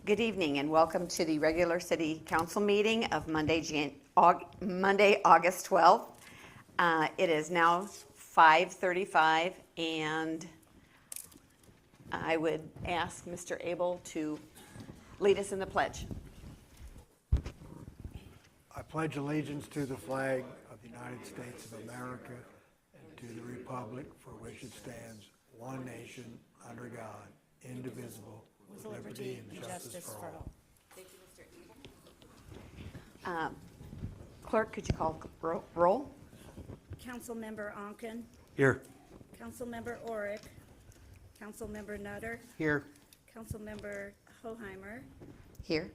Good evening and welcome to the regular City Council meeting of Monday, August 12th. It is now 5:35 and I would ask Mr. Abel to lead us in the pledge. I pledge allegiance to the flag of the United States of America and to the republic for which it stands, one nation, under God, indivisible, with liberty and justice for all. Thank you, Mr. Abel. Clerk, could you call roll? Councilmember Onken. Here. Councilmember Orick. Councilmember Nutter. Here. Councilmember Hoheimer. Here.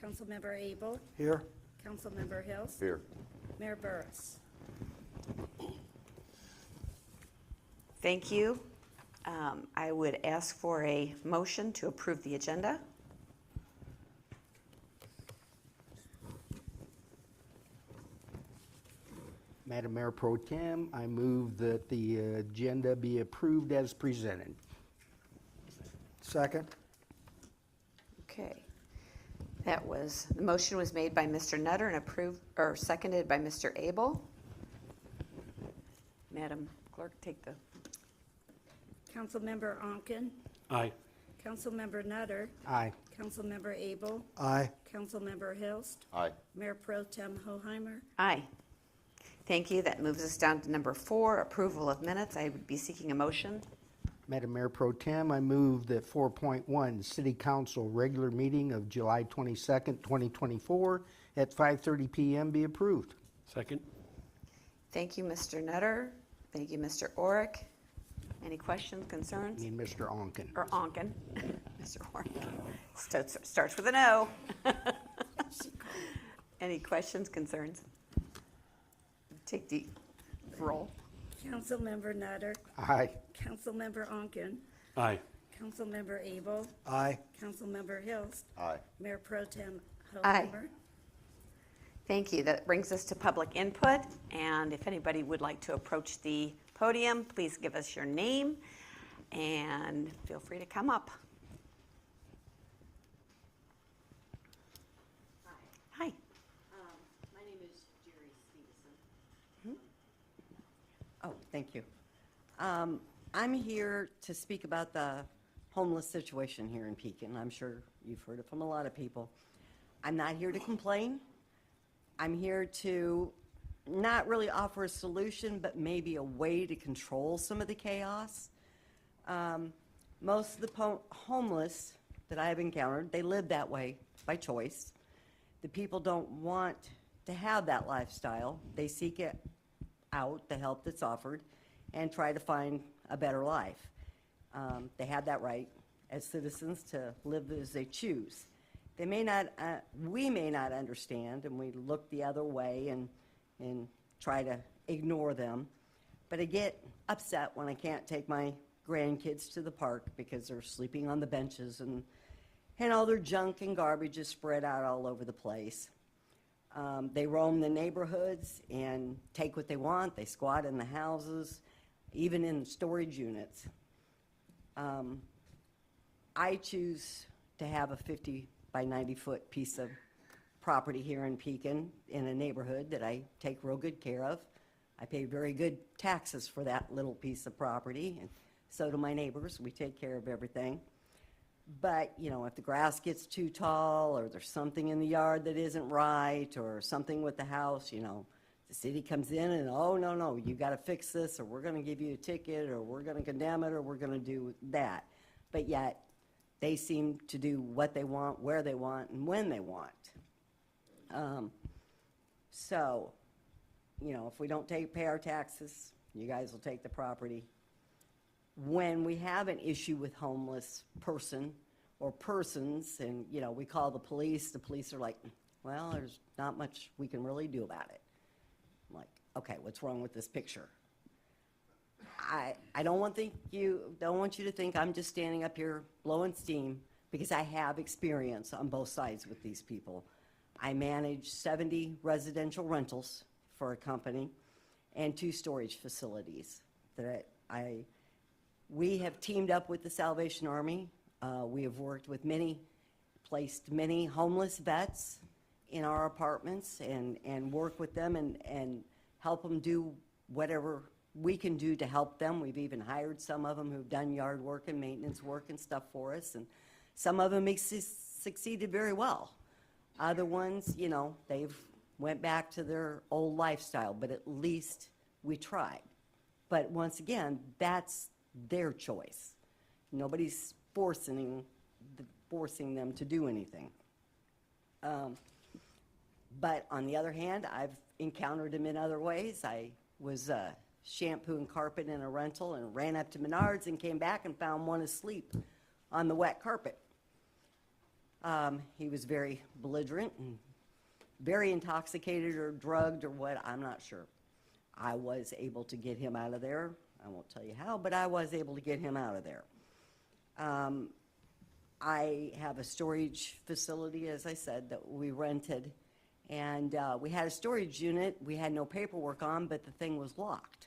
Councilmember Abel. Here. Councilmember Hills. Here. Mayor Burris. Thank you. I would ask for a motion to approve the agenda. Madam Mayor Pro Tem, I move that the agenda be approved as presented. Second. Okay. The motion was made by Mr. Nutter and approved, or seconded by Mr. Abel. Madam Clerk, take the. Councilmember Onken. Aye. Councilmember Nutter. Aye. Councilmember Abel. Aye. Councilmember Hills. Aye. Mayor Pro Tem Hoheimer. Aye. Thank you. That moves us down to number 4, approval of minutes. I would be seeking a motion. Madam Mayor Pro Tem, I move that 4.1 City Council regular meeting of July 22nd, 2024 at 5:30 p.m. be approved. Second. Thank you, Mr. Nutter. Thank you, Mr. Orick. Any questions, concerns? And Mr. Onken. Or Onken. Mr. Orick. Starts with an O. Any questions, concerns? Take the roll. Councilmember Nutter. Aye. Councilmember Onken. Aye. Councilmember Abel. Aye. Councilmember Hills. Aye. Mayor Pro Tem Aye. Hoheimer. Thank you. That brings us to public input. And if anybody would like to approach the podium, please give us your name and feel free to come up. Hi. My name is Jerry Stevenson. Oh, thank you. I'm here to speak about the homeless situation here in Pekin. I'm sure you've heard it from a lot of people. I'm not here to complain. I'm here to not really offer a solution, but maybe a way to control some of the chaos. Most of the homeless that I have encountered, they live that way by choice. The people don't want to have that lifestyle. They seek it out, the help that's offered, and try to find a better life. They have that right as citizens to live as they choose. They may not, we may not understand, and we look the other way and try to ignore them. But I get upset when I can't take my grandkids to the park because they're sleeping on the benches and all their junk and garbage is spread out all over the place. They roam the neighborhoods and take what they want. They squat in the houses, even in storage units. I choose to have a 50 by 90 foot piece of property here in Pekin in a neighborhood that I take real good care of. I pay very good taxes for that little piece of property, and so do my neighbors. We take care of everything. But, you know, if the grass gets too tall, or there's something in the yard that isn't right, or something with the house, you know, the city comes in and, oh, no, you got to fix this, or we're going to give you a ticket, or we're going to condemn it, or we're going to do that. But yet, they seem to do what they want, where they want, and when they want. So, you know, if we don't pay our taxes, you guys will take the property. When we have an issue with homeless person or persons, and, you know, we call the police are like, well, there's not much we can really do about it. I'm like, okay, what's wrong with this picture? I don't want you to think I'm just standing up here blowing steam, because I have experience on both sides with these people. I manage 70 residential rentals for a company and 2 storage facilities that we have teamed up with the Salvation Army. We have worked with placed many homeless vets in our apartments and work with them and help them do whatever we can do to help them. We've even hired some of them who've done yard work and maintenance work and stuff for us, and some of them succeeded very well. Other ones, you know, they've went back to their old lifestyle, but at least we tried. But once again, that's their choice. Nobody's forcing them to do anything. But on the other hand, I've encountered them in other ways. I was shampooing carpet in a rental and ran up to Menards and came back and found one asleep on the wet carpet. He was very belligerent and very intoxicated or drugged or what, I'm not sure. I was able to get him out of there. I won't tell you how, but I was able to get him out of there. I have a storage facility, as I said, that we rented, and we had a storage unit we had no paperwork on, but the thing was locked.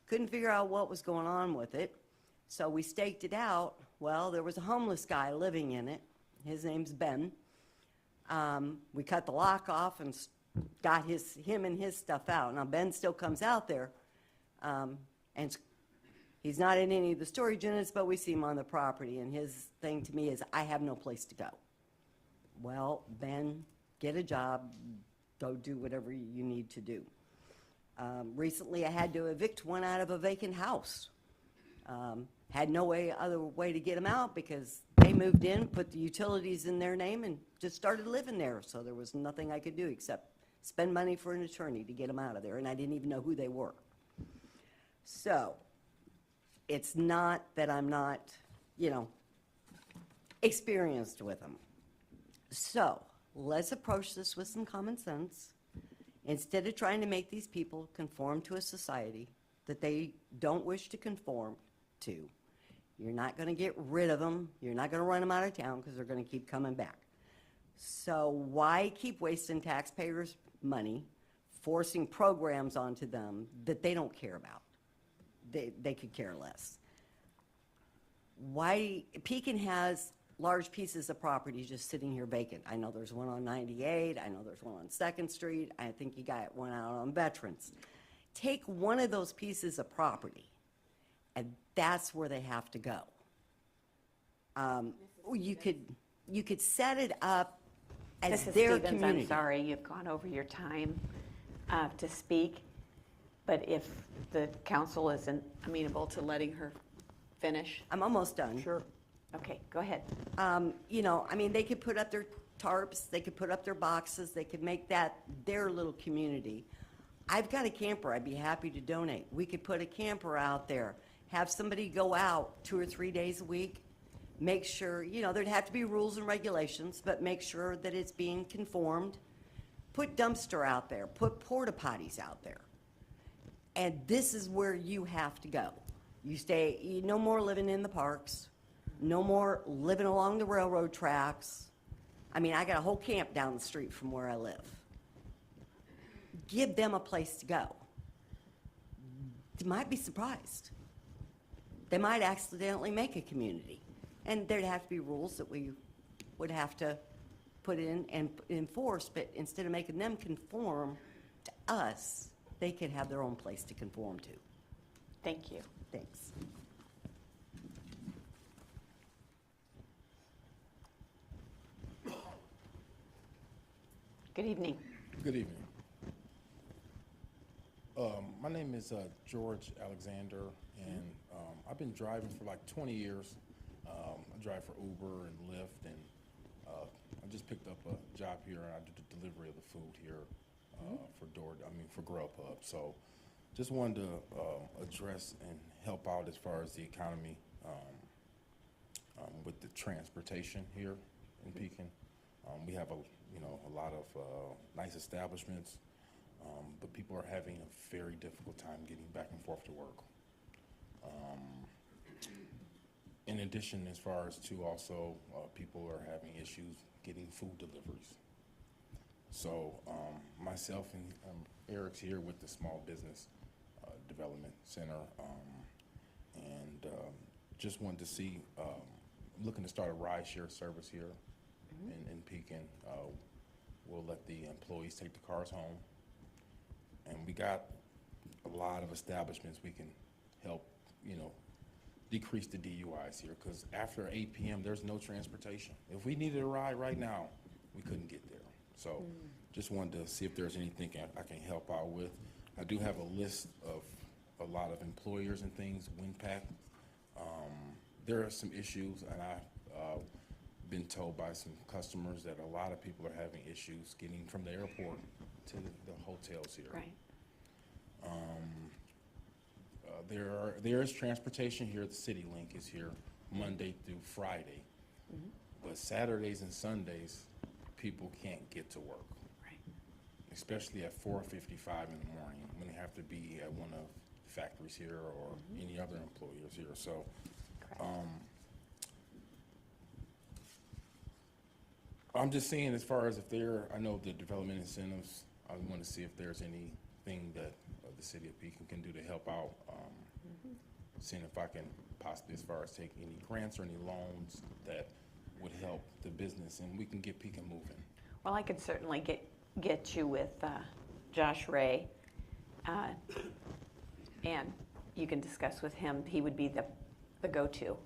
Couldn't figure out what was going on with it, so we staked it out. Well, there was a homeless guy living in it. His name's Ben. We cut the lock off and got him and his stuff out. Now, Ben still comes out there, and he's not in any of the storage units, but we see him on the property, and his thing to me is, I have no place to go. Well, Ben, get a job, go do whatever you need to do. Recently, I had to evict one out of a vacant house. Had no other way to get them out because they moved in, put the utilities in their name, and just started living there. So there was nothing I could do except spend money for an attorney to get them out of there, and I didn't even know who they were. So it's not that I'm not, you know, experienced with them. So let's approach this with some common sense. Instead of trying to make these people conform to a society that they don't wish to conform to, you're not going to get rid of them. You're not going to run them out of town because they're going to keep coming back. So why keep wasting taxpayers' money, forcing programs onto them that they don't care about? They could care less. Why Pekin has large pieces of property just sitting here vacant. I know there's one on 98. I know there's one on 2nd Street. I think you got one out on Veterans. Take one of those pieces of property, and that's where they have to go. You could set it up as Mrs. their Stevens, community. I'm sorry, you've gone over your time to speak, but if the council isn't amenable to letting her finish. I'm almost done. Sure. Okay, go ahead. You know, I mean, they could put up their tarps, they could put up their boxes, they could make that their little community. I've got a camper, I'd be happy to donate. We could put a camper out there, have somebody go out 2 or 3 days a week, make sure, you know, there'd have to be rules and regulations, but make sure that it's being conformed. Put dumpster out there, put porta potties out there. And this is where you have to go. No more living in the parks, no more living along the railroad tracks. I mean, I got a whole camp down the street from where I live. Give them a place to go. You might be surprised. They might accidentally make a community. And there'd have to be rules that we would have to put in and enforce, but instead of making them conform to us, they could have their own place to conform to. Thank you. Thanks. Good evening. Good evening. My name is George Alexander, and I've been driving for like 20 years. I drive for Uber and Lyft, and I just picked up a job here. I do the delivery of the food here for Grubhub. So just wanted to address and help out as far as the economy with the transportation here in Pekin. We have a lot of nice establishments, but people are having a very difficult time getting back and forth to work. In addition, as far as to also, people are having issues getting food deliveries. So myself and Eric's here with the Small Business Development Center, and just wanted to see, looking to start a ride-share service here in Pekin. We'll let the employees take the cars home, and we got a lot of establishments we can help, decrease the DUIs here, because after 8 p.m. there's no transportation. If we needed a ride right now, we couldn't get there. So just wanted to see if there's anything I can help out with. I do have a list of a lot of employers and things, WinPack. There are some issues, and I've been told by some customers that a lot of people are having issues getting from the airport to the hotels here. Right. There is transportation here. The City Link is here Monday through Friday, but Saturdays and Sundays, people can't get to work, Right. especially at 4:55 in the morning when they have to be at one of the factories here or any other employers here. So, Correct. I'm just saying, as far as I know the development incentives, I want to see if there's anything that the city of Pekin can do to help out. Seeing if I can possibly, as far as take any grants or any loans that would help the business, and we can get Pekin moving. Well, I could certainly get you with Josh Ray, and you can discuss with him. He would be the go-to.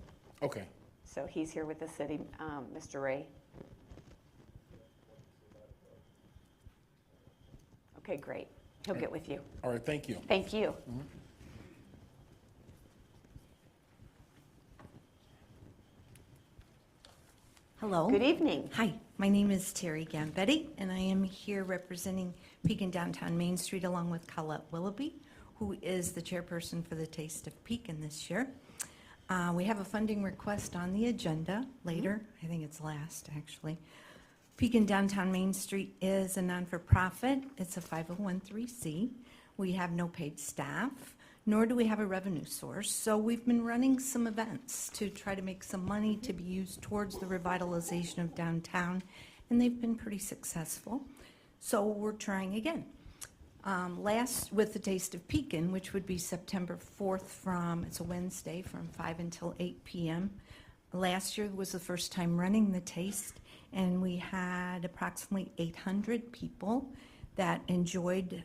Okay. So he's here with the city, Mr. Ray. Okay, great. He'll get with you. All right. Thank you. Thank you. Hello. Good evening. Hi, my name is Terry Gambetti, and I am here representing Pekin Downtown Main Street along with Colette Willoughby, who is the chairperson for the Taste of Pekin this year. We have a funding request on the agenda later. I think it's last, actually. Pekin Downtown Main Street is a non-for-profit. It's a 501(c)(3). We have no paid staff, nor do we have a revenue source. So we've been running some events to try to make some money to be used towards the revitalization of downtown, and they've been pretty successful. So we're trying again. Last, with the Taste of Pekin, which would be September 4th it's a Wednesday, from 5 until 8 p.m. Last year was the first time running the Taste, and we had approximately 800 people that enjoyed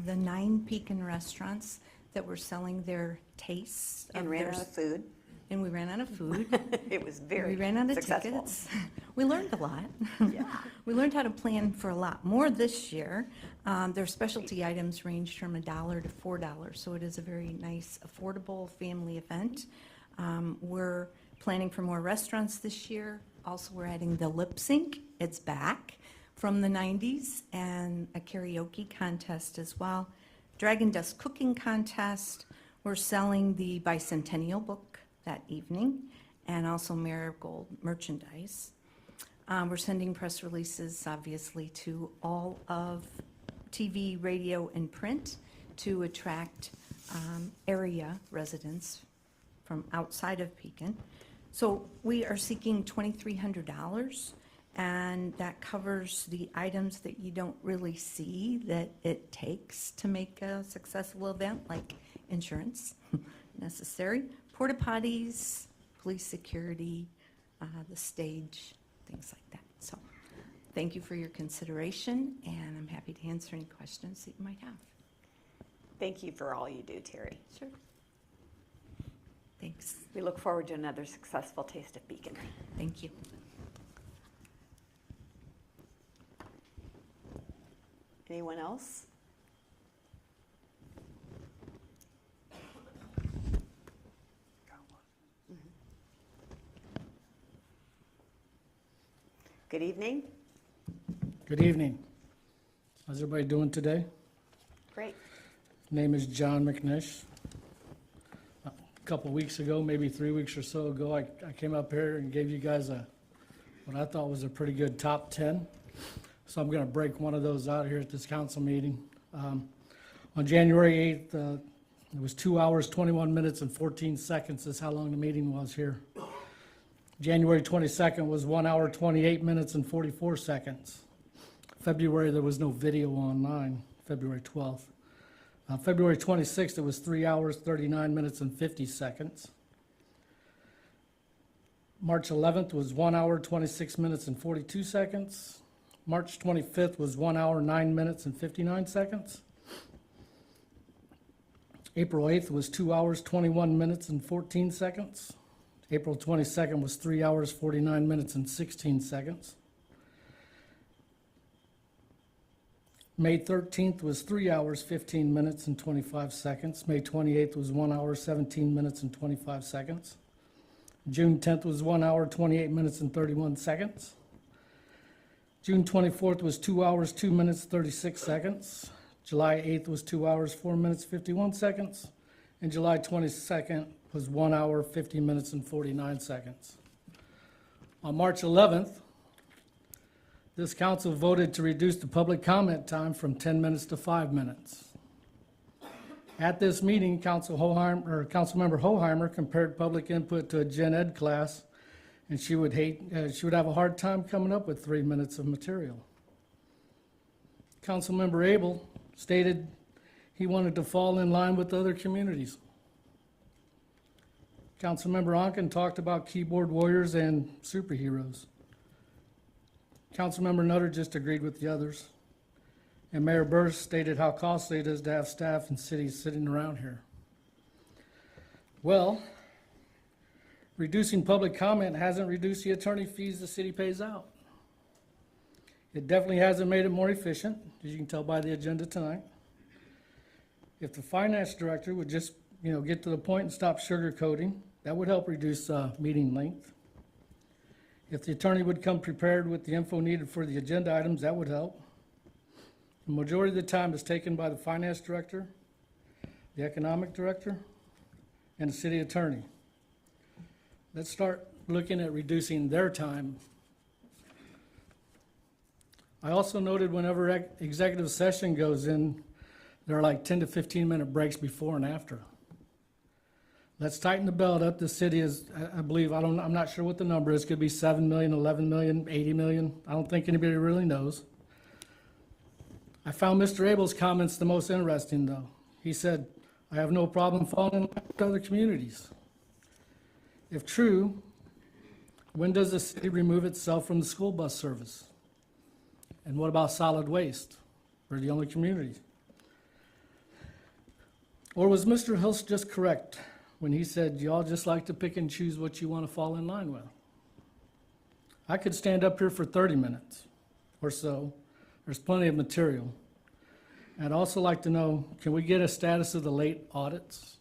the 9 Pekin restaurants that were selling their tastes. And ran out of food. And we ran out of food. It was very We ran out of successful. tickets. We learned a lot. Yeah. We learned how to plan for a lot more this year. Their specialty items ranged from $1 to $4, so it is a very nice, affordable family event. We're planning for more restaurants this year. Also, we're adding the lip sync. It's back from the 90s, and a karaoke contest as well. Dragon Dust cooking contest. We're selling the bicentennial book that evening, and also Marigold merchandise. We're sending press releases, obviously, to all of TV, radio, and print to attract area residents from outside of Pekin. So we are seeking $2,300, and that covers the items that you don't really see that it takes to make a successful event, like insurance necessary, porta potties, police security, the stage, things like that. So thank you for your consideration, and I'm happy to answer any questions that you might have. Thank you for all you do, Terry. Sure. Thanks. We look forward to another successful Taste of Pekin. Thank you. Anyone else? Good evening. Good evening. How's everybody doing today? Great. Name is John McNish. A couple weeks ago, maybe 3 weeks or so ago, I came up here and gave you guys what I thought was a pretty good top 10. So I'm going to break one of those out here at this council meeting. On January 8th, it was 2 hours, 21 minutes, and 14 seconds is how long the meeting was here. January 22nd was 1 hour, 28 minutes, and 44 seconds. February, there was no video online, February 12th. February 26th, it was 3 hours, 39 minutes, and 50 seconds. March 11th was 1 hour, 26 minutes, and 42 seconds. March 25th was 1 hour, 9 minutes, and 59 seconds. April 8th was 2 hours, 21 minutes, and 14 seconds. April 22nd was 3 hours, 49 minutes, and 16 seconds. May 13th was 3 hours, 15 minutes, and 25 seconds. May 28th was 1 hour, 17 minutes, and 25 seconds. June 10th was 1 hour, 28 minutes, and 31 seconds. June 24th was 2 hours, 2 minutes, 36 seconds. July 8th was 2 hours, 4 minutes, 51 seconds. And July 22nd was 1 hour, 50 minutes, and 49 seconds. On March 11th, this council voted to reduce the public comment time from 10 minutes to 5 minutes. At this meeting, Councilmember Hoheimer compared public input to a gen ed class, and she would have a hard time coming up with 3 minutes of material. Councilmember Abel stated he wanted to fall in line with other communities. Councilmember Onken talked about keyboard warriors and superheroes. Councilmember Nutter just agreed with the others. And Mayor Burr stated how costly it is to have staff and cities sitting around here. Well, reducing public comment hasn't reduced the attorney fees the city pays out. It definitely hasn't made it more efficient, as you can tell by the agenda tonight. If the finance director would just, get to the point and stop sugarcoating, that would help reduce meeting length. If the attorney would come prepared with the info needed for the agenda items, that would help. The majority of the time is taken by the finance director, the economic director, and the city attorney. Let's start looking at reducing their time. I also noted whenever executive session goes in, there are like 10 to 15 minute breaks before and after. Let's tighten the belt up. The city is, I believe, I'm not sure what the number is. It could be 7 million, 11 million, 80 million. I don't think anybody really knows. I found Mr. Abel's comments the most interesting, though. He said, I have no problem falling in line with other communities. If true, when does the city remove itself from the school bus service? And what about solid waste? We're the only community. Or was Mr. Hilst just correct when he said, y'all just like to pick and choose what you want to fall in line with? I could stand up here for 30 minutes or so. There's plenty of material. I'd also like to know, can we get a status of the late audits?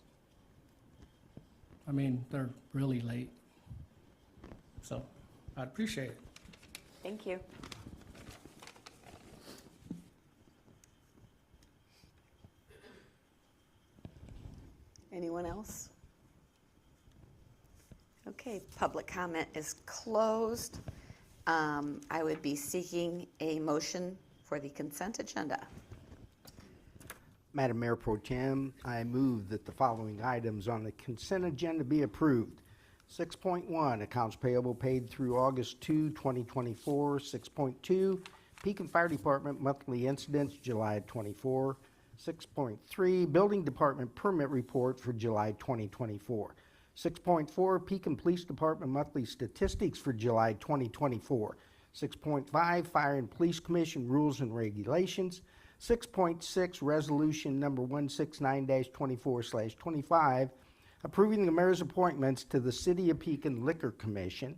I mean, they're really late. So I'd appreciate it. Thank you. Anyone else? Okay, public comment is closed. I would be seeking a motion for the consent agenda. Madam Mayor Pro Tem, I move that the following items on the consent agenda be approved. 6.1, accounts payable paid through August 2, 2024. 6.2, Pekin Fire Department monthly incidents, July 24. 6.3, Building Department permit report for July 2024. 6.4, Pekin Police Department monthly statistics for July 2024. 6.5, Fire and Police Commission rules and regulations. 6.6, Resolution number 169-24/25, approving the mayor's appointments to the City of Pekin Liquor Commission.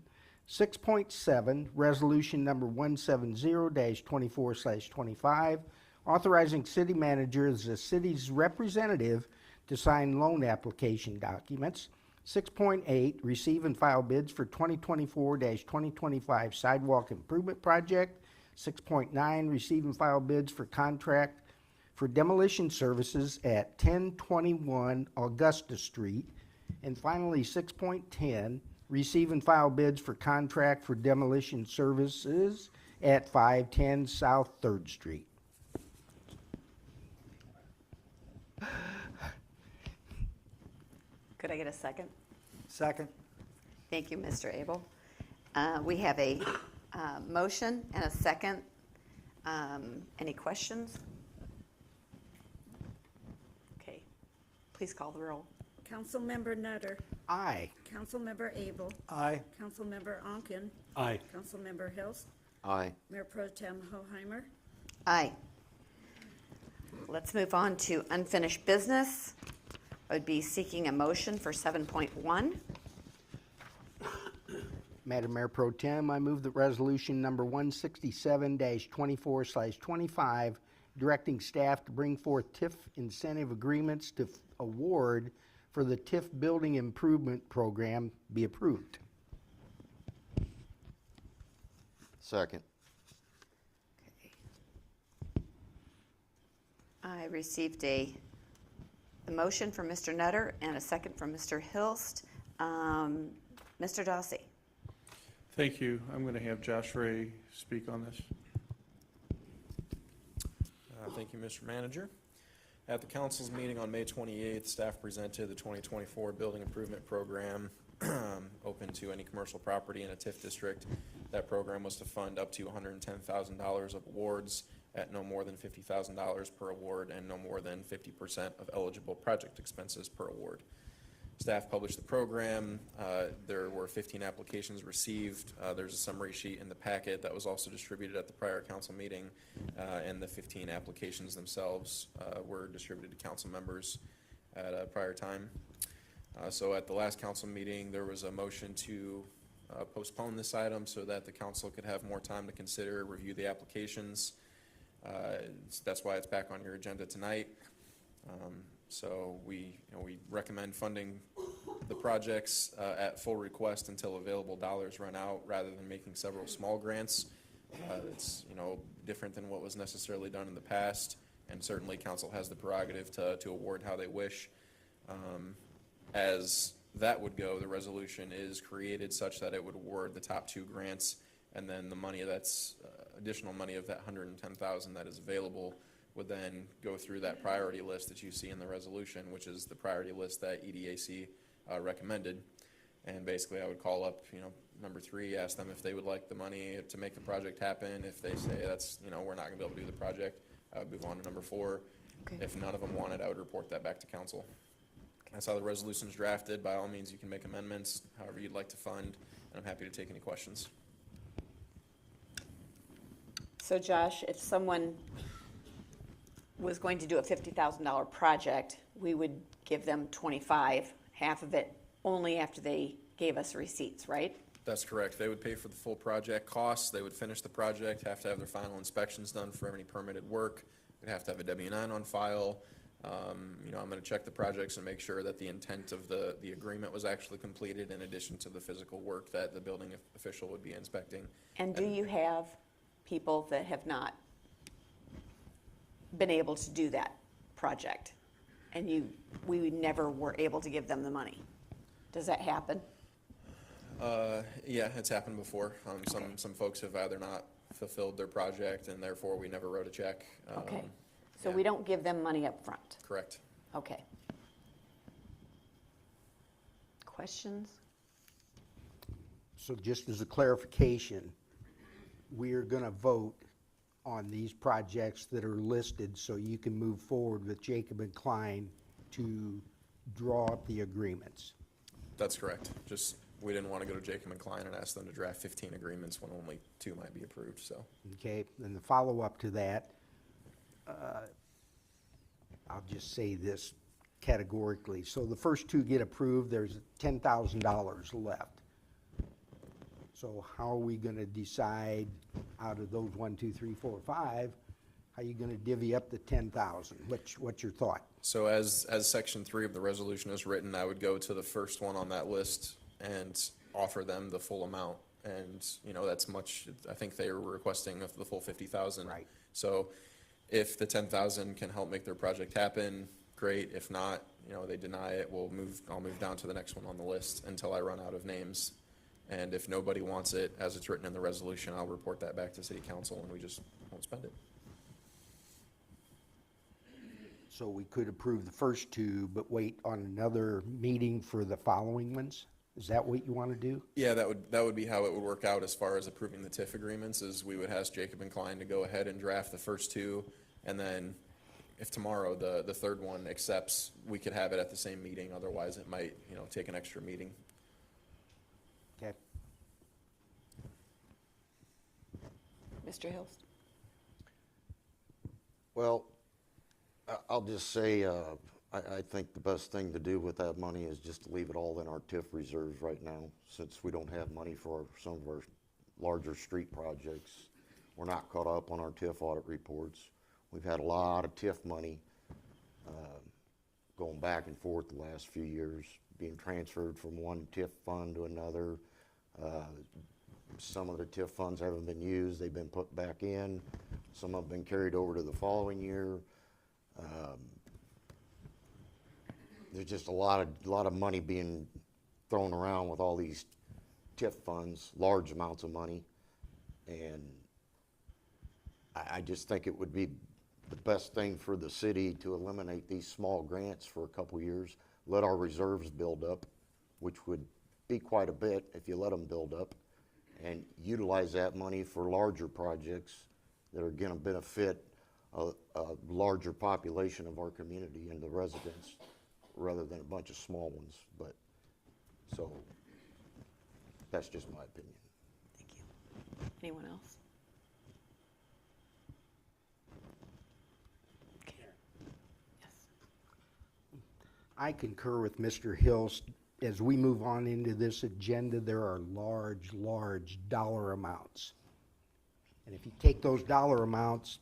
6.7, Resolution number 170-24/25, authorizing city manager as the city's representative to sign loan application documents. 6.8, receive and file bids for 2024-2025 sidewalk improvement project. 6.9, receive and file bids for contract for demolition services at 1021 Augusta Street. And finally, 6.10, receive and file bids for contract for demolition services at 510 South 3rd Street. Could I get a second? Second. Thank you, Mr. Abel. We have a motion and a second. Any questions? Okay, please call the roll. Councilmember Nutter. Aye. Councilmember Abel. Aye. Councilmember Onken. Aye. Councilmember Hilst. Aye. Mayor Pro Tem Hoheimer. Aye. Let's move on to unfinished business. I would be seeking a motion for 7.1. Madam Mayor Pro Tem, I move that resolution number 167-24/25, directing staff to bring forth TIF incentive agreements to award for the TIF Building Improvement Program be approved. Second. I received a motion from Mr. Nutter and a second from Mr. Hilst. Mr. Dossi. Thank you. I'm going to have Josh Ray speak on this. Thank you, Mr. Manager. At the council's meeting on May 28th, staff presented the 2024 Building Improvement Program open to any commercial property in a TIF district. That program was to fund up to $110,000 of awards at no more than $50,000 per award and no more than 50% of eligible project expenses per award. Staff published the program. There were 15 applications received. There's a summary sheet in the packet that was also distributed at the prior council meeting, and the 15 applications themselves were distributed to council members at a prior time. So at the last council meeting, there was a motion to postpone this item so that the council could have more time to consider, review the applications. That's why it's back on your agenda tonight. So we recommend funding the projects at full request until available dollars run out, rather than making several small grants. It's different than what was necessarily done in the past, and certainly council has the prerogative to award how they wish. As that would go, the resolution is created such that it would award the top 2 grants, and then the money that's additional money of that $110,000 that is available would then go through that priority list that you see in the resolution, which is the priority list that EDAC recommended. And basically I would call up, number 3, ask them if they would like the money to make the project happen. If they say that's, we're not gonna be able to do the project, I would move on to number 4. Okay. If none of them want it, I would report that back to council. That's how the resolution is drafted. By all means, you can make amendments however you'd like to fund, and I'm happy to take any questions. So Josh, if someone was going to do a $50,000 project, we would give them 25, half of it only after they gave us receipts, right? That's correct. They would pay for the full project costs. They would finish the project, have to have their final inspections done for any permitted work. We'd have to have a W-9 on file. I'm going to check the projects and make sure that the intent of the agreement was actually completed, in addition to the physical work that the building official would be inspecting. And do you have people that have not been able to do that project, and we never were able to give them the money? Does that happen? Yeah, it's happened before. Some folks have either not fulfilled their project, and therefore we never wrote a check. Okay. So Yeah. we don't give them money up front. Correct. Okay. Questions? So just as a clarification, we are going to vote on these projects that are listed so you can move forward with Jacob and Klein to draw up the agreements. That's correct. Just, we didn't want to go to Jacob and Klein and ask them to draft 15 agreements when only 2 might be approved, so. Okay, and the follow-up to that, I'll just say this categorically. So the first 2 get approved, there's $10,000 left. So how are we gonna decide out of those 1, 2, 3, 4, 5, how are you gonna divvy up the 10,000? What's your thought? So as section 3 of the resolution is written, I would go to the first one on that list and offer them the full amount. And, you know, that's much, I think they were requesting of the full 50,000. Right. So if the 10,000 can help make their project happen, great. If not, you know, they deny it, I'll move down to the next one on the list until I run out of names. And if nobody wants it, as it's written in the resolution, I'll report that back to city council and we just won't spend it. So we could approve the first 2, but wait on another meeting for the following ones? Is that what you wanna do? Yeah, that would be how it would work out as far as approving the TIF agreements, is we would ask Jacob and Klein to go ahead and draft the first 2, and then if tomorrow the third one accepts, we could have it at the same meeting, otherwise it might, you know, take an extra meeting. Okay. Mr. Hills? Well, I'll just say, I think the best thing to do with that money is just to leave it all in our TIF reserves right now, since we don't have money for some of our larger street projects. We're not caught up on our TIF audit reports. We've had a lot of TIF money going back and forth the last few years, being transferred from one TIF fund to another. Some of the TIF funds haven't been used, they've been put back in. Some have been carried over to the following year. There's just a lot of money being thrown around with all these TIF funds, large amounts of money. And I just think it would be the best thing for the city to eliminate these small grants for a couple years, let our reserves build up, which would be quite a bit if you let them build up, and utilize that money for larger projects that are going to benefit a larger population of our community and the residents, rather than a bunch of small ones. But, so, that's just my opinion. Thank you. Anyone else? Okay. Yes. I concur with Mr. Hills. As we move on into this agenda, there are large dollar amounts. And if you take those dollar amounts,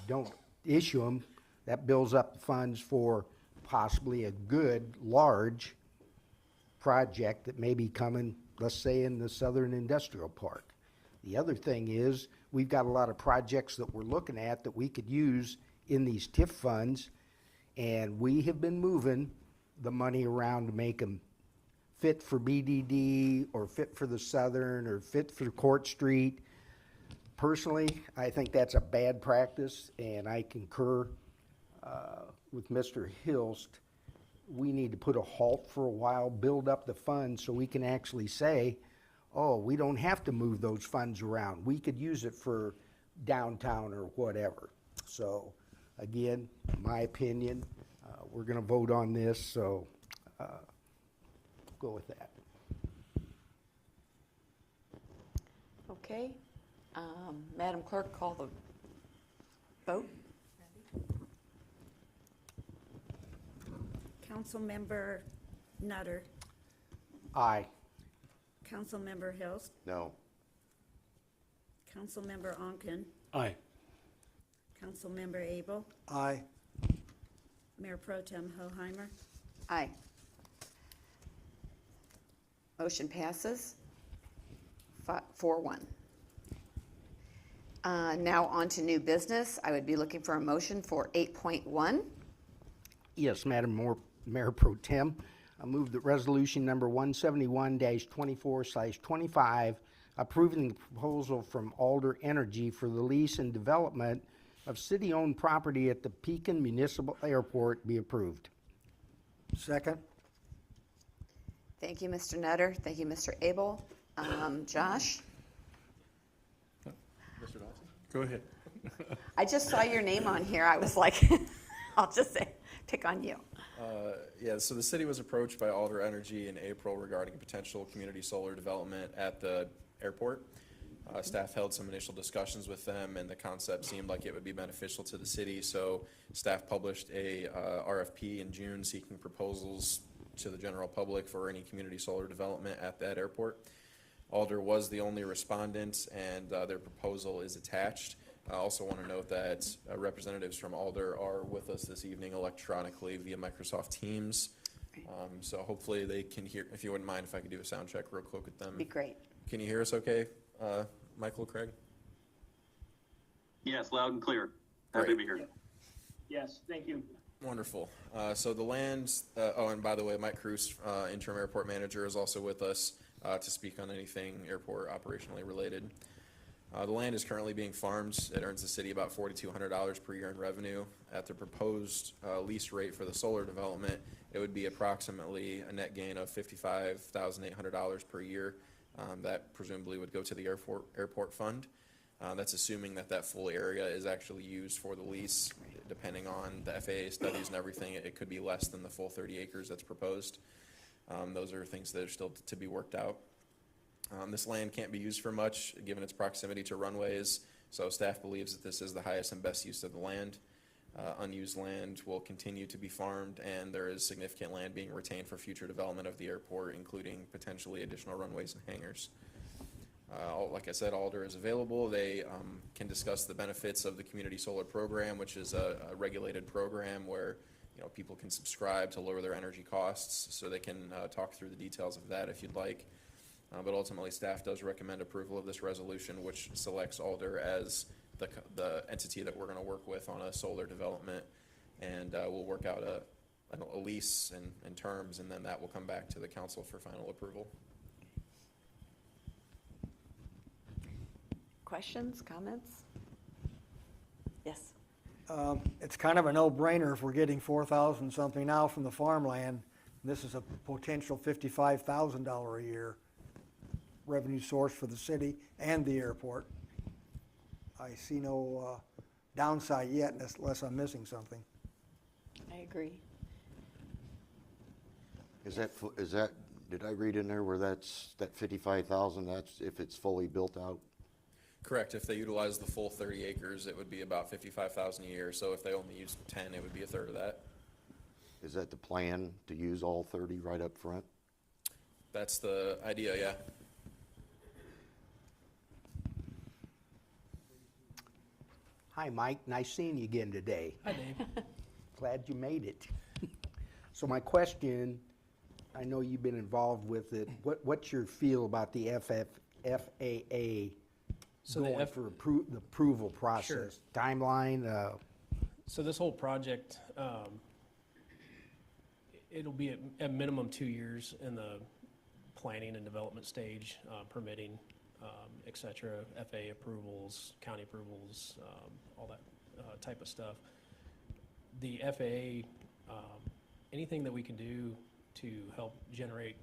don't issue them, that builds up the funds for possibly a good, large project that may be coming, let's say, in the Southern Industrial Park. The other thing is, we've got a lot of projects that we're looking at that we could use in these TIF funds, and we have been moving the money around to make them fit for BDD, or fit for the Southern, or fit for Court Street. Personally, I think that's a bad practice, and I concur with Mr. Hilst. We need to put a halt for a while, build up the funds so we can actually say, oh, we don't have to move those funds around. We could use it for downtown or whatever. So, again, my opinion, we're going to vote on this, so go with that. Okay. Madam Clerk, call the vote. Councilmember Nutter, Aye. Councilmember Hills, No. Councilmember Onken, Aye. Councilmember Abel, Aye. Mayor Pro Tem Hoheimer. Aye. Motion passes 4-1. Now on to new business. I would be looking for a motion for 8.1. Yes, Madam Mayor Pro Tem, I move that resolution number 171-24/25, approving the proposal from Alder Energy for the lease and development of city-owned property at the Pekin Municipal Airport be approved. Second. Thank you, Mr. Nutter. Thank you, Mr. Abel. Josh? Mr. Dawson? Go ahead. I just saw your name on here. I was like, I'll just say, pick on you. Yeah, so the city was approached by Alder Energy in April regarding potential community solar development at the airport. Staff held some initial discussions with them, and the concept seemed like it would be beneficial to the city, so staff published a RFP in June seeking proposals to the general public for any community solar development at that airport. Alder was the only respondent, and their proposal is attached. I also want to note that representatives from Alder are with us this evening electronically via Microsoft Teams. So hopefully they can hear, if you wouldn't mind if I could do a sound check real quick with them. Be great. Can you hear us okay, Michael, Craig? Yes, loud and clear. Happy to be here. Yes, thank you. Wonderful. So the land, oh, and by the way, Mike Cruz, interim airport manager, is also with us to speak on anything airport operationally related. The land is currently being farmed. It earns the city about $4,200 per year in revenue. At the proposed lease rate for the solar development, it would be approximately a net gain of $55,800 per year. That presumably would go to the airport fund. That's assuming that that full area is actually used for the lease. Depending on the FAA studies and everything, it could be less than the full 30 acres that's proposed. Those are things that are still to be worked out. This land can't be used for much given its proximity to runways, so staff believes that this is the highest and best use of the land. Unused land will continue to be farmed, and there is significant land being retained for future development of the airport, including potentially additional runways and hangars. Like I said, Alder is available. They can discuss the benefits of the community solar program, which is a regulated program where people can subscribe to lower their energy costs, so they can talk through the details of that if you'd like. But ultimately, staff does recommend approval of this resolution, which selects Alder as the entity that we're going to work with on a solar development, and we'll work out a lease and terms, and then that will come back to the council for final approval. Questions, comments? Yes. It's kind of a no-brainer if we're getting 4,000 something now from the farmland. This is a potential $55,000 a year revenue source for the city and the airport. I see no downside yet unless I'm missing something. I agree. Is that, did I read in there where that's, that 55,000, that's if it's fully built out? Correct. If they utilize the full 30 acres, it would be about $55,000 a year. So if they only use 10, it would be a third of that. Is that the plan, to use all 30 right up front? That's the idea, yeah. Hi, Mike. Nice seeing you again today. Hi, Dave. Glad you made it. So my question, I know you've been involved with it. What's your feel about the FAA So going for the approval process? Timeline? So this whole project, it'll be at minimum 2 years in the planning and development stage, permitting, et cetera, FAA approvals, county approvals, all that type of stuff. The FAA, anything that we can do to help generate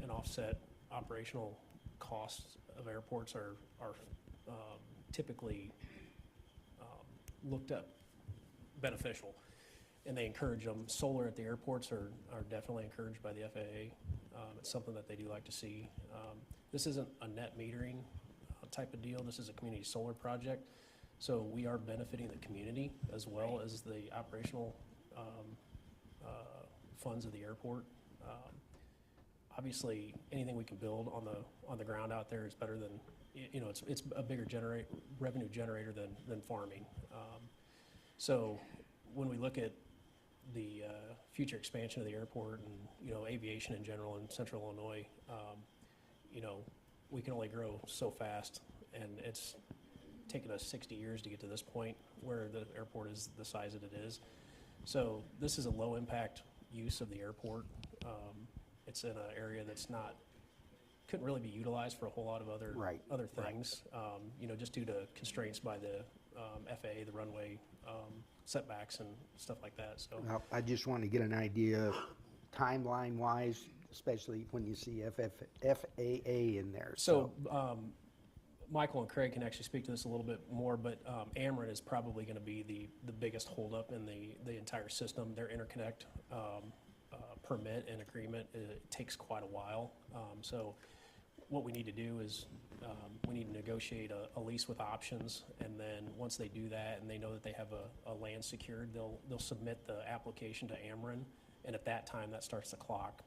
and offset operational costs of airports are typically looked up beneficial, and they encourage them. Solar at the airports are definitely encouraged by the FAA. It's something that they do like to see. This isn't a net metering type of deal. This is a community solar project, so we are benefiting the community as well as the operational funds of the airport. Obviously, anything we can build on the ground out there is better than, it's a bigger revenue generator than farming. So when we look at the future expansion of the airport and aviation in general in Central Illinois, we can only grow so fast, and it's taken us 60 years to get to this point where the airport is the size that it is. So this is a low impact use of the airport. It's in an area that's couldn't really be utilized for a whole lot of other things, just due to constraints by the FAA, the runway setbacks and stuff like that, so. Well, I just want to get an idea timeline-wise, especially when you see FAA in there. So, Michael and Craig can actually speak to this a little bit more, but Ameren is probably going to be the biggest holdup in the entire system. Their interconnect permit and agreement, it takes quite a while. So what we need to do is we need to negotiate a lease with options, and then once they do that and they know that they have a land secured, they'll submit the application to Ameren, and at that time, that starts the clock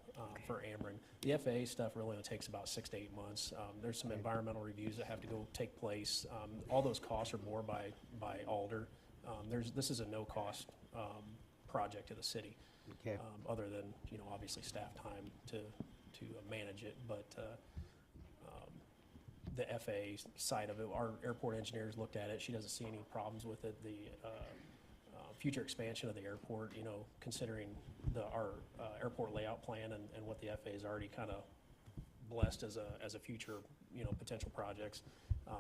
for Ameren. The FAA stuff really only takes about 6 to 8 months. There's some environmental reviews that have to go take place. All those costs are borne by Alder. This is a no-cost project to the city, Okay. other than, obviously staff time to manage it. But the FAA side of it, our airport engineers looked at it. She doesn't see any problems with it. The future expansion of the airport, considering our airport layout plan and what the FAA has already kind of blessed as a future, potential projects,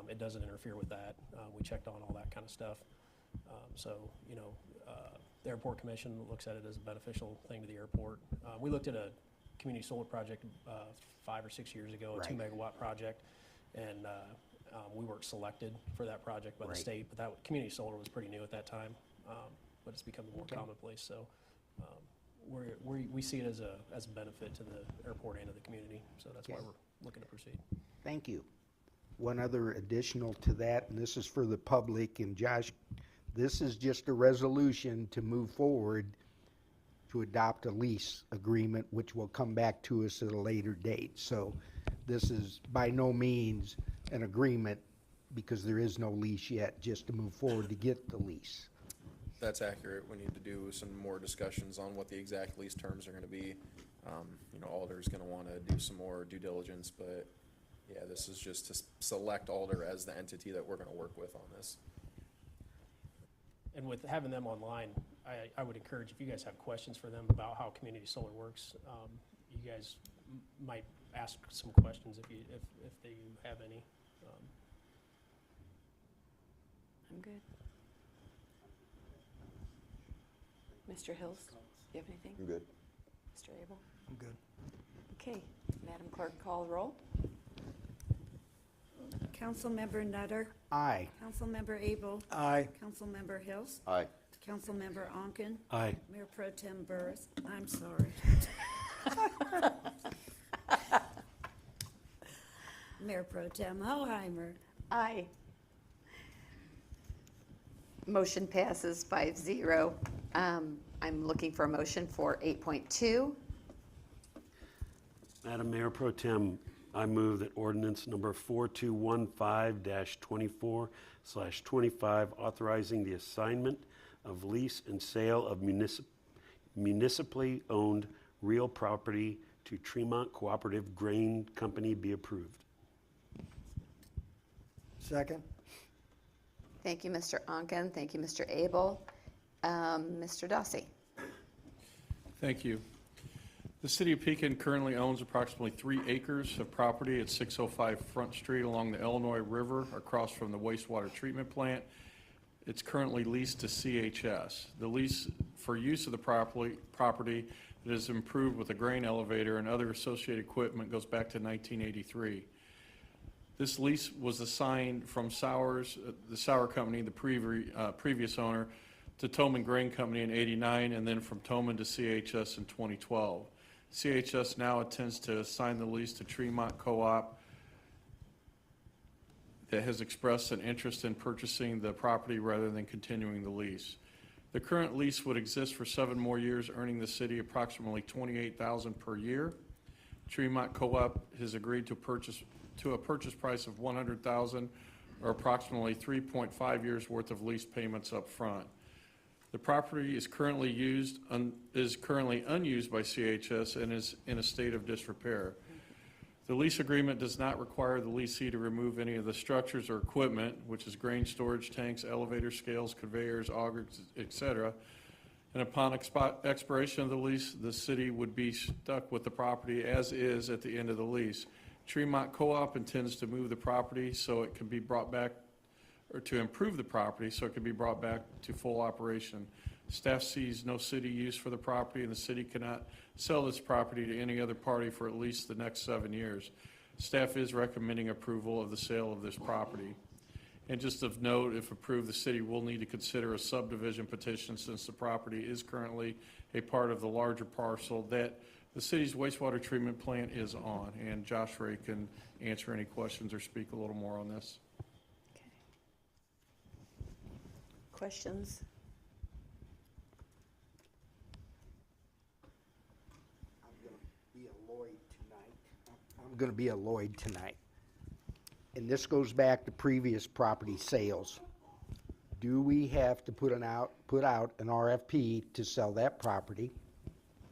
it doesn't interfere with that. We checked on all that kind of stuff. So, the airport commission looks at it as a beneficial thing to the airport. We looked at a community solar project 5 or 6 years ago, a 2 megawatt project, and we weren't selected for that project by the state, but that community solar was pretty new at that time. But it's becoming more commonplace. So we see it as a benefit to the airport and to the community. So that's why we're looking to proceed. Thank you. One other additional to that, and this is for the public, and Josh, this is just a resolution to move forward to adopt a lease agreement, which will come back to us at a later date. So this is by no means an agreement, because there is no lease yet, just to move forward to get the lease. That's accurate. We need to do some more discussions on what the exact lease terms are going to be. Alder's going to want to do some more due diligence, but yeah, this is just to select Alder as the entity that we're going to work with on this. And with having them online, I would encourage, if you guys have questions for them about how community solar works, you guys might ask some questions if they have any. I'm good. Mr. Hills, do you have anything? I'm good. Mr. Abel? I'm good. Okay, Madam Clerk, call the roll. Councilmember Nutter. Aye. Councilmember Abel. Aye. Councilmember Hills. Aye. Councilmember Onken. Aye. Mayor Pro Tem Burris. I'm sorry. Mayor Pro Tem Hoheimer. Aye. Motion passes 5-0. I'm looking for a motion for 8.2. Madam Mayor Pro Tem, I move that ordinance number 4215-24/25 authorizing the assignment of lease and sale of municipally owned real property to Tremont Cooperative Grain Company be approved. Second? Thank you, Mr. Onken. Thank you, Mr. Abel. Mr. Dossi. Thank you. The city of Pekin currently owns approximately 3 acres of property at 605 Front Street along the Illinois River across from the wastewater treatment plant. It's currently leased to CHS. The lease for use of the property that is improved with a grain elevator and other associated equipment goes back to 1983. This lease was assigned from the Sauer Company, the previous owner, to Toman Grain Company in '89, and then from Toman to CHS in 2012. CHS now intends to assign the lease to Tremont Co-op that has expressed an interest in purchasing the property rather than continuing the lease. The current lease would exist for 7 more years, earning the city approximately $28,000 per year. Tremont Co-op has agreed to a purchase price of $100,000, or approximately 3.5 years worth of lease payments up front. The property is currently unused by CHS and is in a state of disrepair. The lease agreement does not require the leasee to remove any of the structures or equipment, which is grain storage tanks, elevator scales, conveyors, augers, etc. And upon expiration of the lease, the city would be stuck with the property as is at the end of the lease. Tremont Co-op intends to move the property so it can be brought back or to improve the property so it can be brought back to full operation. Staff sees no city use for the property, and the city cannot sell this property to any other party for at least the next 7 years. Staff is recommending approval of the sale of this property. And just of note, if approved, the city will need to consider a subdivision petition since the property is currently a part of the larger parcel that the city's wastewater treatment plant is on. And Josh Ray can answer any questions or speak a little more on this. Okay. Questions? I'm going to be a Lloyd tonight. And this goes back to previous property sales. Do we have to put out an RFP to sell that property?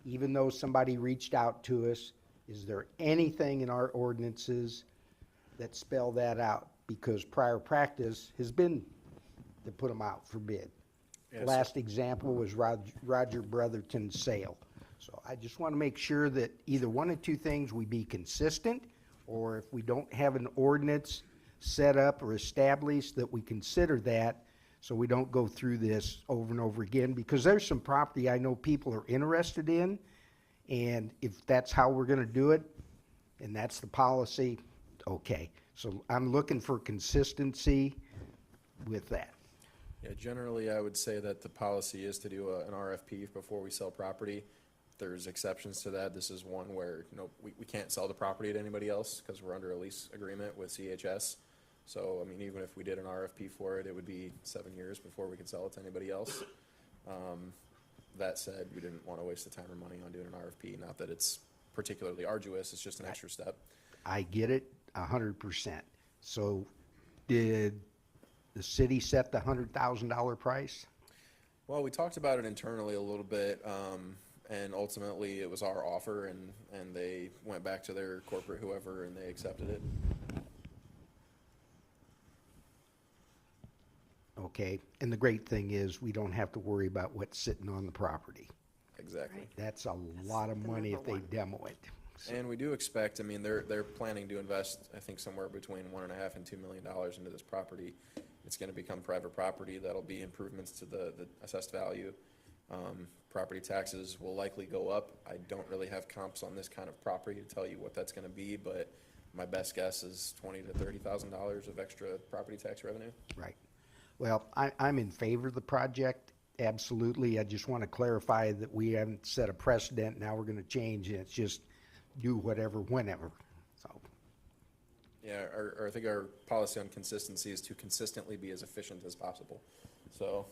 Even though somebody reached out to us, is there anything in our ordinances that spell that out? Because prior practice has been to put them out for bid. Yes. Last example was Roger Brotherton's sale. So I just want to make sure that either one of two things, we be consistent, or if we don't have an ordinance set up or established, that we consider that so we don't go through this over and over again. Because there's some property I know people are interested in, and if that's how we're going to do it, and that's the policy, okay. So I'm looking for consistency with that. Yeah, generally, I would say that the policy is to do an RFP before we sell property. There's exceptions to that. This is one where, we can't sell the property to anybody else because we're under a lease agreement with CHS. So, I mean, even if we did an RFP for it, it would be 7 years before we could sell it to anybody else. That said, we didn't want to waste the time or money on doing an RFP. Not that it's particularly arduous, it's just an extra step. I get it 100%. So did the city set the $100,000 price? Well, we talked about it internally a little bit, and ultimately it was our offer, and they went back to their corporate whoever, and they accepted it. Okay, and the great thing is we don't have to worry about what's sitting on the property. Exactly. Right. That's a lot of the money if number they one. demo it. So, And we do expect, I mean, they're planning to invest, I think, somewhere between $1.5 and $2 million into this property. It's gonna become private property. That'll be improvements to the assessed value. Property taxes will likely go up. I don't really have comps on this kind of property to tell you what that's gonna be, but my best guess is $20,000 to $30,000 of extra property tax revenue. right. Well, I'm in favor of the project, absolutely. I just want to clarify that we haven't set a precedent. Now we're going to change it. It's just do whatever, whenever. So, Yeah, I think our policy on consistency is to consistently be as efficient as possible. So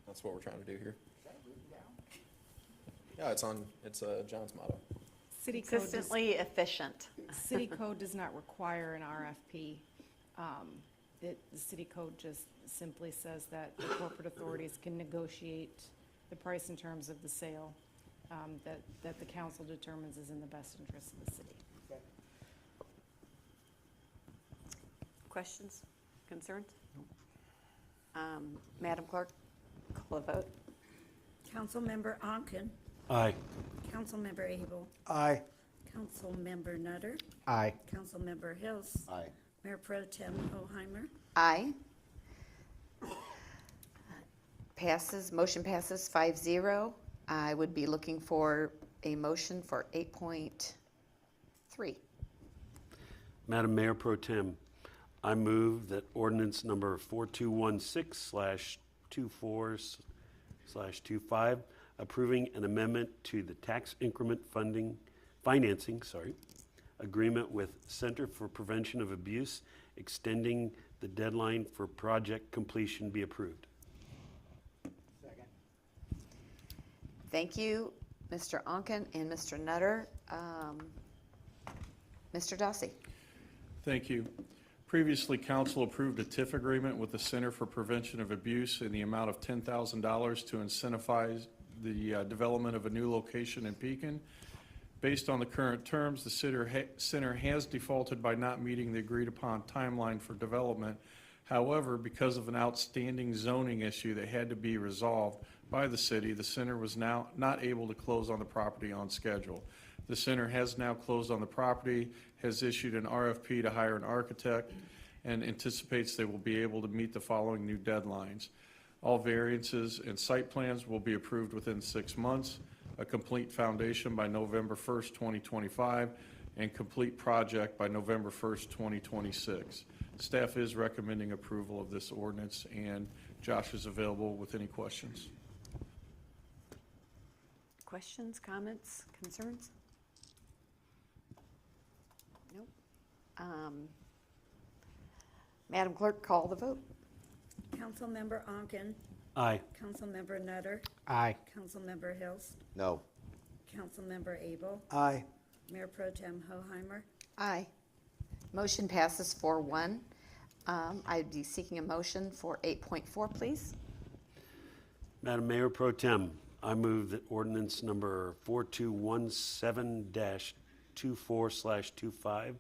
that's what we're trying to do here. Yeah, it's John's motto. City code does, Consistently efficient. city code does not require an RFP. The city code just simply says that the corporate authorities can negotiate the price and terms of the sale that the council determines is in the best interest of the city. Questions, concerns? Madam Clerk, call a vote. Councilmember Onken. Aye. Councilmember Abel. Aye. Councilmember Nutter. aye. Councilmember Hills. Aye. Mayor Pro Tem Hoheimer. Aye. Motion passes 5-0. I would be looking for a motion for 8.3. Madam Mayor Pro Tem, I move that ordinance number 4216/24/25, approving an amendment to the tax increment financing agreement with Center for Prevention of Abuse, extending the deadline for project completion, be approved. Thank you, Mr. Onken and Mr. Nutter. Mr. Dossi. Thank you. Previously, council approved a TIF agreement with the Center for Prevention of Abuse in the amount of $10,000 to incentivize the development of a new location in Pekin. Based on the current terms, the center has defaulted by not meeting the agreed-upon timeline for development. However, because of an outstanding zoning issue that had to be resolved by the city, the center was now not able to close on the property on schedule. The center has now closed on the property, has issued an RFP to hire an architect, and anticipates they will be able to meet the following new deadlines. All variances and site plans will be approved within 6 months, a complete foundation by November 1st, 2025, and complete project by November 1st, 2026. Staff is recommending approval of this ordinance, and Josh is available with any questions. Questions, comments, concerns? Nope. Madam Clerk, call the vote. Councilmember Onken. Aye. Councilmember Nutter. Aye. Councilmember Hills. No. Councilmember Abel. Aye. Mayor Pro Tem Hoheimer. Aye. Motion passes 4-1. I'd be seeking a motion for 8.4, please. Madam Mayor Pro Tem, I move that ordinance number 4217-24/25,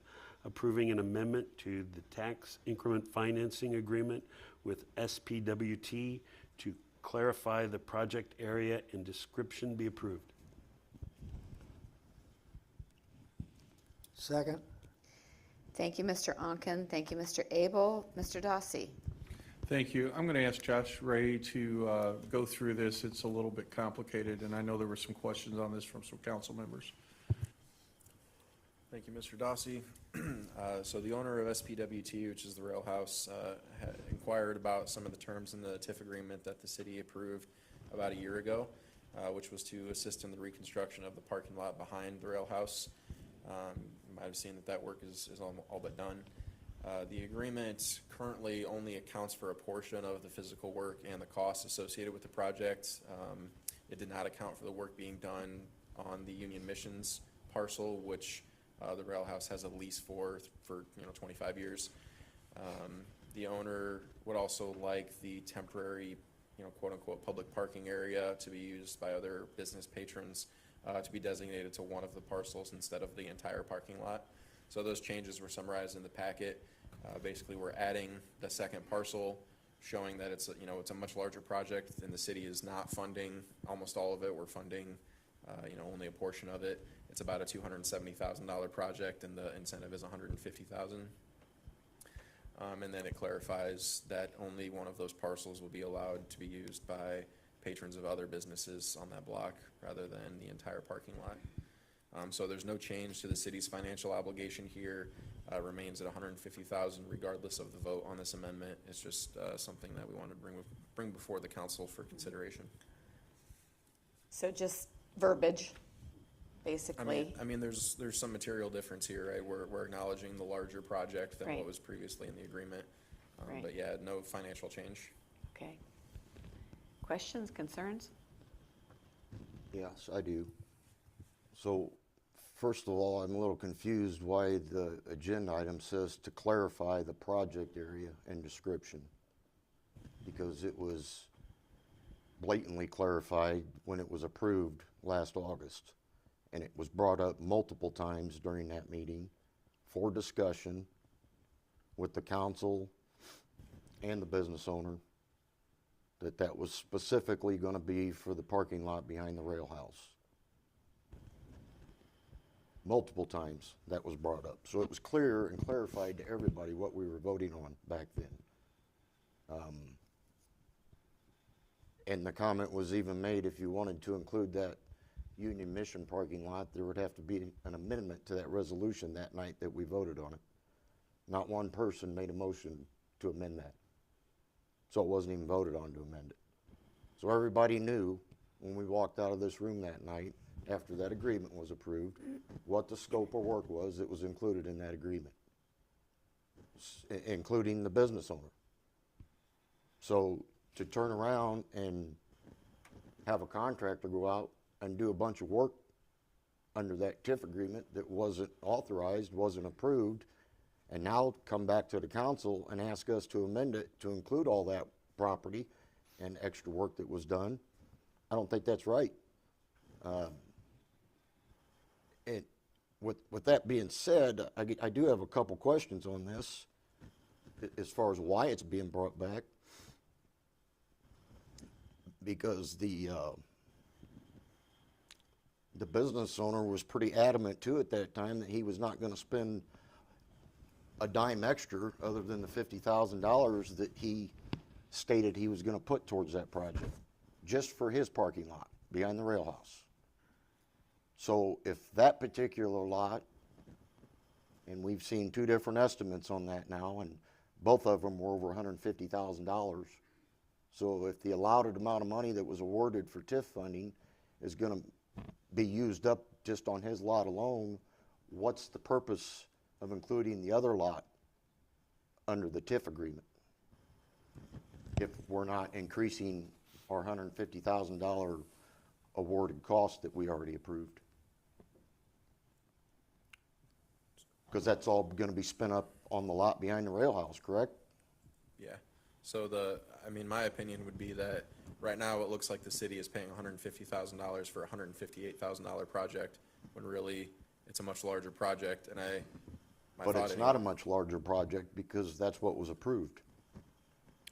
approving an amendment to the tax increment financing agreement with SPWT to clarify the project area and description be approved. Second. Thank you, Mr. Onken. Thank you, Mr. Abel. Mr. Dossi. Thank you. I'm going to ask Josh Ray to go through this. It's a little bit complicated, and I know there were some questions on this from some council members. Thank you, Mr. Dossi. So the owner of SPWT, which is the rail house, had inquired about some of the terms in the TIF agreement that the city approved about a year ago, which was to assist in the reconstruction of the parking lot behind the rail house. You might have seen that work is all but done. The agreement currently only accounts for a portion of the physical work and the costs associated with the project. It did not account for the work being done on the Union Missions parcel, which the rail house has a lease for 25 years. The owner would also like the temporary, quote unquote, public parking area to be used by other business patrons to be designated to one of the parcels instead of the entire parking lot. So those changes were summarized in the packet. Basically, we're adding the second parcel, showing that it's a much larger project, and the city is not funding almost all of it. We're funding only a portion of it. It's about a $270,000 project, and the incentive is $150,000. And then it clarifies that only one of those parcels will be allowed to be used by patrons of other businesses on that block rather than the entire parking lot. So there's no change to the city's financial obligation here. Remains at $150,000 regardless of the vote on this amendment. It's just something that we want to bring before the council for consideration. So just verbiage, basically. I mean, there's some material difference here, right? We're acknowledging the larger project than what was previously in the agreement. But yeah, no financial change. Okay. Questions, concerns? Yes, I do. So, first of all, I'm a little confused why the agenda item says to clarify the project area and description, because it was blatantly clarified when it was approved last August, and it was brought up multiple times during that meeting for discussion with the council and the business owner, that was specifically going to be for the parking lot behind the rail house. Multiple times that was brought up. So it was clear and clarified to everybody what we were voting on back then. And the comment was even made, if you wanted to include that Union Mission parking lot, there would have to be an amendment to that resolution that night that we voted on it. Not one person made a motion to amend that. So it wasn't even voted on to amend it. So everybody knew when we walked out of this room that night, after that agreement was approved, what the scope of work was that was included in that agreement, including the business owner. So to turn around and have a contractor go out and do a bunch of work under that TIF agreement that wasn't authorized, wasn't approved, and now come back to the council and ask us to amend it to include all that property and extra work that was done, I don't think that's right. And with that being said, I do have a couple questions on this as far as why it's being brought back. Because the business owner was pretty adamant too at that time that he was not going to spend a dime extra other than the $50,000 that he stated he was going to put towards that project, just for his parking lot behind the rail house. So if that particular lot, and we've seen two different estimates on that now, and both of them were over $150,000. So if the allotted amount of money that was awarded for TIF funding is going to be used up just on his lot alone, what's the purpose of including the other lot under the TIF agreement if we're not increasing our $150,000 awarded cost that we already approved? Because that's all going to be spent up on the lot behind the rail house, correct? Yeah. So my opinion would be that right now it looks like the city is paying $150,000 for a $158,000 project, when really it's a much larger project. And But it's not a much larger project because that's what was approved.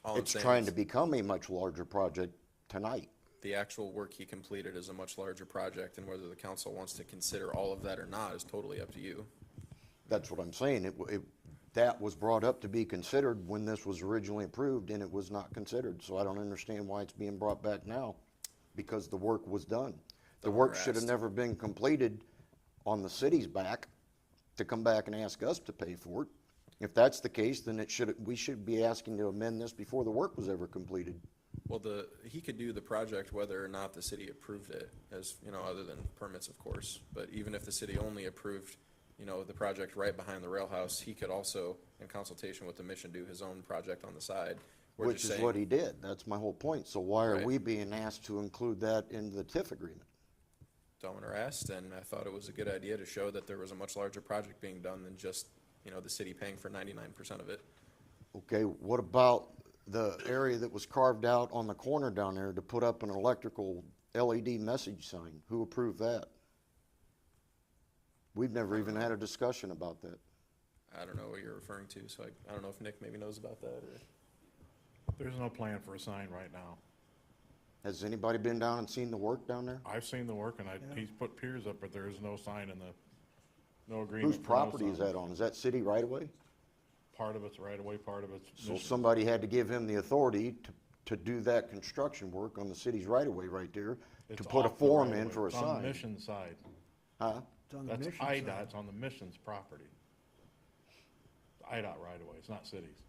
All I'm It's saying trying is to become a much larger project tonight. the actual work he completed is a much larger project, and whether the council wants to consider all of that or not is totally up to you. That's what I'm saying. That was brought up to be considered when this was originally approved, and it was not considered. So I don't understand why it's being brought back now, because the work was done. The work should have never been completed on the city's back to come back and ask us to pay for it. If that's the case, then we should be asking to amend this before the work was ever completed. Well, he could do the project whether or not the city approved it, as, other than permits, of course. But even if the city only approved, the project right behind the rail house, he could also, in consultation with the mission, do his own project on the side. Which is what he did. That's my whole point. So why are we being asked to include that in the TIF agreement? Dominer asked, and I thought it was a good idea to show that there was a much larger project being done than just, the city paying for 99% of it. Okay, what about the area that was carved out on the corner down there to put up an electrical LED message sign? Who approved that? We've never even had a discussion about that. I don't know what you're referring to, so I don't know if Nick maybe knows about that, or. There's no plan for a sign right now. Has anybody been down and seen the work down there? I've seen the work, and he's put piers up, but there is no sign no agreement. Whose property is that on? Is that city right away? Part of it's right away, part of it's. So somebody had to give him the authority to do that construction work on the city's right of way right there, to put a form in for a sign. It's on the mission side. Huh? That's IDOT, it's on the mission's property. The IDOT right away, it's not cities.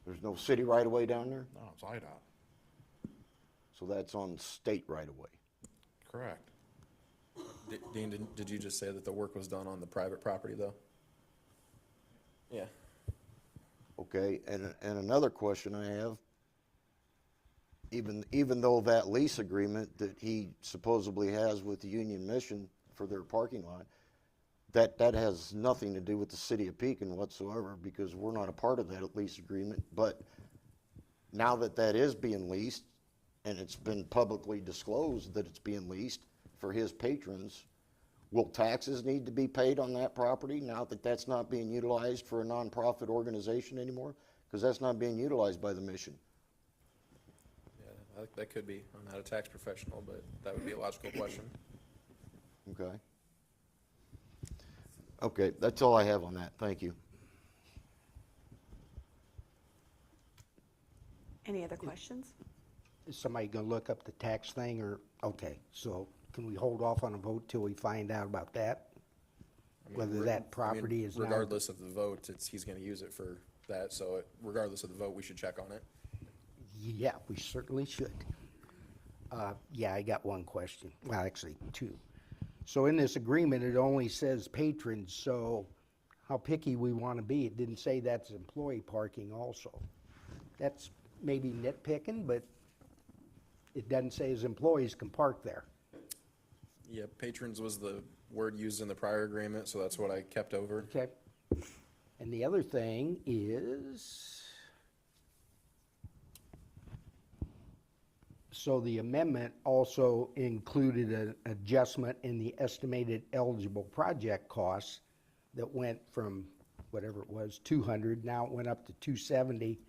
There's no city right of way down there? No, it's IDOT. So that's on state right of way. Correct. Dean, did you just say that the work was done on the private property, though? Yeah. Okay, and another question I have, even though that lease agreement that he supposedly has with the Union Mission for their parking lot, that has nothing to do with the city of Pekin whatsoever, because we're not a part of that lease agreement. But now that is being leased, and it's been publicly disclosed that it's being leased for his patrons, will taxes need to be paid on that property now that that's not being utilized for a nonprofit organization anymore? Because that's not being utilized by the mission. Yeah, that could be. I'm not a tax professional, but that would be a logical question. Okay. Okay, that's all I have on that. Thank you. Any other questions? Is somebody gonna look up the tax thing, or, okay, so can we hold off on a vote till we find out about that? Whether that property is now. Regardless of the vote, he's gonna use it for that, so regardless of the vote, we should check on it. Yeah, we certainly should. Yeah, I got one question. Well, actually, two. So in this agreement, it only says patrons, so how picky we want to be. It didn't say that's employee parking also. That's maybe nitpicking, but it doesn't say his employees can park there. Yeah, patrons was the word used in the prior agreement, so that's what I kept over. Okay. And the other thing is, so the amendment also included an adjustment in the estimated eligible project costs that went from whatever it was, 200, now it went up to 270.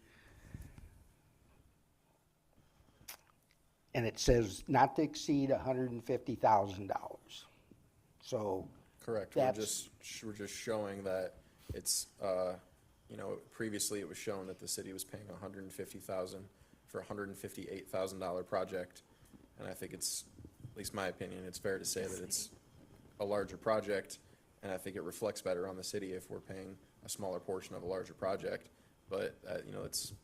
And it says not to exceed $150,000. So correct. We're just showing that it's you know, previously it was shown that the city was paying $150,000 for a $158,000 project. And I think it's, at least my opinion, it's fair to say that it's a larger project, and I think it reflects better on the city if we're paying a smaller portion of a larger project. But, you know, it's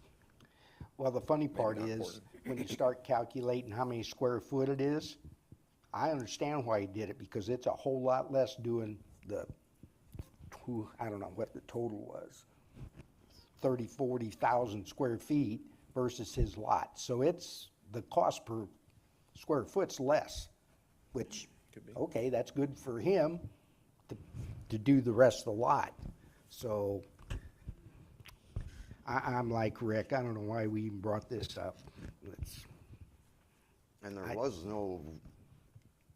Well, the funny part not is, important. when you start calculating how many square foot it is, I understand why he did it, because it's a whole lot less doing the, I don't know what the total was, 40,000 square feet versus his lot. So it's, the cost per square foot's less, which, Could be. okay, that's good for him to do the rest of the lot. So I'm like Rick, I don't know why we even brought this up. And there was no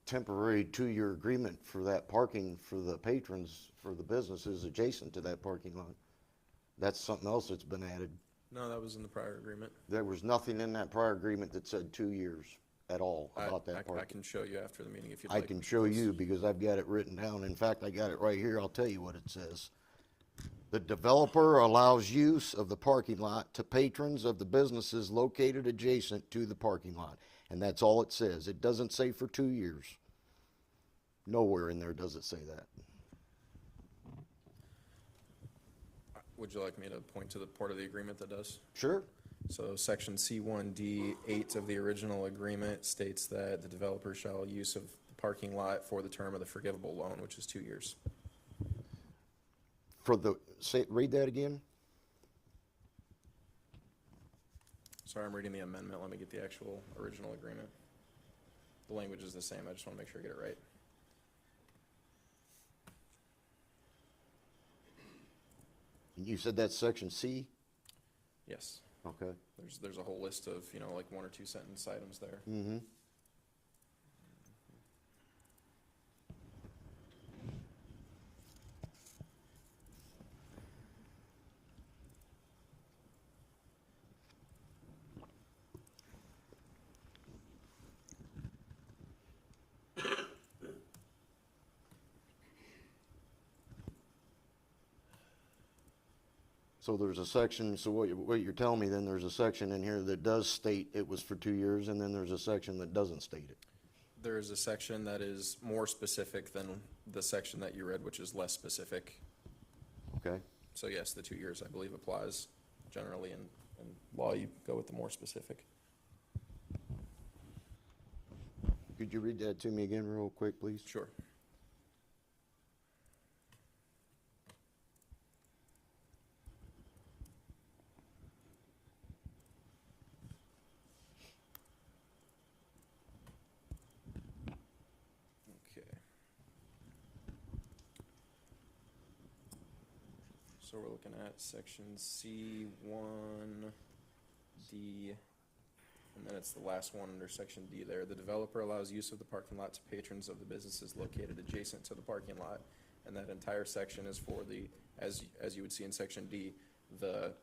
temporary 2-year agreement for that parking for the patrons, for the businesses adjacent to that parking lot. That's something else that's been added. No, that was in the prior agreement. There was nothing in that prior agreement that said 2 years at all about that I parking. can show you after the meeting if you'd I like. can Mr. show Close. you because I've got it written down. In fact, I got it right here. I'll tell you what it says. The developer allows use of the parking lot to patrons of the businesses located adjacent to the parking lot. And that's all it says. It doesn't say for 2 years. Nowhere in there does it say that. Would you like me to point to the part of the agreement that does? Sure. So section C1D8 of the original agreement states that the developer shall use of the parking lot for the term of the forgivable loan, which is 2 years. For the, read that again. Sorry, I'm reading the amendment. Let me get the actual original agreement. The language is the same. I just want to make sure I get it right. You said that's section C? Yes. Okay. There's a whole list of, you know, like 1 or 2 sentence items there. Mm-hmm. So there's a section, so what you're telling me then, there's a section in here that does state it was for 2 years, and then there's a section that doesn't state it. There is a section that is more specific than the section that you read, which is less specific. Okay. So yes, the 2 years, I believe, applies generally in law. You go with the more specific. Could you read that to me again real quick, please? Sure. Okay. So we're looking at section C1D, and then it's the last one under section D there. The developer allows use of the parking lot to patrons of the businesses located adjacent to the parking lot. And that entire section is for the, as you would see in section D, the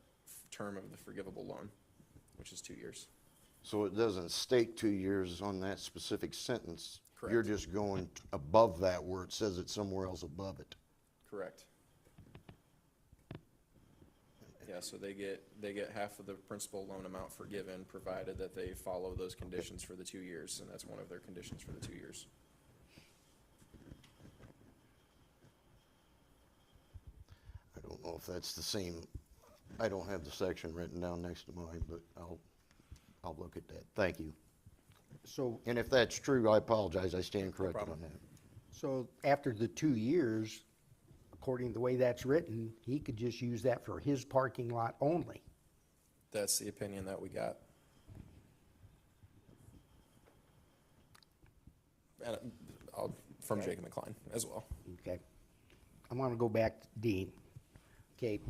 term of the forgivable loan, which is 2 years. So it doesn't state 2 years on that specific sentence. Correct. You're just going above that where it says it's somewhere else above it. Correct. Yeah, so they get half of the principal loan amount forgiven, provided that they follow those conditions for the 2 years, and that's one of their conditions for the 2 years. I don't know if that's the same. I don't have the section written down next to mine, but I'll look at that. Thank you. So, And if that's true, I apologize. I stand corrected problem. on that. so after the 2 years, according to the way that's written, he could just use that for his parking lot only. That's the opinion that we got. And from Jacob McCline as well. Okay. I want to go back to Dean. Okay,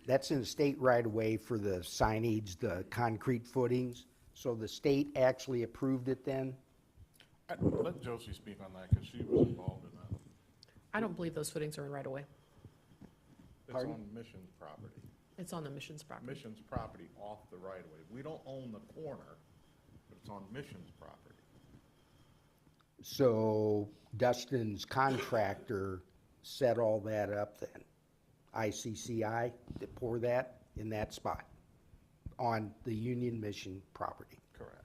that's in the state right away for the signage, the concrete footings. So the state actually approved it then? Let Josie speak on that, because she was involved in that. I don't believe those footings are in right away. It's Pardon? on Mission's property. It's on the Mission's property. Mission's property off the right of way. We don't own the corner, but it's on Mission's property. So Dustin's contractor set all that up then? ICCI to pour that in that spot on the Union Mission property. Correct.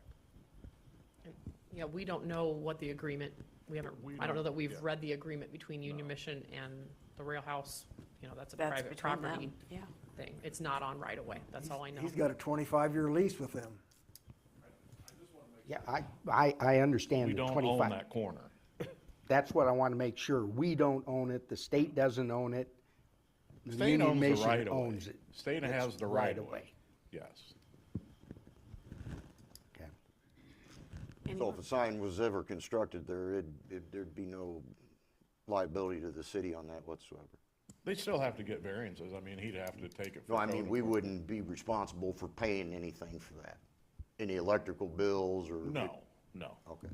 Yeah, we don't know what the agreement, I don't know that we've read the agreement between Union Mission and the rail house. You know, that's a That's private between them, property yeah. thing. It's not on right away. That's all I know. He's got a 25-year lease with them. Yeah, I understand We the don't 25. own that corner. That's what I want to make sure. We don't own it. The state doesn't own it. The State Union owns the Mission right of way. owns it. State It's has the right of right-of-way. way. Yes. Okay. So if a sign was ever constructed there, there'd be no liability to the city on that whatsoever. They still have to get variances. I mean, he'd have to take it. For No, I mean, code we enforcement. wouldn't be responsible for paying anything for that. Any electrical bills or? No, no. Okay.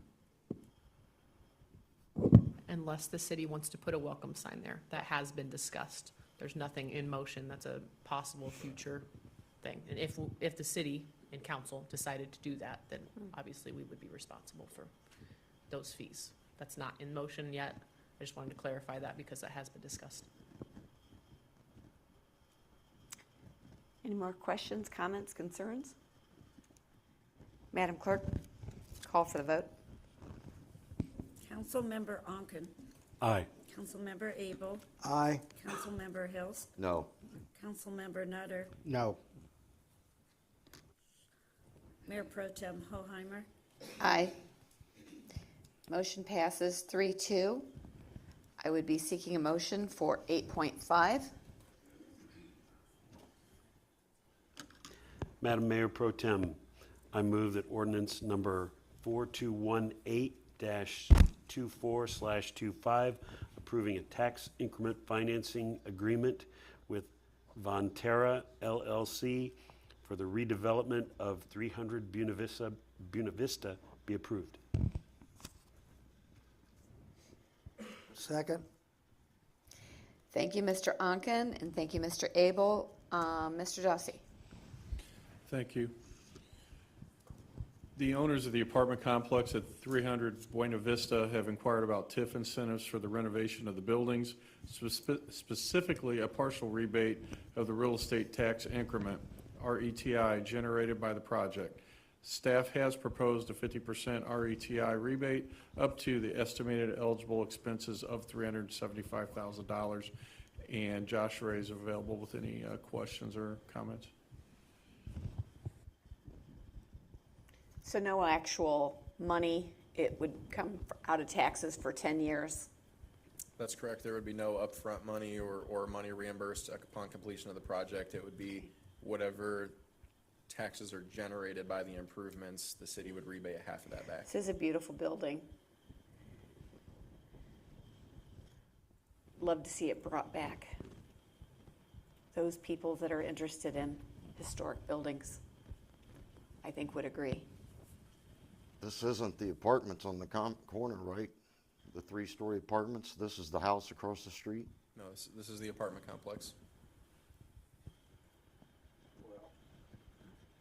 Unless the city wants to put a welcome sign there. That has been discussed. There's nothing in motion. That's a possible future thing. And if the city and council decided to do that, then obviously we would be responsible for those fees. That's not in motion yet. I just wanted to clarify that because that has been discussed. Any more questions, comments, concerns? Madam Clerk, call for the vote. Councilmember Onken. Aye. Councilmember Abel. Aye. Councilmember Hills. No. Councilmember Nutter. No. Mayor Pro Tem Hoheimer. Aye. Motion passes 3-2. I would be seeking a motion for 8.5. Madam Mayor Pro Tem, I move that ordinance number 4218-24/25, approving a tax increment financing agreement with Von Terra LLC for the redevelopment of 300 Buena Vista be approved. Second. Thank you, Mr. Onken, and thank you, Mr. Abel. Mr. Dossi. Thank you. The owners of the apartment complex at 300 Buena Vista have inquired about TIF incentives for the renovation of the buildings, specifically a partial rebate of the real estate tax increment, RETI, generated by the project. Staff has proposed a 50% RETI rebate up to the estimated eligible expenses of $375,000. And Josh Ray is available with any questions or comments. So no actual money, it would come out of taxes for 10 years? That's correct. There would be no upfront money or money reimbursed upon completion of the project. It would be whatever taxes are generated by the improvements, the city would rebate half of that back. This is a beautiful building. Love to see it brought back. Those people that are interested in historic buildings, I think, would agree. This isn't the apartments on the corner, right? The 3-story apartments? This is the house across the street? No, this is the apartment complex.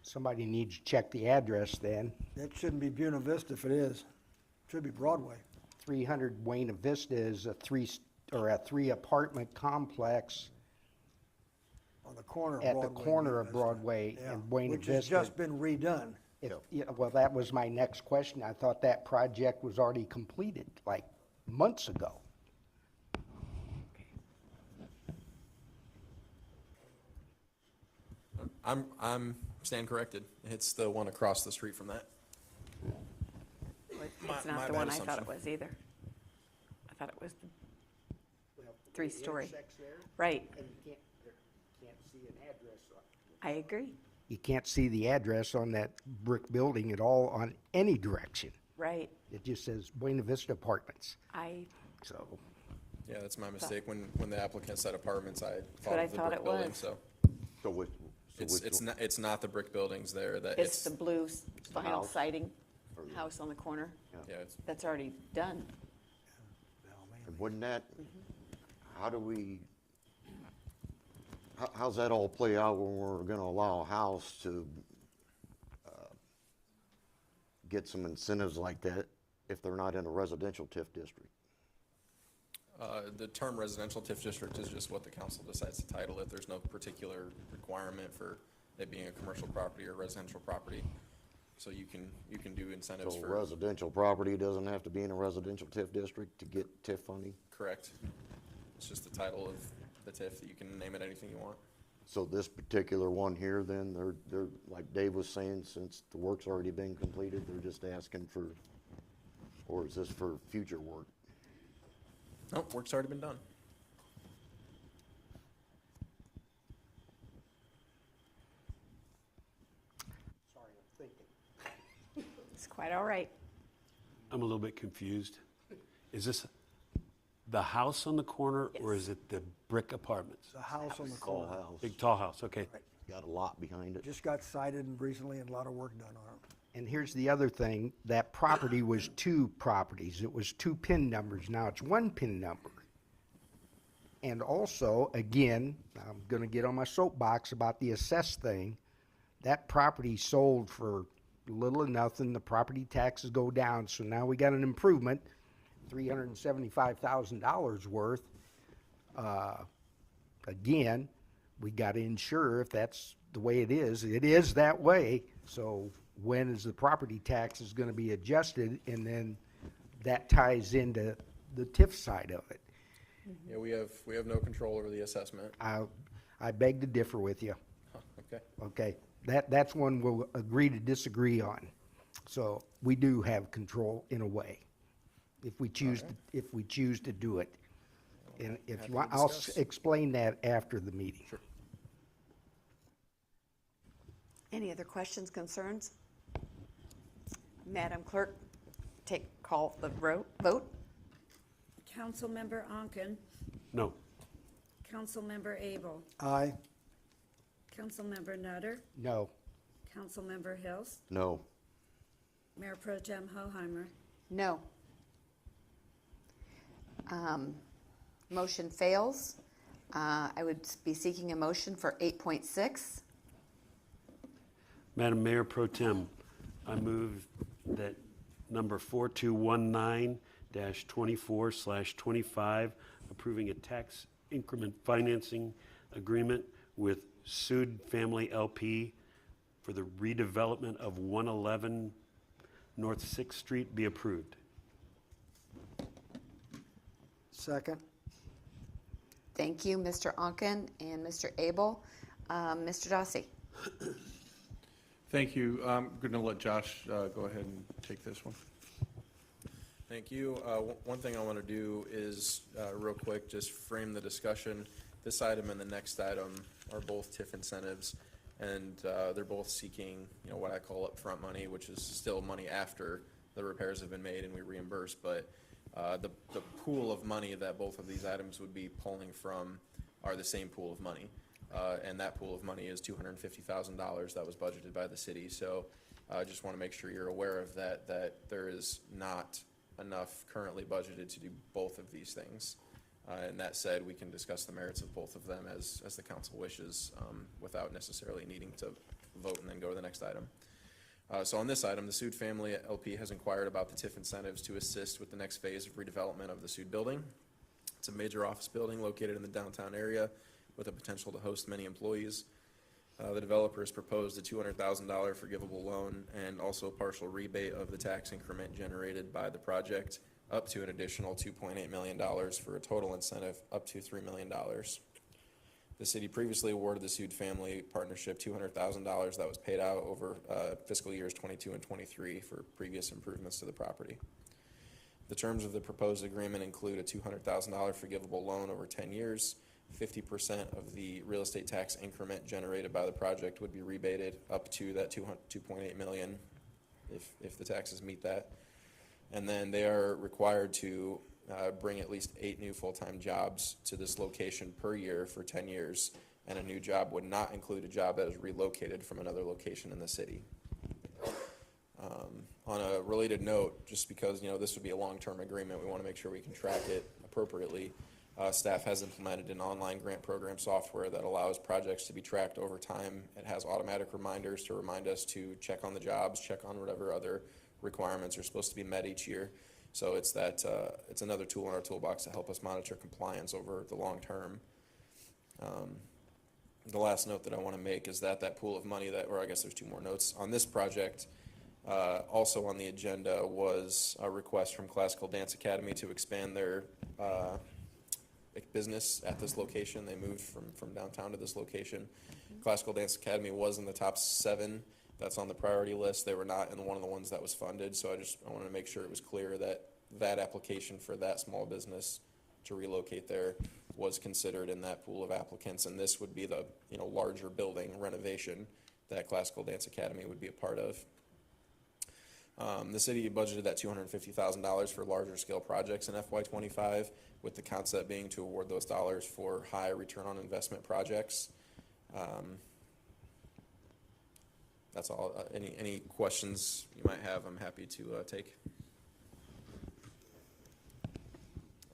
Somebody needs to check the address then. It shouldn't be Buena Vista if it is. It should be Broadway. 300 Buena Vista is a three apartment complex On the corner of at Broadway. the corner Buena of Vista. Broadway Yeah, and Buena which has Vista. just been redone. Yeah, well, that was my next question. I thought that project was already completed, like months ago. I'm stand corrected. It's the one across the street from that. It's My not the bad one I thought assumption. it was either. I thought it was the 3-story. Right. And you can't see an address. I agree. You can't see the address on that brick building at all on any direction. Right. It just says Buena Vista Apartments. So, Yeah, that's my mistake. When the applicant said apartments, I what thought I of the thought brick it building, was. so. Which It's not the brick buildings there. It's the blue vinyl house? siding house on the corner. Yeah, it's, That's already done. And wouldn't that, how's that all play out when we're gonna allow a house to get some incentives like that if they're not in a residential TIF district? The term residential TIF district is just what the council decides to title it. There's no particular requirement for it being a commercial property or residential property. So you can do incentives So for. residential property doesn't have to be in a residential TIF district to get TIF funding? Correct. It's just the title of the TIF that you can name it anything you want. So this particular one here, then, they're, like Dave was saying, since the work's already been completed, they're just asking for, or is this for future work? Nope, work's already been done. Sorry, I'm thinking. It's quite all right. I'm a little bit confused. Is this the house on the corner, or is it the brick apartments? The house on the Tall corner. house. Big tall house, okay. Got a lot behind it. Just got cited recently and a lot of work done on it. And here's the other thing, that property was 2 properties. It was 2 PIN numbers. Now it's 1 PIN number. And also, again, I'm gonna get on my soapbox about the assess thing. That property sold for little or nothing. The property taxes go down, so now we got an improvement, $375,000 worth. Again, we gotta ensure if that's the way it is that way. So when is the property taxes gonna be adjusted? And then that ties into the TIF side of it. Yeah, we have no control over the assessment. I beg to differ with you. Okay. Okay, that's one we'll agree to disagree on. So we do have control in a way, if we choose, if we choose to do it. And if Happy you to want, I'll discuss. explain that after the meeting. Sure. Any other questions, concerns? Madam Clerk, call the vote. Councilmember Onken, No. Councilmember Abel, Aye. Councilmember Nutter, No. Councilmember Hills, No. Mayor Pro Tem Hoheimer. No. Motion fails. I would be seeking a motion for 8.6. Madam Mayor Pro Tem, I move that number 4219-24/25, approving a tax increment financing agreement with Sud Family LP for the redevelopment of 111 North 6th Street be approved. Second. Thank you, Mr. Onken and Mr. Abel. Mr. Dossi. Thank you. I'm going to let Josh go ahead and take this one. Thank you. One thing I want to do is, real quick, just frame the discussion. This item and the next item are both TIF incentives, and they're both seeking, what I call upfront money, which is still money after the repairs have been made and we reimburse. But the pool of money that both of these items would be pulling from are the same pool of money. And that pool of money is $250,000 that was budgeted by the city. So I just want to make sure you're aware of that there is not enough currently budgeted to do both of these things. And that said, we can discuss the merits of both of them as the council wishes, without necessarily needing to vote and then go to the next item. So on this item, the Sud Family LP has inquired about the TIF incentives to assist with the next phase of redevelopment of the Sud building. It's a major office building located in the downtown area with the potential to host many employees. The developer has proposed a $200,000 forgivable loan and also a partial rebate of the tax increment generated by the project up to an additional $2.8 million for a total incentive up to $3 million. The city previously awarded the Sud Family Partnership $200,000 that was paid out over fiscal years 22 and 23 for previous improvements to the property. The terms of the proposed agreement include a $200,000 forgivable loan over 10 years. 50% of the real estate tax increment generated by the project would be rebated up to that $2.8 million if the taxes meet that. And then they are required to bring at least 8 new full-time jobs to this location per year for 10 years. And a new job would not include a job that is relocated from another location in the city. On a related note, just because this would be a long-term agreement, we want to make sure we can track it appropriately. Staff has implemented an online grant program software that allows projects to be tracked over time. It has automatic reminders to remind us to check on the jobs, check on whatever other requirements are supposed to be met each year. So it's that, it's another tool in our toolbox to help us monitor compliance over the long term. The last note that I want to make is that that pool of money that, or I guess there's two more notes on this project. Also on the agenda was a request from Classical Dance Academy to expand their business at this location. They moved from downtown to this location. Classical Dance Academy was in the top 7 that's on the priority list. They were not in one of the ones that was funded, so I wanted to make sure it was clear that that application for that small business to relocate there was considered in that pool of applicants, and this would be the larger building renovation that Classical Dance Academy would be a part of. The city budgeted that $250,000 for larger scale projects in FY25, with the concept being to award those dollars for high return on investment projects. That's all. Any questions you might have, I'm happy to take.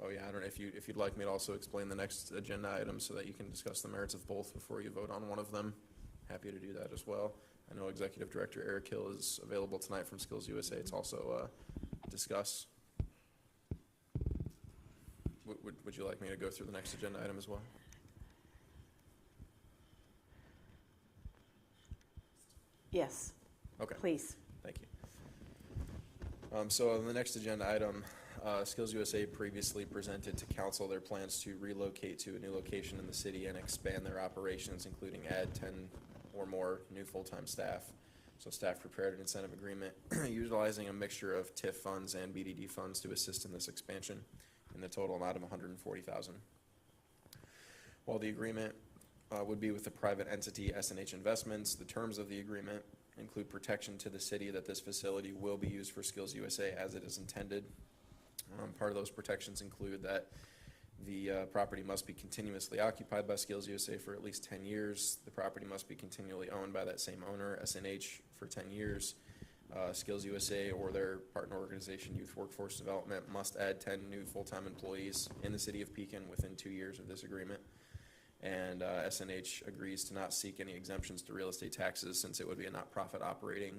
Oh yeah, I don't know if you'd like me to also explain the next agenda item so that you can discuss the merits of both before you vote on one of them. Happy to do that as well. I know Executive Director Eric Hill is available tonight from Skills USA to also discuss. Would you like me to go through the next agenda item as well? Yes. Okay. Please. Thank you. So on the next agenda item, Skills USA previously presented to council their plans to relocate to a new location in the city and expand their operations, including add 10 or more new full-time staff. So staff prepared an incentive agreement utilizing a mixture of TIF funds and BDD funds to assist in this expansion in the total amount of $140,000. While the agreement would be with the private entity S&H Investments, the terms of the agreement include protection to the city that this facility will be used for Skills USA as it is intended. Part of those protections include that the property must be continuously occupied by Skills USA for at least 10 years. The property must be continually owned by that same owner, S&H, for 10 years. Skills USA or their partner organization, Youth Workforce Development, must add 10 new full-time employees in the city of Pekin within 2 years of this agreement. And S&H agrees to not seek any exemptions to real estate taxes since it would be a not-profit operating.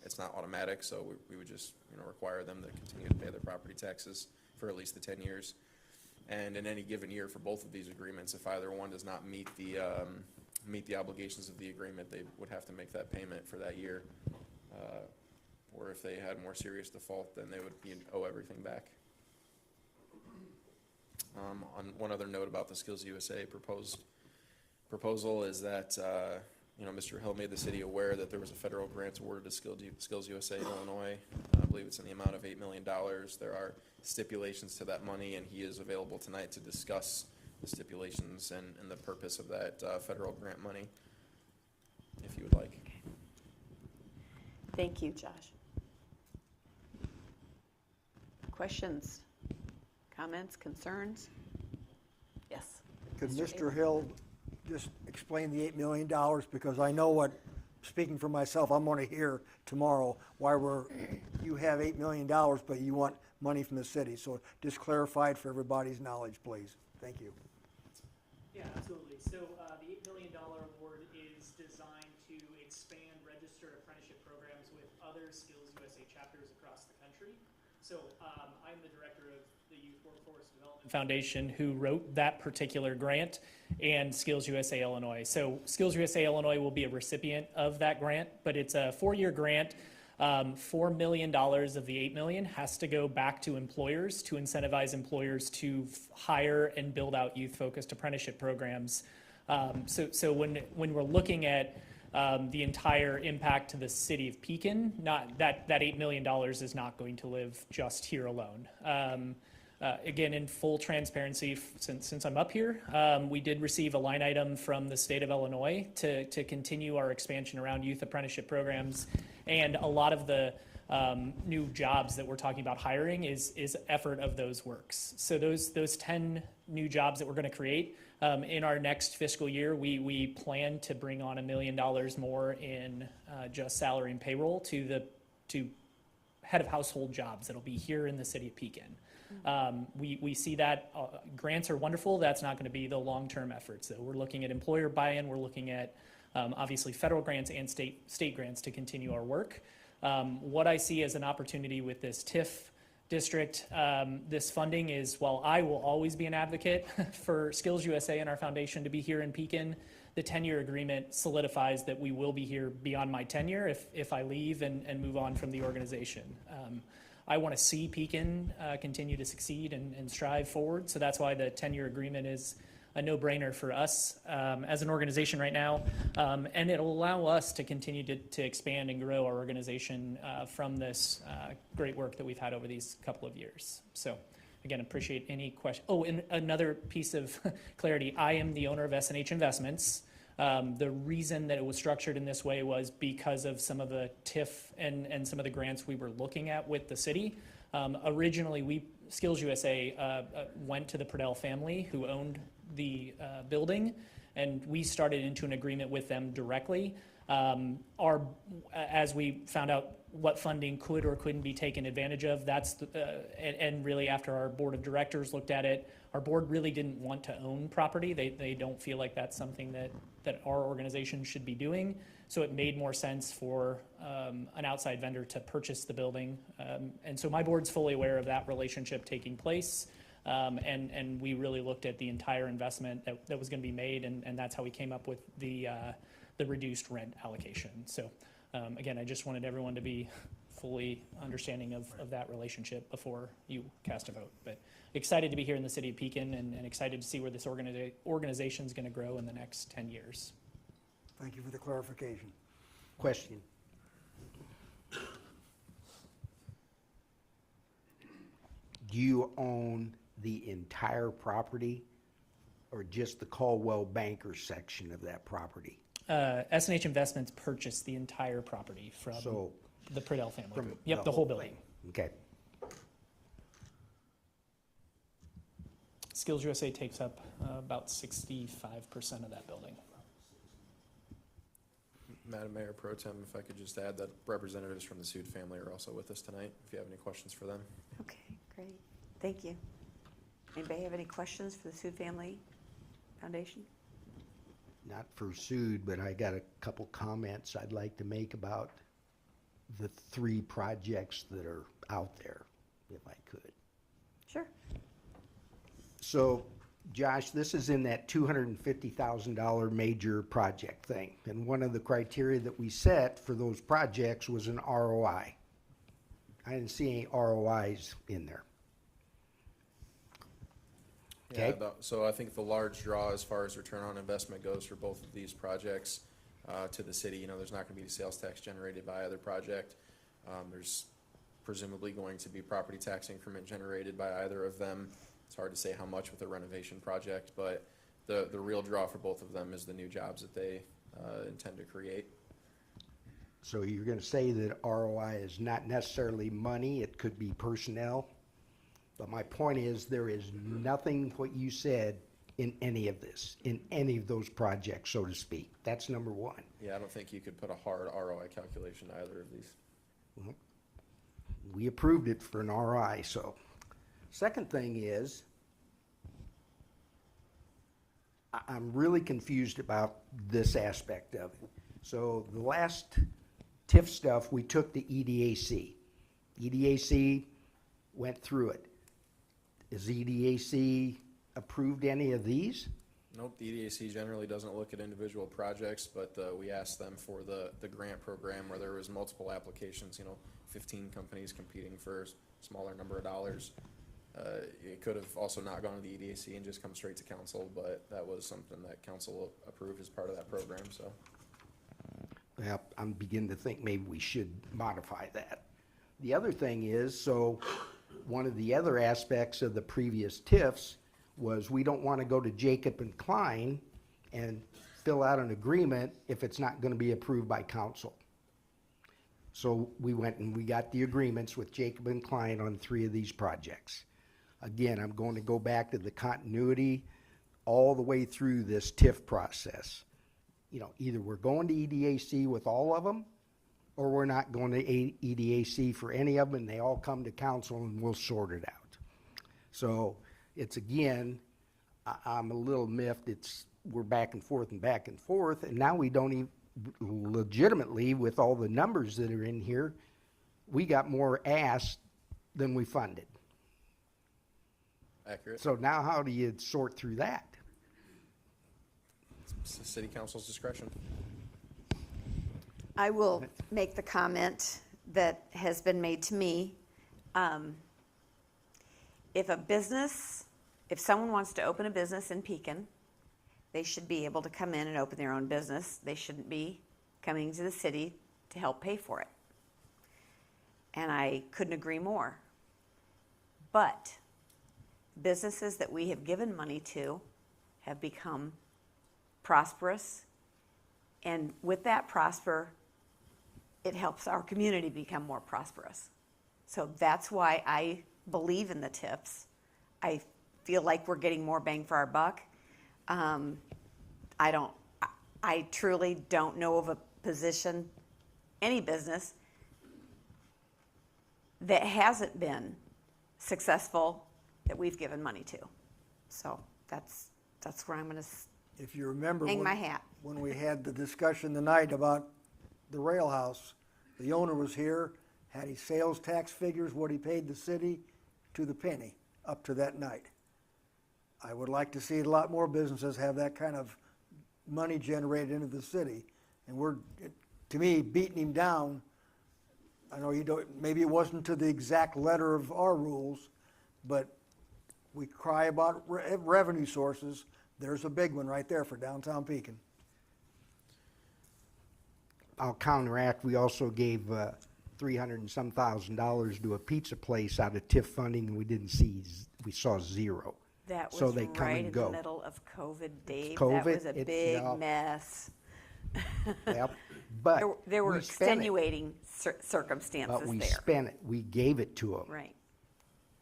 It's not automatic, so we would just require them to continue to pay their property taxes for at least the 10 years. And in any given year for both of these agreements, if either one does not meet the obligations of the agreement, they would have to make that payment for that year. Or if they had more serious default, then they would owe everything back. On one other note about the Skills USA proposal is that Mr. Hill made the city aware that there was a federal grant awarded to Skills USA Illinois. I believe it's in the amount of $8 million. There are stipulations to that money, and he is available tonight to discuss the stipulations and the purpose of that federal grant money, if you would like. Thank you, Josh. Questions, comments, concerns? Yes. Could Mr. Mr. Hill just explain the $8 million, because I know what, speaking for myself, I'm going to hear tomorrow why you have $8 million, but you want money from the city. So just clarify it for everybody's knowledge, please. Thank you. Yeah, absolutely. So the $8 million award is designed to expand registered apprenticeship programs with other Skills USA chapters across the country. So I'm the director of the Youth Workforce Development Foundation who wrote that particular grant, and Skills USA Illinois. So Skills USA Illinois will be a recipient of that grant, but it's a 4-year grant. $4 million of the $8 million has to go back to employers to incentivize employers to hire and build out youth-focused apprenticeship programs. So when we're looking at the entire impact to the city of Pekin, not that $8 million is not going to live just here alone. Again, in full transparency, since I'm up here, we did receive a line item from the state of Illinois to continue our expansion around youth apprenticeship programs, and a lot of the new jobs that we're talking about hiring is effort of those works. So those 10 new jobs that we're going to create in our next fiscal year, we plan to bring on $1 million more in just salary and payroll to head of household jobs that'll be here in the city of Pekin. We see that grants are wonderful. That's not going to be the long-term efforts. So we're looking at employer buy-in. We're looking at obviously federal grants and state grants to continue our work. What I see as an opportunity with this TIF district, this funding is, while I will always be an advocate for Skills USA and our foundation to be here in Pekin, the 10-year agreement solidifies that we will be here beyond my tenure if I leave and move on from the organization. I want to see Pekin continue to succeed and strive forward, so that's why the 10-year agreement is a no-brainer for us as an organization right now, and it'll allow us to continue to expand and grow our organization from this great work that we've had over these couple of years. So again, appreciate any question. Oh, and another piece of clarity, I am the owner of S&H Investments. The reason that it was structured in this way was because of some of the TIF and some of the grants we were looking at with the city. Originally, Skills USA went to the Pradell family who owned the building, and we started into an agreement with them directly. As we found out what funding could or couldn't be taken advantage of, and really after our board of directors looked at it, our board really didn't want to own property. They don't feel like that's something that our organization should be doing. So it made more sense for an outside vendor to purchase the building. And so my board's fully aware of that relationship taking place. And we really looked at the entire investment that was going to be made, and that's how we came up with the reduced rent allocation. So again, I just wanted everyone to be fully understanding of that relationship before you cast a vote. But excited to be here in the city of Pekin and excited to see where this organization is going to grow in the next 10 years. Thank you for the clarification. Question. Do you own the entire property or just the Caldwell Banker section of that property? S&H Investments purchased the entire property from the Pradell family group. Yep, the whole building. Okay. Skills USA takes up about 65% of that building. Madam Mayor Pro Tem, if I could just add that representatives from the Sood family are also with us tonight, if you have any questions for them. Okay, great. Thank you. Anybody have any questions for the Sood Family Foundation? Not for Sood, but I got a couple comments I'd like to make about the 3 projects that are out there, if I could. Sure. So, Josh, this is in that $250,000 major project thing. And one of the criteria that we set for those projects was an ROI. I didn't see any ROIs in there. Okay. Yeah, so I think the large draw as far as return on investment goes for both of these projects to the city, there's not going to be sales tax generated by either project. There's presumably going to be property tax increment generated by either of them. It's hard to say how much with a renovation project, but the real draw for both of them is the new jobs that they intend to create. So you're going to say that ROI is not necessarily money, it could be personnel? But my point is, there is nothing what you said in any of this, in any of those projects, so to speak. That's number one. Yeah, I don't think you could put a hard ROI calculation to either of these. Well, we approved it for an ROI, so. Second thing is, I'm really confused about this aspect of it. So the last TIF stuff, we took the EDAC. EDAC went through it. Is EDAC approved any of these? Nope, the EDAC generally doesn't look at individual projects, but we asked them for the grant program where there was multiple applications, 15 companies competing for a smaller number of dollars. It could have also not gone to the EDAC and just come straight to council, but that was something that council approved as part of that program, so. Well, I'm beginning to think maybe we should modify that. The other thing is, so one of the other aspects of the previous TIFs was we don't want to go to Jacob and Klein and fill out an agreement if it's not going to be approved by council. So we went and we got the agreements with Jacob and Klein on 3 of these projects. Again, I'm going to go back to the continuity all the way through this TIF process. Either we're going to EDAC with all of them, or we're not going to EDAC for any of them, and they all come to council and we'll sort it out. So it's, again, I'm a little miffed. We're back and forth, and now we don't even, legitimately, with all the numbers that are in here, we got more asked than we funded. Accurate. So now how do you sort through that? It's the city council's discretion. I will make the comment that has been made to me. If someone wants to open a business in Pekin, they should be able to come in and open their own business. They shouldn't be coming to the city to help pay for it. And I couldn't agree more. But businesses that we have given money to have become prosperous. And with that it helps our community become more prosperous. So that's why I believe in the tips. I feel like we're getting more bang for our buck. I truly don't know of a position, any business, that hasn't been successful that we've given money to. So that's where I'm going to If you remember hang my hat. when we had the discussion tonight about the rail house, the owner was here, had his sales tax figures, what he paid the city to the penny up to that night. I would like to see a lot more businesses have that kind of money generated into the city. And to me, beating him down, I know you don't, maybe it wasn't to the exact letter of our rules, but we cry about revenue sources. There's a big one right there for downtown Pekin. I'll counteract, we also gave $300 and some thousand to a pizza place out of TIF funding, and we saw zero. That was So they come right and in go. the middle of COVID, Dave. COVID, that was a it- big yeah. mess. Yep. But There were we spent it. extenuating circumstances But we there. spent it. We gave it to them. Right.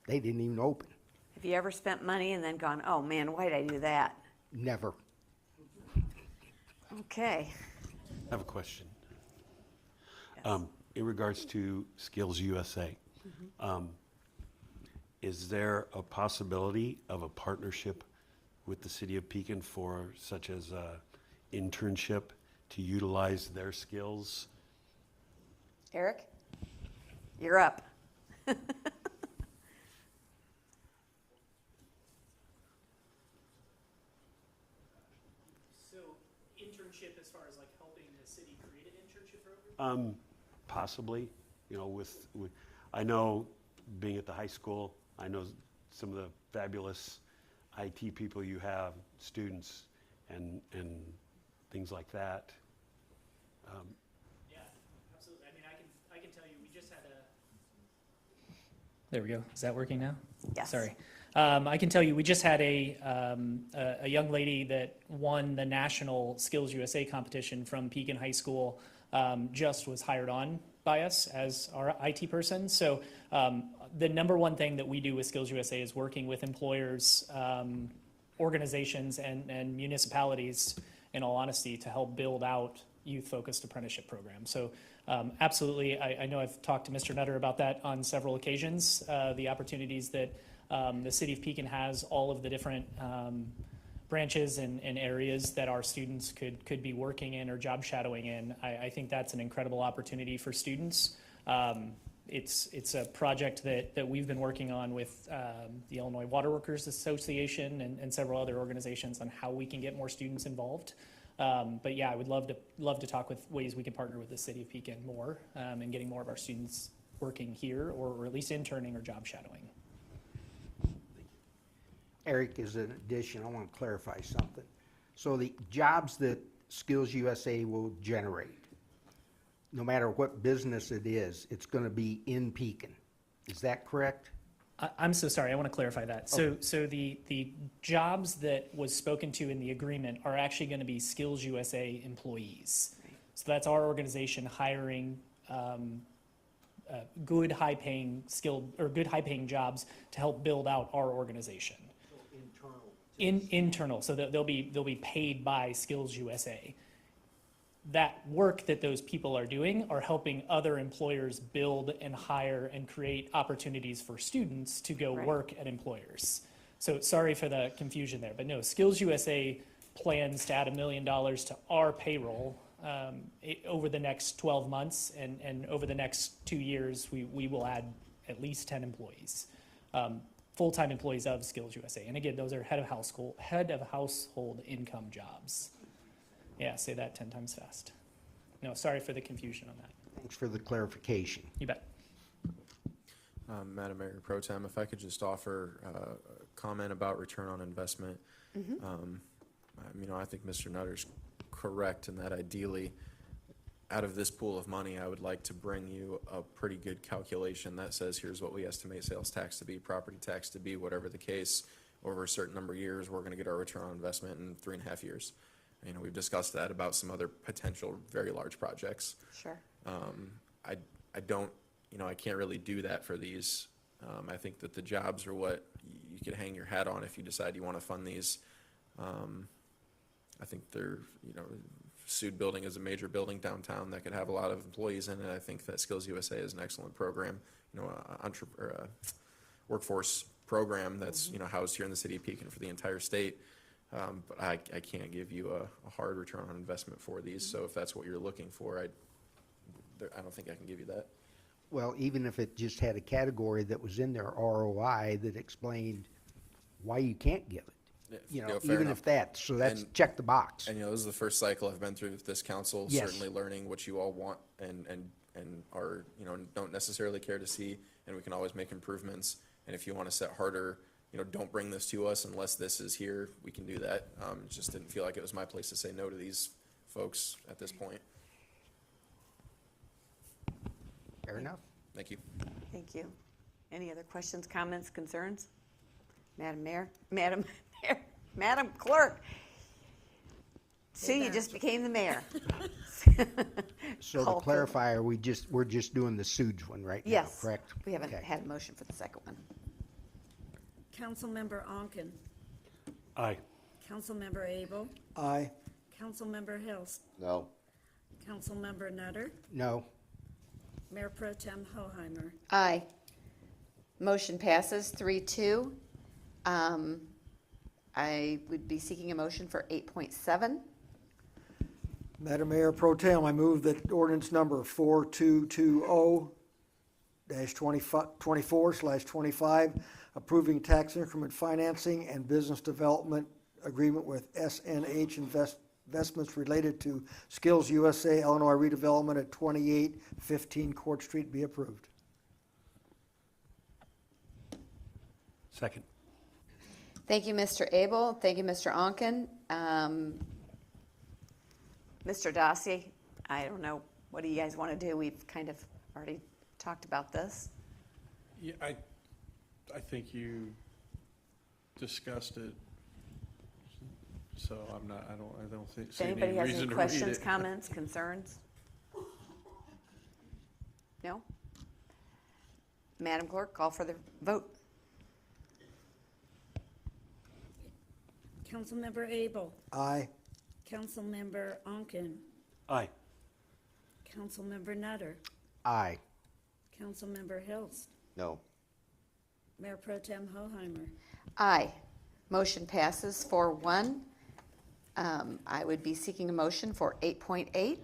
They didn't even open. Have you ever spent money and then gone, oh man, why did I do that? Never. Okay. I have a question. In regards to Skills USA, is there a possibility of a partnership with the city of Pekin for such as a internship to utilize their skills? Eric, you're up. So internship as far as like helping the city create an internship program? Possibly, with I know being at the high school, I know some of the fabulous IT people you have, students and things like that. Yeah, absolutely. I mean, I can tell you, we just had a. There we go. Is that working now? Yes. Sorry. I can tell you, we just had a young lady that won the national Skills USA competition from Pekin High School. Just was hired on by us as our IT person. So the number one thing that we do with Skills USA is working with employers, organizations, and municipalities, in all honesty, to help build out youth-focused apprenticeship programs. So absolutely, I know I've talked to Mr. Nutter about that on several occasions, the opportunities that the city of Pekin has, all of the different branches and areas that our students could be working in or job shadowing in. I think that's an incredible opportunity for students. It's a project that we've been working on with the Illinois Water Workers Association and several other organizations on how we can get more students involved. But yeah, I would love to talk with ways we can partner with the city of Pekin more and getting more of our students working here or at least interning or job shadowing. Eric, as an addition, I want to clarify something. So the jobs that Skills USA will generate, no matter what business it is, it's going to be in Pekin. Is that correct? I'm so sorry. I want to clarify that. So the jobs that was spoken to in the agreement are actually going to be Skills USA employees. So that's our organization hiring good high-paying jobs to help build out our organization. Internal, so that they'll be paid by Skills USA. That work that those people are doing are helping other employers build and hire and create opportunities for students to go work at employers. So sorry for the confusion there, but no, Skills USA plans to add $1 million to our payroll over the next 12 months, and over the next 2 years, we will add at least 10 employees, full-time employees of Skills USA. And again, those are head of household income jobs. Yeah, say that 10 times fast. No, sorry for the confusion on that. Thanks for the clarification. You bet. Madam Mayor Pro Tem, if I could just offer a comment about return on investment. I think Mr. Nutter's correct in that ideally, out of this pool of money, I would like to bring you a pretty good calculation that says, here's what we estimate sales tax to be, property tax to be, whatever the case, over a certain number of years, we're gonna get our return on investment in 3.5 years. We've discussed that about some other potential very large projects. Sure. I don't, I can't really do that for these. I think that the jobs are what you could hang your hat on if you decide you want to fund these. I think they're, Sud Building is a major building downtown that could have a lot of employees in it. I think that Skills USA is an excellent program, a workforce program that's, housed here in the city of Pekin for the entire state. But I can't give you a hard return on investment for these. So if that's what you're looking for, I don't think I can give you that. Well, even if it just had a category that was in their ROI that explained why you can't give it. Even if that's check the box. And, this is the first cycle I've been through with this council, Yes. certainly learning what you all want and are, don't necessarily care to see, and we can always make improvements. And if you want to set harder, don't bring this to us unless this is here, we can do that. It just didn't feel like it was my place to say no to these folks at this point. Fair enough. Thank you. Thank you. Any other questions, comments, concerns? Madam Clerk. See, you just became the mayor. So to Call for- clarify, we're just doing the Sud one right now, Yes. correct? We haven't Okay. had a motion for the second one. Councilmember Onken. Aye. Councilmember Abel. Aye. Councilmember Hilst. No. Councilmember Nutter. No. Mayor Pro Tem Hoheimer. Aye. Motion passes 3-2. I would be seeking a motion for 8.7. Madam Mayor Pro Tem, I move that ordinance number 4220-24/25, approving tax increment financing and business development agreement with SNH Investments related to Skills USA Illinois redevelopment at 2815 Court Street be approved. Second. Thank you, Mr. Abel. Thank you, Mr. Onken. Mr. Dossi, I don't know, what do you guys want to do? We've kind of already talked about this. Yeah, I think you discussed it, so I don't think, If see any anybody has reason any to read questions, it. comments, concerns? No? Madam Clerk, call for the vote. Councilmember Abel. Aye. Councilmember Onken. Aye. Councilmember Nutter. Aye. Councilmember Hilst. No. Mayor Pro Tem Hoheimer. Aye. Motion passes 4-1. I would be seeking a motion for 8.8.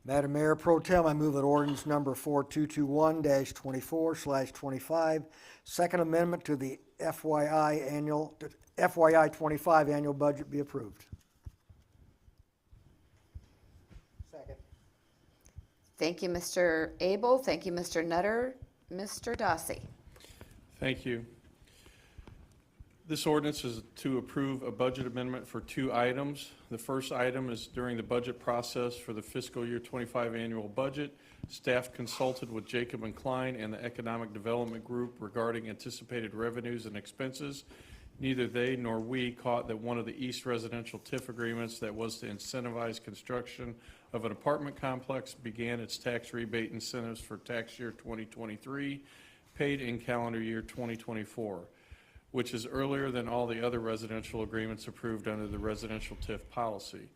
Madam Mayor Pro Tem, I move that ordinance number 4221-24/25, second amendment to the FYI 25 annual budget be approved. Second. Thank you, Mr. Abel. Thank you, Mr. Nutter. Mr. Dossi. Thank you. This ordinance is to approve a budget amendment for 2 items. The first item is during the budget process for the fiscal year 25 annual budget. Staff consulted with Jacob and Klein and the Economic Development Group regarding anticipated revenues and expenses. Neither they nor we caught that one of the East residential TIF agreements that was to incentivize construction of an apartment complex began its tax rebate incentives for tax year 2023, paid in calendar year 2024. Which is earlier than all the other residential agreements approved under the residential TIF policy.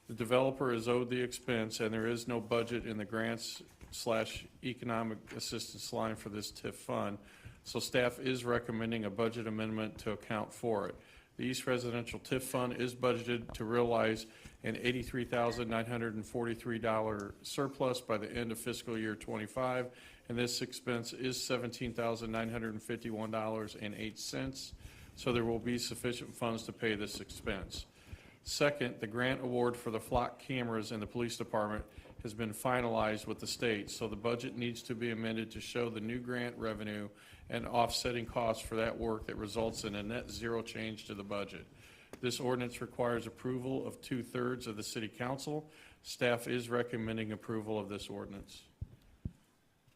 The developer is owed the expense, and there is no budget in the grants/economic assistance line for this TIF fund, so staff is recommending a budget amendment to account for it. The East Residential TIF Fund is budgeted to realize an $83,943 surplus by the end of fiscal year '25, and this expense is $17,951.08, so there will be sufficient funds to pay this expense. Second, the grant award for the flock cameras in the police department has been finalized with the state, so the budget needs to be amended to show the new grant revenue and offsetting costs for that work that results in a net zero change to the budget. This ordinance requires approval of 2/3 of the city council. Staff is recommending approval of this ordinance.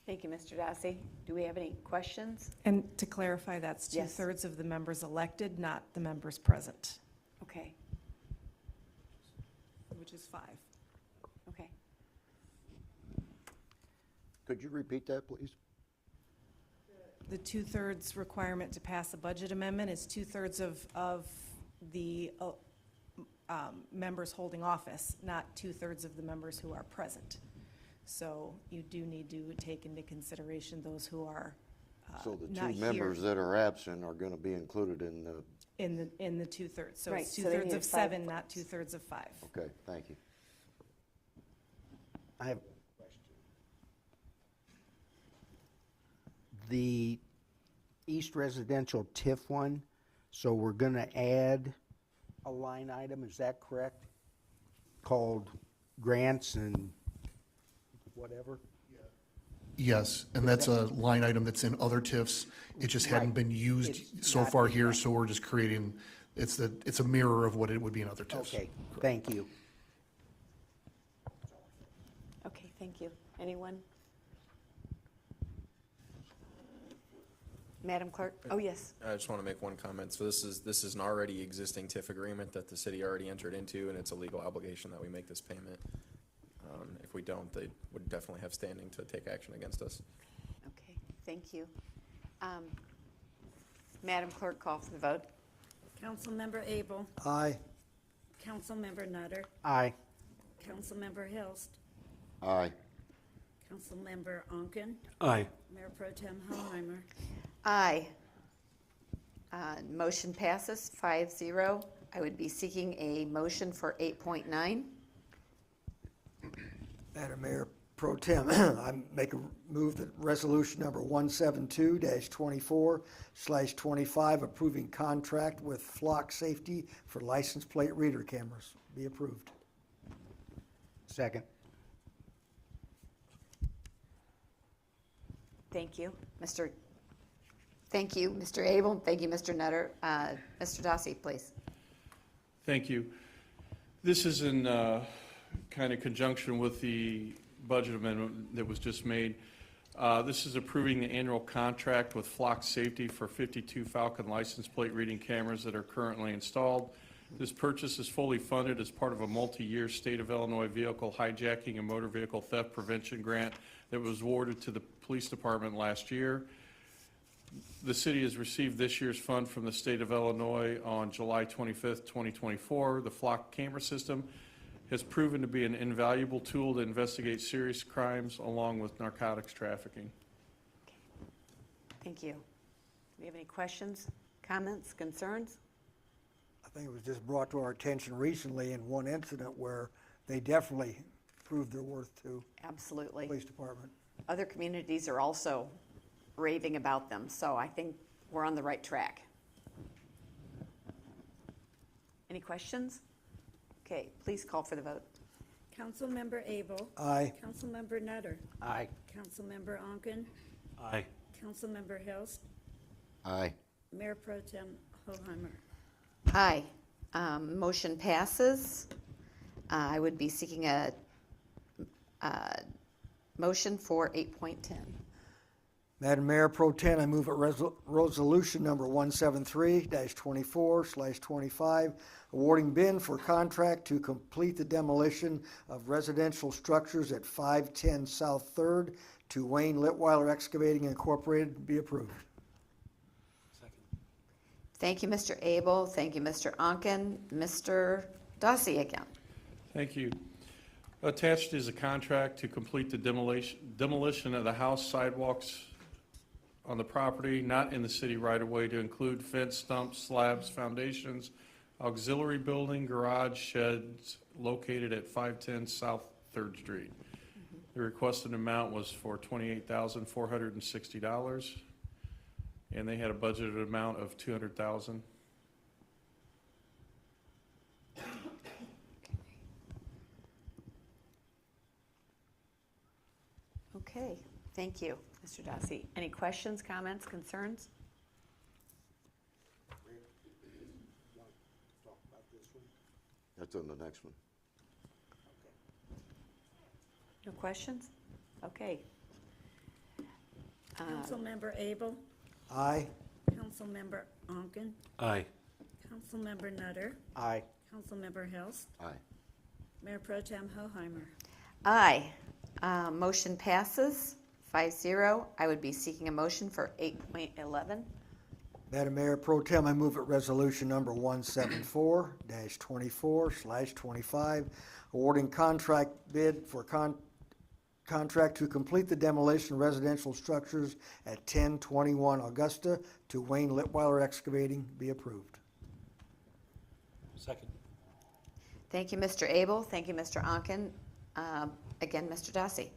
Thank you, Mr. Dossi. Do we have any questions? And to clarify, that's Yes. 2/3 of the members elected, not the members present, Okay, which is 5. okay. Could you repeat that, please? The 2/3 requirement to pass a budget amendment is 2/3 of the members holding office, not 2/3 of the members who are present. So you do need to take into consideration those who are So the not two members that are absent are going to be included in the, in the 2/3. So Right, it's so they 2/3 need of 5 7, not 2/3 of 5. okay, thank you. I have a question. The East Residential TIF one, so we're going to add a line item, is that correct? Called grants and whatever? Yes, and that's a line item that's in other TIFs. It just hadn't Right. been used It's so not far in here, that. so we're just creating, it's a mirror of what it would be in other TIFs. Okay, thank you. Okay, thank you. Anyone? Madam Clerk? Oh, yes. I just want to make one comment. So this is an already existing TIF agreement that the city already entered into, and it's a legal obligation that we make this payment. If we don't, they would definitely have standing to take action against us. Okay, thank you. Madam Clerk, call for the vote. Councilmember Abel. Aye. Councilmember Nutter. Aye. Councilmember Hilst. Aye. Councilmember Onken. Aye. Mayor Pro Tem Hoheimer. Aye. Motion passes 5-0. I would be seeking a motion for 8.9. Madam Mayor Pro Tem, I make a move that resolution number 172-24/25 approving contract with Flock Safety for license plate reader cameras be approved. Second. Thank you, Mr. Abel. Thank you, Mr. Nutter. Mr. Dossi, please. Thank you. This is in kind of conjunction with the budget amendment that was just made. This is approving the annual contract with Flock Safety for 52 Falcon license plate reading cameras that are currently installed. This purchase is fully funded as part of a multi-year state of Illinois vehicle hijacking and motor vehicle theft prevention grant that was awarded to the police department last year. The city has received this year's fund from the state of Illinois on July 25th, 2024. The Flock camera system has proven to be an invaluable tool to investigate serious crimes along with narcotics trafficking. Thank you. Do we have any questions, comments, concerns? I think it was just brought to our attention recently in one incident where they definitely proved their worth to Absolutely. the police department. Other communities are also raving about them, so I think we're on the right track. Any questions? Okay, please call for the vote. Councilmember Abel. Aye. Councilmember Nutter. Aye. Councilmember Onken. Aye. Councilmember Hilst. Aye. Mayor Pro Tem Hoheimer. Aye. Motion passes. I would be seeking a motion for 8.10. Madam Mayor Pro Tem, I move at resolution number 173-24/25, awarding bid for contract to complete the demolition of residential structures at 510 South Third to Wayne Litweiler Excavating Incorporated be approved. Thank you, Mr. Abel. Thank you, Mr. Onken. Mr. Dossi again. Thank you. Attached is a contract to complete the demolition of the house sidewalks on the property not in the city right-of-way to include fence, stumps, slabs, foundations, auxiliary building, garage, sheds located at 510 South Third Street. The requested amount was for $28,460, and they had a budgeted amount of $200,000. Okay, thank you, Mr. Dossi. Any questions, comments, concerns? That's on the next one. No questions? Okay. Councilmember Abel, Aye. Councilmember Onken, Aye. Councilmember Nutter, Aye. Councilmember Hilst, Aye. Mayor Pro Tem Hoheimer. Aye. Motion passes 5-0. I would be seeking a motion for 8.11. Madam Mayor Pro Tem, I move that resolution number 174-24/25, awarding contract bid for contract to complete the demolition of residential structures at 1021 Augusta to Wayne Litweiler Excavating be approved. Second. Thank you, Mr. Abel. Thank you, Mr. Onken. Again, Mr. Dossi.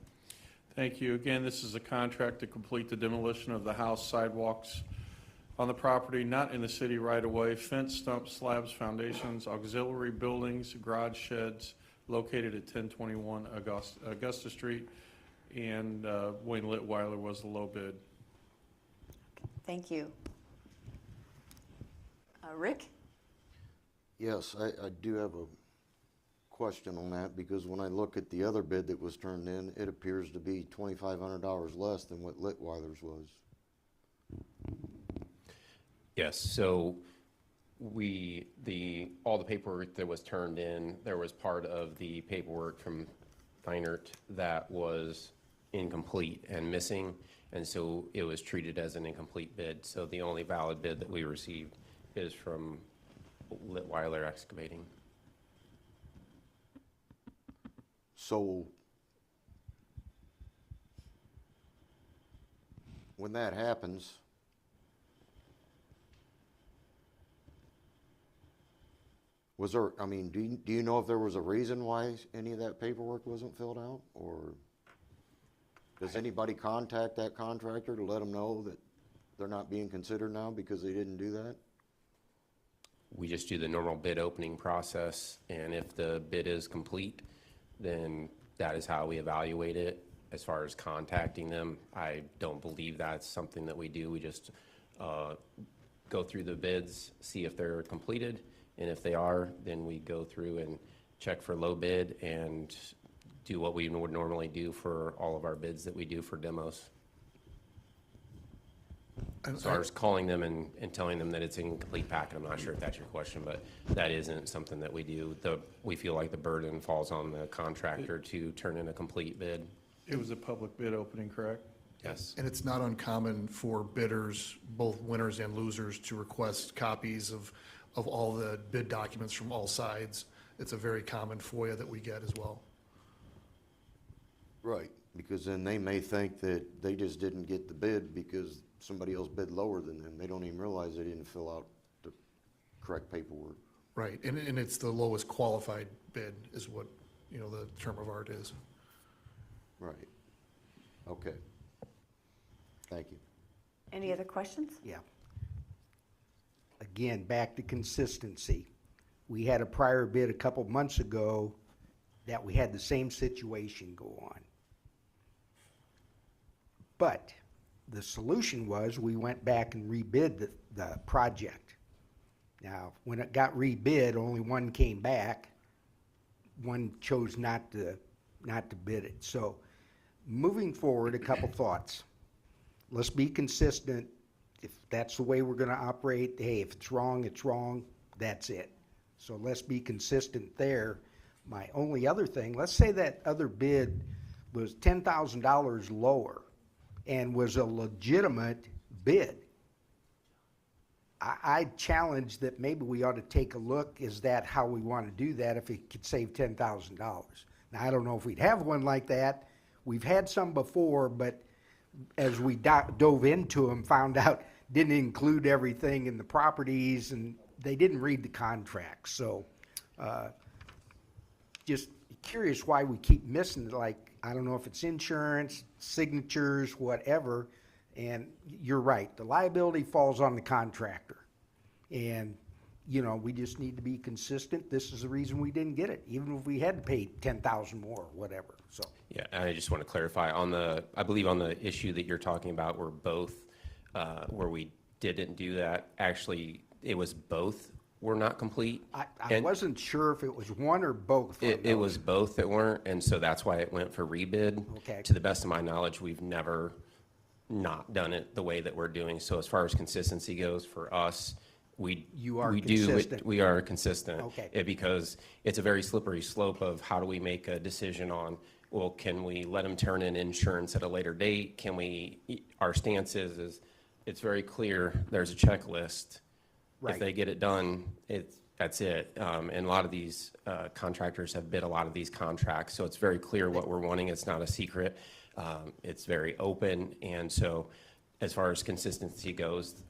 Thank you. Again, this is a contract to complete the demolition of the house, sidewalks on the property not in the city right-of-way, fence, stumps, slabs, foundations, auxiliary buildings, garage sheds located at 1021 Augusta Street, and Wayne Litweiler was the low bid. Thank you. Rick? Yes, I do have a question on that, because when I look at the other bid that was turned in, it appears to be $2,500 less than what Litweiler's was. Yes, so all the paperwork that was turned in, there was part of the paperwork from Feinert that was incomplete and missing, and so it was treated as an incomplete bid. So the only valid bid that we received is from Litweiler Excavating. So when that happens, was there, I mean, do you know if there was a reason why any of that paperwork wasn't filled out? Or does anybody contact that contractor to let them know that they're not being considered now because they didn't do that? We just do the normal bid opening process, and if the bid is complete, then that is how we evaluate it. As far as contacting them, I don't believe that's something that we do. We just go through the bids, see if they're completed, and if they are, then we go through and check for low bid and do what we would normally do for all of our bids that we do for demos. As far as calling them and telling them that it's an incomplete packet, I'm not sure if that's your question, but that isn't something that we do. We feel like the burden falls on the contractor to turn in a complete bid. It was a public bid opening, correct? Yes. And it's not uncommon for bidders, both winners and losers, to request copies of all the bid documents from all sides. It's a very common FOIA that we get as well. Right, because then they may think that they just didn't get the bid because somebody else bid lower than them. They don't even realize they didn't fill out the correct paperwork. Right, and it's the lowest qualified bid is what, the term of art is. Right. Okay. Thank you. Any other questions? Yeah. Again, back to consistency. We had a prior bid a couple months ago that we had the same situation go on. But the solution was we went back and rebid the project. Now, when it got rebid, only one came back. One chose not to bid it. So moving forward, a couple thoughts. Let's be consistent. If that's the way we're going to operate, hey, if it's wrong, it's wrong. That's it. So let's be consistent there. My only other thing, let's say that other bid was $10,000 lower and was a legitimate bid. I challenge that maybe we ought to take a look, is that how we want to do that if it could save $10,000? Now, I don't know if we'd have one like that. We've had some before, but as we dove into them, found out didn't include everything in the properties, and they didn't read the contract. So just curious why we keep missing, like, I don't know if it's insurance, signatures, whatever. And you're right, the liability falls on the contractor. And, you know, we just need to be consistent. This is the reason we didn't get it, even if we had to pay 10,000 more or whatever, so. Yeah, and I just want to clarify on I believe on the issue that you're talking about where where we didn't do that, actually, it was both were not complete. I wasn't sure if it was one or both. It was both that weren't, and so that's why it went for rebid. Okay. To the best of my knowledge, we've never not done it the way that we're doing. So as far as consistency goes for us, we are consistent. Okay. Because it's a very slippery slope of how do we make a decision on, well, can we let them turn in insurance at a later date? Our stance is it's very clear, there's a checklist. Right. If they get it done, that's it. And a lot of these contractors have bid a lot of these contracts, so it's very clear what we're wanting. It's not a secret. It's very open, and so as far as consistency goes,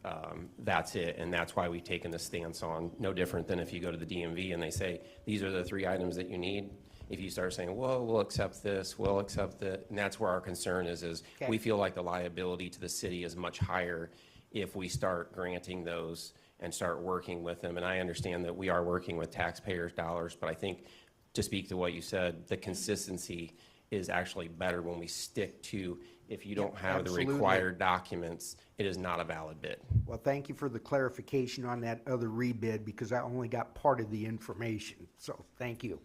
that's it, and that's why we've taken the stance on, no different than if you go to the DMV and they say, these are the 3 items that you need. If you start saying, well, we'll accept this, we'll accept that, and that's where our concern is Okay. we feel like the liability to the city is much higher if we start granting those and start working with them. And I understand that we are working with taxpayers' dollars, but I think, to speak to what you said, the consistency is actually better when we stick to, if you don't have absolutely. the required documents, it is not a valid bid. Well, thank you for the clarification on that other rebid, because I only got part of the information, so thank you.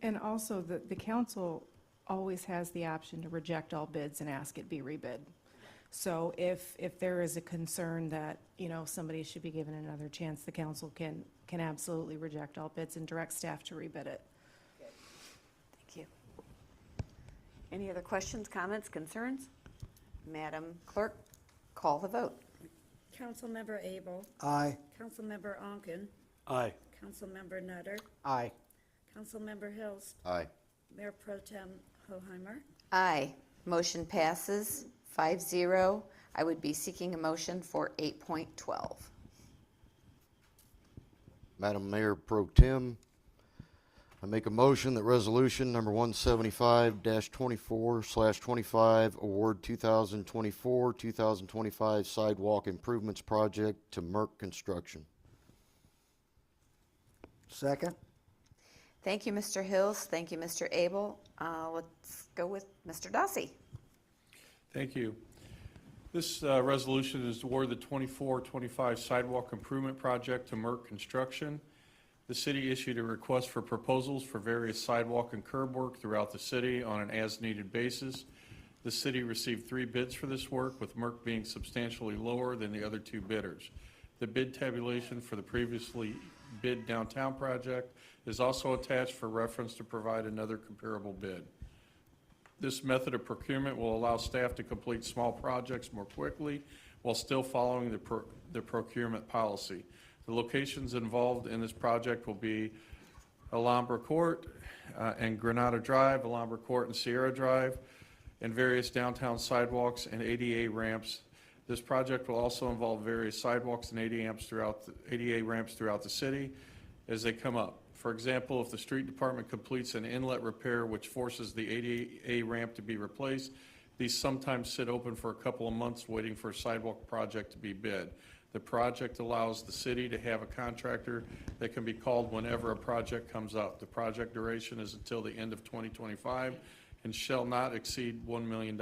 And also, the council always has the option to reject all bids and ask it be rebid. So if there is a concern that, you know, somebody should be given another chance, the council can absolutely reject all bids and direct staff to rebid it. Thank you. Any other questions, comments, concerns? Madam Clerk, call the vote. Councilmember Abel. Aye. Councilmember Onken. Aye. Councilmember Nutter. Aye. Councilmember Hilst. Aye. Mayor Pro Tem Hoheimer. Aye. Motion passes 5-0. I would be seeking a motion for 8.12. Madam Mayor Pro Tem, I make a motion that resolution number 175-24/25 award 2024-2025 sidewalk improvements project to Merck Construction. Second? Thank you, Mr. Hills. Thank you, Mr. Abel. Let's go with Mr. Dossi. Thank you. This resolution is to award the 24-25 sidewalk improvement project to Merck Construction. The city issued a request for proposals for various sidewalk and curb work throughout the city on an as-needed basis. The city received 3 bids for this work, with Merck being substantially lower than the other 2 bidders. The bid tabulation for the previously bid downtown project is also attached for reference to provide another comparable bid. This method of procurement will allow staff to complete small projects more quickly while still following the procurement policy. The locations involved in this project will be Alhambra Court and Granada Drive, Alhambra Court and Sierra Drive, and various downtown sidewalks and ADA ramps. This project will also involve various sidewalks and ADA ramps throughout the city as they come up. For example, if the street department completes an inlet repair which forces the ADA ramp to be replaced, these sometimes sit open for a couple of months waiting for a sidewalk project to be bid. The project allows the city to have a contractor that can be called whenever a project comes up. The project duration is until the end of 2025 and shall not exceed $1 million.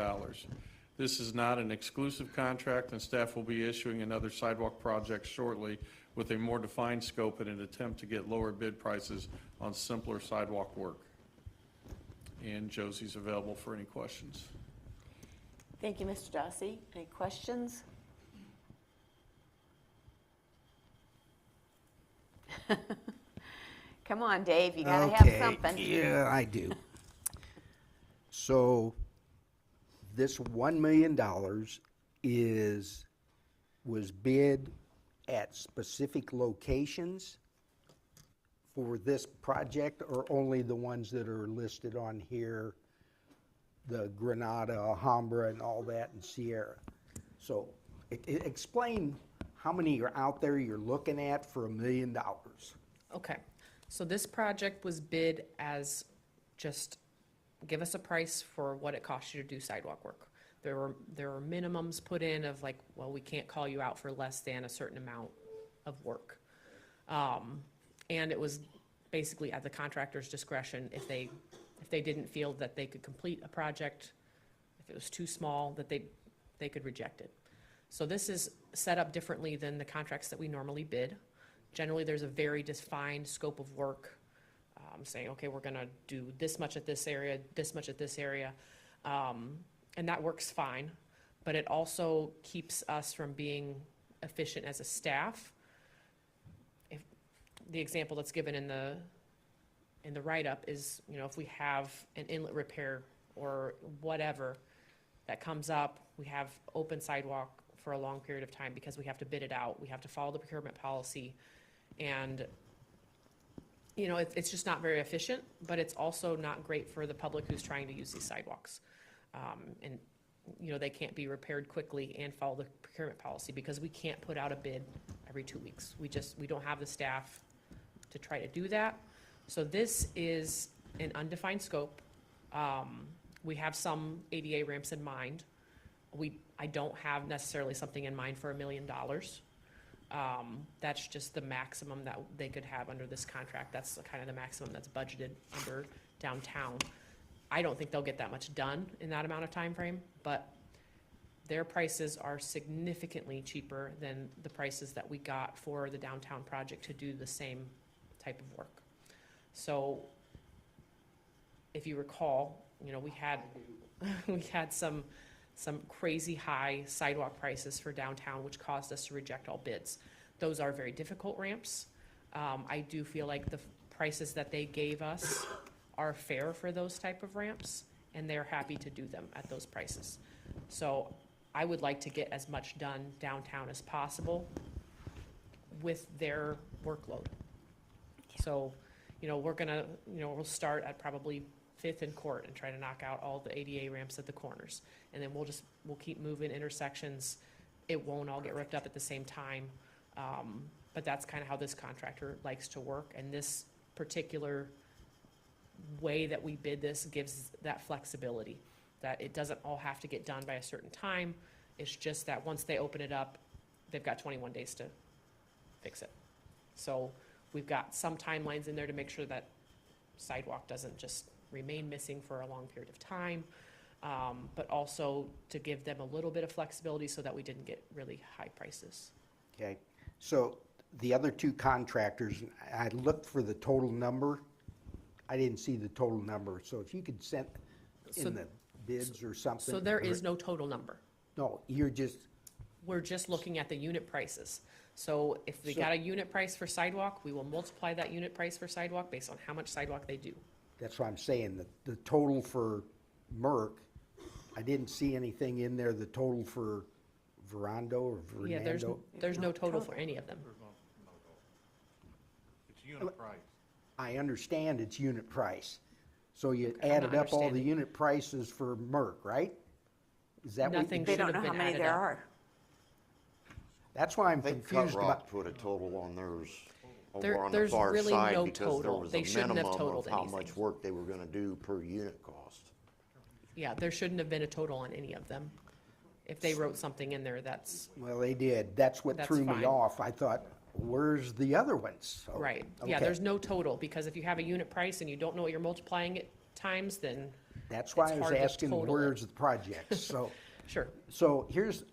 This is not an exclusive contract, and staff will be issuing another sidewalk project shortly with a more defined scope in an attempt to get lower bid prices on simpler sidewalk work. And Josie's available for any questions. Thank you, Mr. Dossi. Any questions? Come on, Dave, you gotta have something. Yeah, I do. So this $1 million was bid at specific locations for this project, or only the ones that are listed on here the Granada, Alhambra, and all that in Sierra. So explain how many are out there you're looking at for $1 million. Okay, so this project was bid as just give us a price for what it costs you to do sidewalk work. There were minimums put in of like, well, we can't call you out for less than a certain amount of work. And it was basically at the contractor's discretion if they didn't feel that they could complete a project, if it was too small, that they could reject it. So this is set up differently than the contracts that we normally bid. Generally, there's a very defined scope of work, saying, okay, we're gonna do this much at this area, this much at this area. And that works fine, but it also keeps us from being efficient as a staff. If the example that's given in the write-up is, you know, if we have an inlet repair or whatever that comes up, we have open sidewalk for a long period of time because we have to bid it out, we have to follow the procurement policy, and you know, it's just not very efficient, but it's also not great for the public who's trying to use these sidewalks. And, you know, they can't be repaired quickly and follow the procurement policy because we can't put out a bid every 2 weeks. We don't have the staff to try to do that. So this is an undefined scope. We have some ADA ramps in mind. I don't have necessarily something in mind for $1 million. That's just the maximum that they could have under this contract. That's kind of the maximum that's budgeted under downtown. I don't think they'll get that much done in that amount of time frame, but their prices are significantly cheaper than the prices that we got for the downtown project to do the same type of work. So if you recall, you know, we had some crazy high sidewalk prices for downtown, which caused us to reject all bids. Those are very difficult ramps. I do feel like the prices that they gave us are fair for those type of ramps, and they're happy to do them at those prices. So I would like to get as much done downtown as possible with their workload. So, you know, we'll start at probably 5th and Court and try to knock out all the ADA ramps at the corners. And then we'll keep moving intersections. It won't all get ripped up at the same time. But that's kind of how this contractor likes to work. And this particular way that we bid this gives that flexibility, that it doesn't all have to get done by a certain time. It's just that once they open it up, they've got 21 days to fix it. So we've got some timelines in there to make sure that sidewalk doesn't just remain missing for a long period of time, but also to give them a little bit of flexibility so that we didn't get really high prices. Okay, so the other two contractors, I looked for the total number. I didn't see the total number, so if you could send in the bids or something. So there is no total number. No, we're just looking at the unit prices. So if they got a unit price for sidewalk, we will multiply that unit price for sidewalk based on how much sidewalk they do. That's what I'm saying, the total for Merck, I didn't see anything in there, the total for Verando or Vernando. Yeah, there's no total for any of them. It's unit price. I understand it's unit price. So you I'm added not up all the understanding. unit prices for Merck, right? Is that Nothing what They should don't have know how been many added there up. are. That's why I'm I think confused Cut about. Rock put a total on theirs There- over on the there's far really side no because there total. was They a shouldn't have minimum of totaled how anything. much work they were gonna do per unit cost. Yeah, there shouldn't have been a total on any of them. If they wrote something in there, that's, Well, they did. That's what That's threw fine. me off. I thought, where's the other ones? So, right. Yeah, okay. there's no total, because if you have a unit price and you don't know what you're multiplying it times, then That's why it's I was hard to asking, total it. where's the projects? So, Sure. so here's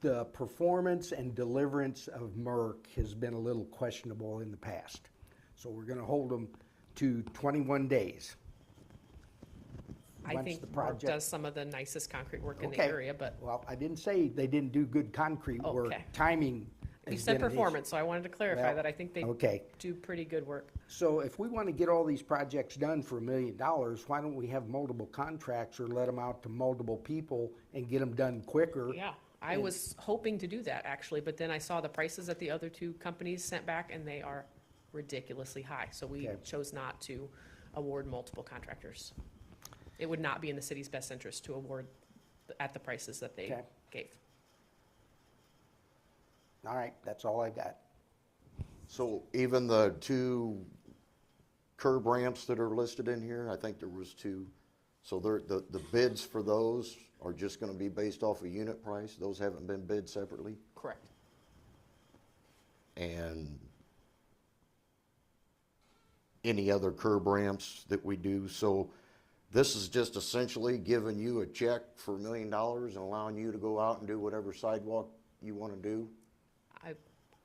the performance and deliverance of Merck has been a little questionable in the past. So we're going to hold them to 21 days. I Once think the Merck project- does some of the nicest concrete work in the Okay. area, but Well, I didn't say they didn't do good concrete work. Okay. Timing you has said been an issue. performance, so I wanted to clarify Well, that I think they okay. do pretty good work. So if we want to get all these projects done for $1 million, why don't we have multiple contracts or let them out to multiple people and get them done quicker? Yeah, I was hoping to do that, actually, but then I saw the prices that the other two companies sent back, and they are ridiculously high. So we Okay. chose not to award multiple contractors. It would not be in the city's best interest to award at the prices that they Okay. gave. All right, that's all I got. So even the 2 curb ramps that are listed in here, I think there was 2. So the bids for those are just gonna be based off of unit price? Those haven't been bid separately? Correct. And any other curb ramps that we do? So this is just essentially giving you a check for $1 million and allowing you to go out and do whatever sidewalk you wanna do?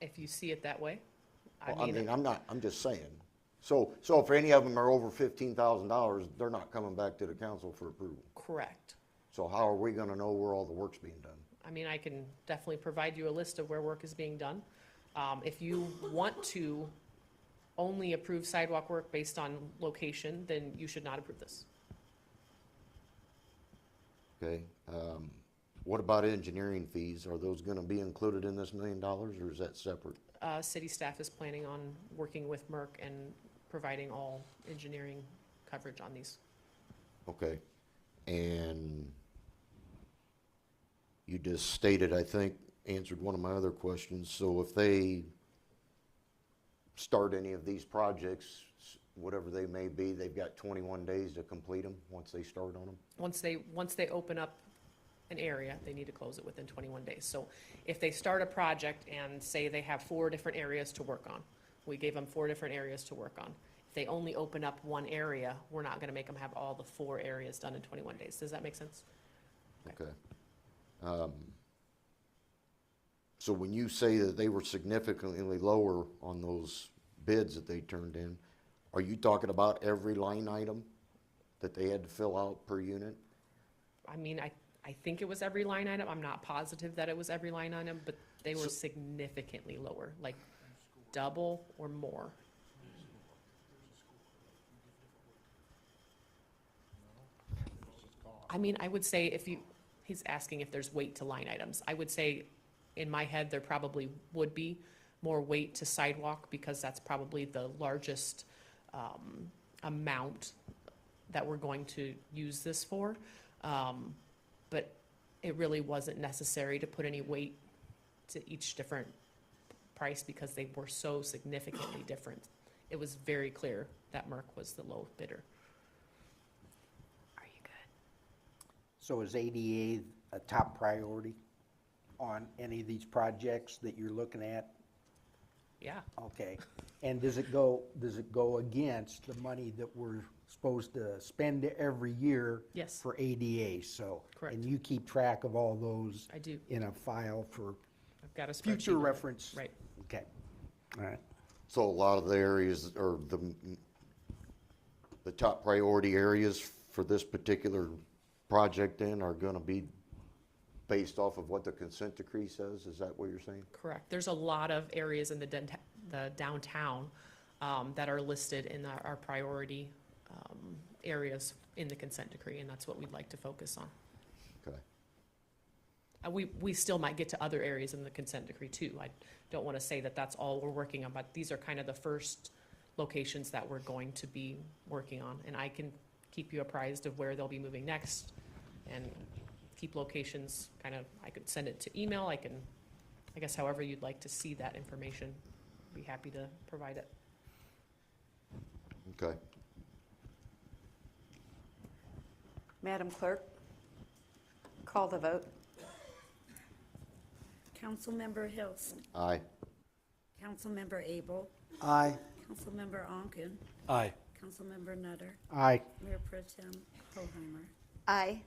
If you see it that way. Well, I mean, I'm just saying. So if any of them are over $15,000, they're not coming back to the council for approval. Correct. So how are we gonna know where all the work's being done? I mean, I can definitely provide you a list of where work is being done. If you want to only approve sidewalk work based on location, then you should not approve this. Okay, what about engineering fees? Are those gonna be included in this $1 million, or is that separate? City staff is planning on working with Merck and providing all engineering coverage on these. Okay, and you just stated, I think, answered one of my other questions, so if they start any of these projects, whatever they may be, they've got 21 days to complete them, once they start on them? Once they open up an area, they need to close it within 21 days. So if they start a project and say they have 4 different areas to work on, we gave them 4 different areas to work on. If they only open up one area, we're not gonna make them have all the 4 areas done in 21 days. Does that make sense? Okay. So when you say that they were significantly lower on those bids that they turned in, are you talking about every line item that they had to fill out per unit? I mean, I think it was every line item. I'm not positive that it was every line item, but they were significantly lower, like double or more. I mean, I would say he's asking if there's weight to line items. I would say, in my head, there probably would be more weight to sidewalk because that's probably the largest amount that we're going to use this for. But it really wasn't necessary to put any weight to each different price because they were so significantly different. It was very clear that Merck was the low bidder. Are you good? So is ADA a top priority on any of these projects that you're looking at? Yeah. Okay. And does it go against the money that we're supposed to spend every year? Yes. For ADA? So. Correct. And you keep track of all those? I do. In a file for I've got a spreadsheet future of it. reference? Right. Okay. All right. So a lot of the areas, or the top priority areas for this particular project then are gonna be based off of what the consent decree says? Is that what you're saying? Correct. There's a lot of areas in the downtown that are listed in our priority areas in the consent decree, and that's what we'd like to focus on. Okay. We still might get to other areas in the consent decree too. I don't want to say that that's all we're working on, but these are kind of the first locations that we're going to be working on. And I can keep you apprised of where they'll be moving next and keep locations kind of, I could send it to email. I guess however you'd like to see that information, be happy to provide it. Okay. Madam Clerk, call the vote. Councilmember Hills. Aye. Councilmember Abel. Aye. Councilmember Onken. Aye. Councilmember Nutter. Aye. Mayor Pro Tem Hoheimer. Aye.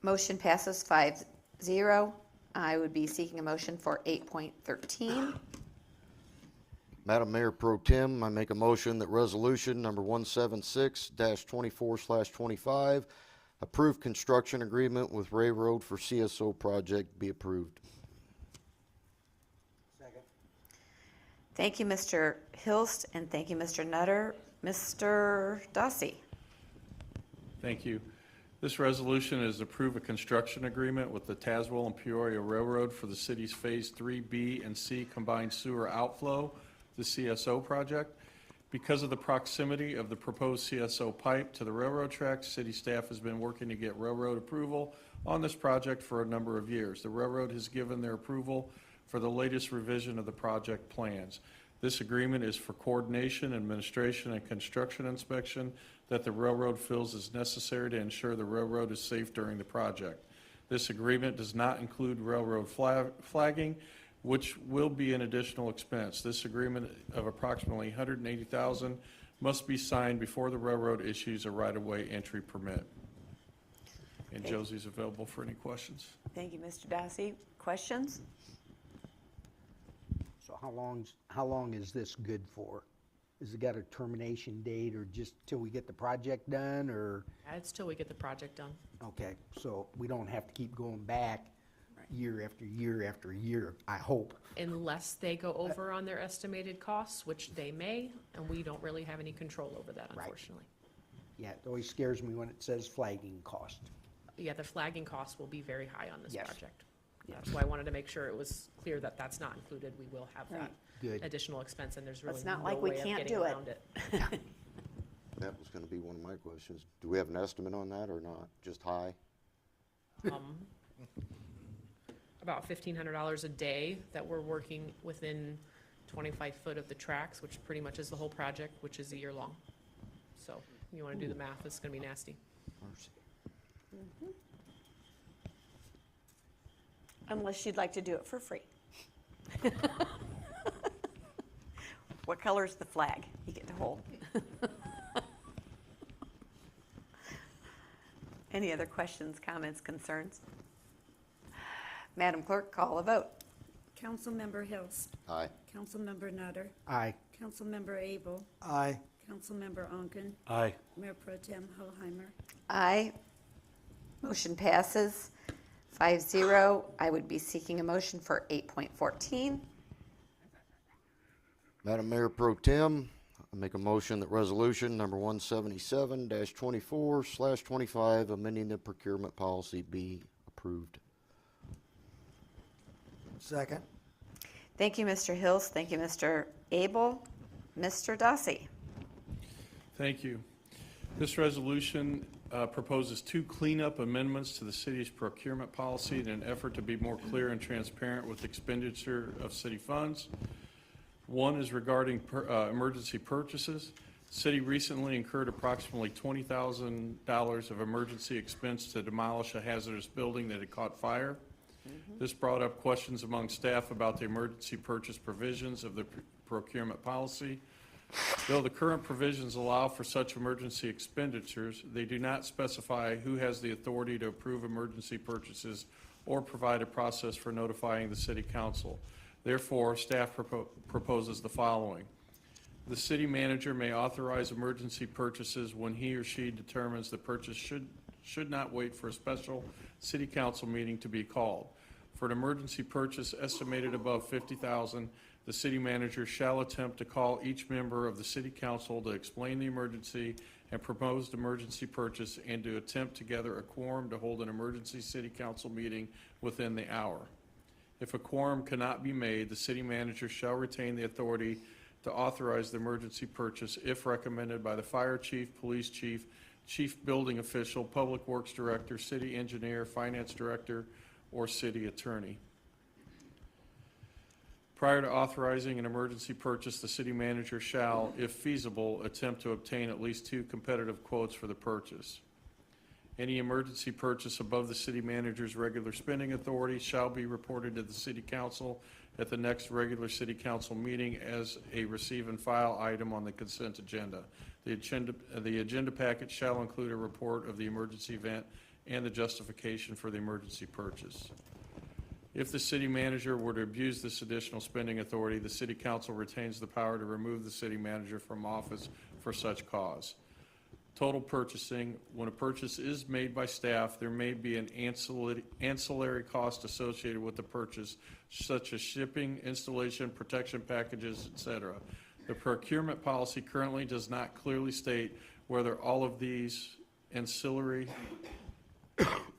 Motion passes 5-0. I would be seeking a motion for 8.13. Madam Mayor Pro Tem, I make a motion that resolution number 176-24/25, approved construction agreement with Railroad for CSO project be approved. Second. Thank you, Mr. Hilst, and thank you, Mr. Nutter. Mr. Dossi. Thank you. This resolution is to approve a construction agreement with the Tazewell and Peoria Railroad for the city's Phase 3B and C combined sewer outflow, the CSO project. Because of the proximity of the proposed CSO pipe to the railroad tracks, city staff has been working to get railroad approval on this project for a number of years. The railroad has given their approval for the latest revision of the project plans. This agreement is for coordination, administration, and construction inspection that the railroad feels is necessary to ensure the railroad is safe during the project. This agreement does not include railroad flagging, which will be an additional expense. This agreement of approximately $180,000 must be signed before the railroad issues a right-of-way entry permit. And Josie's available for any questions. Thank you, Mr. Darcy. Questions? So how long is this good for? Has it got a termination date, or just till we get the project done, or? It's till we get the project done. Okay, so we don't have to keep going back year after year after year, I hope. Unless they go over on their estimated costs, which they may, and we don't really have any control over that, unfortunately. Yeah, it always scares me when it says flagging cost. Yeah, the flagging costs will be very high on this Yes. project. That's why I wanted to make sure it was clear that that's not included. We will have that Good. additional expense, and there's really It's no not like we way of can't getting do it. around it. That was gonna be one of my questions. Do we have an estimate on that or not? Just high? About $1,500 a day that we're working within 25 foot of the tracks, which pretty much is the whole project, which is a year long. So you want to do the math, it's going to be nasty. Unless you'd like to do it for free. What color's the flag you get to hold? Any other questions, comments, concerns? Madam Clerk, call a vote. Councilmember Hills. Aye. Councilmember Nutter. Aye. Councilmember Abel. Aye. Councilmember Onken. Aye. Mayor Pro Tem Hoheimer. Aye. Motion passes 5-0. I would be seeking a motion for 8.14. Madam Mayor Pro Tem, I make a motion that resolution number 177-24/25, amending the procurement policy, be approved. Second. Thank you, Mr. Hills. Thank you, Mr. Abel. Mr. Darcy. Thank you. This resolution proposes 2 cleanup amendments to the city's procurement policy in an effort to be more clear and transparent with expenditure of city funds. One is regarding emergency purchases. City recently incurred approximately $20,000 of emergency expense to demolish a hazardous building that had caught fire. This brought up questions among staff about the emergency purchase provisions of the procurement policy. Though the current provisions allow for such emergency expenditures, they do not specify who has the authority to approve emergency purchases or provide a process for notifying the city council. Therefore, staff proposes the following. The city manager may authorize emergency purchases when he or she determines the purchase should not wait for a special city council meeting to be called. For an emergency purchase estimated above $50,000, the city manager shall attempt to call each member of the city council to explain the emergency and proposed emergency purchase, and to attempt to gather a quorum to hold an emergency city council meeting within the hour. If a quorum cannot be made, the city manager shall retain the authority to authorize the emergency purchase if recommended by the fire chief, police chief, chief building official, public works director, city engineer, finance director, or city attorney. Prior to authorizing an emergency purchase, the city manager shall, if feasible, attempt to obtain at least 2 competitive quotes for the purchase. Any emergency purchase above the city manager's regular spending authority shall be reported to the city council at the next regular city council meeting as a receive and file item on the consent agenda. The agenda packet shall include a report of the emergency event and the justification for the emergency purchase. If the city manager were to abuse this additional spending authority, the city council retains the power to remove the city manager from office for such cause. Total purchasing. When a purchase is made by staff, there may be an ancillary cost associated with the purchase, such as shipping, installation, protection packages, etc. The procurement policy currently does not clearly state whether all of these ancillary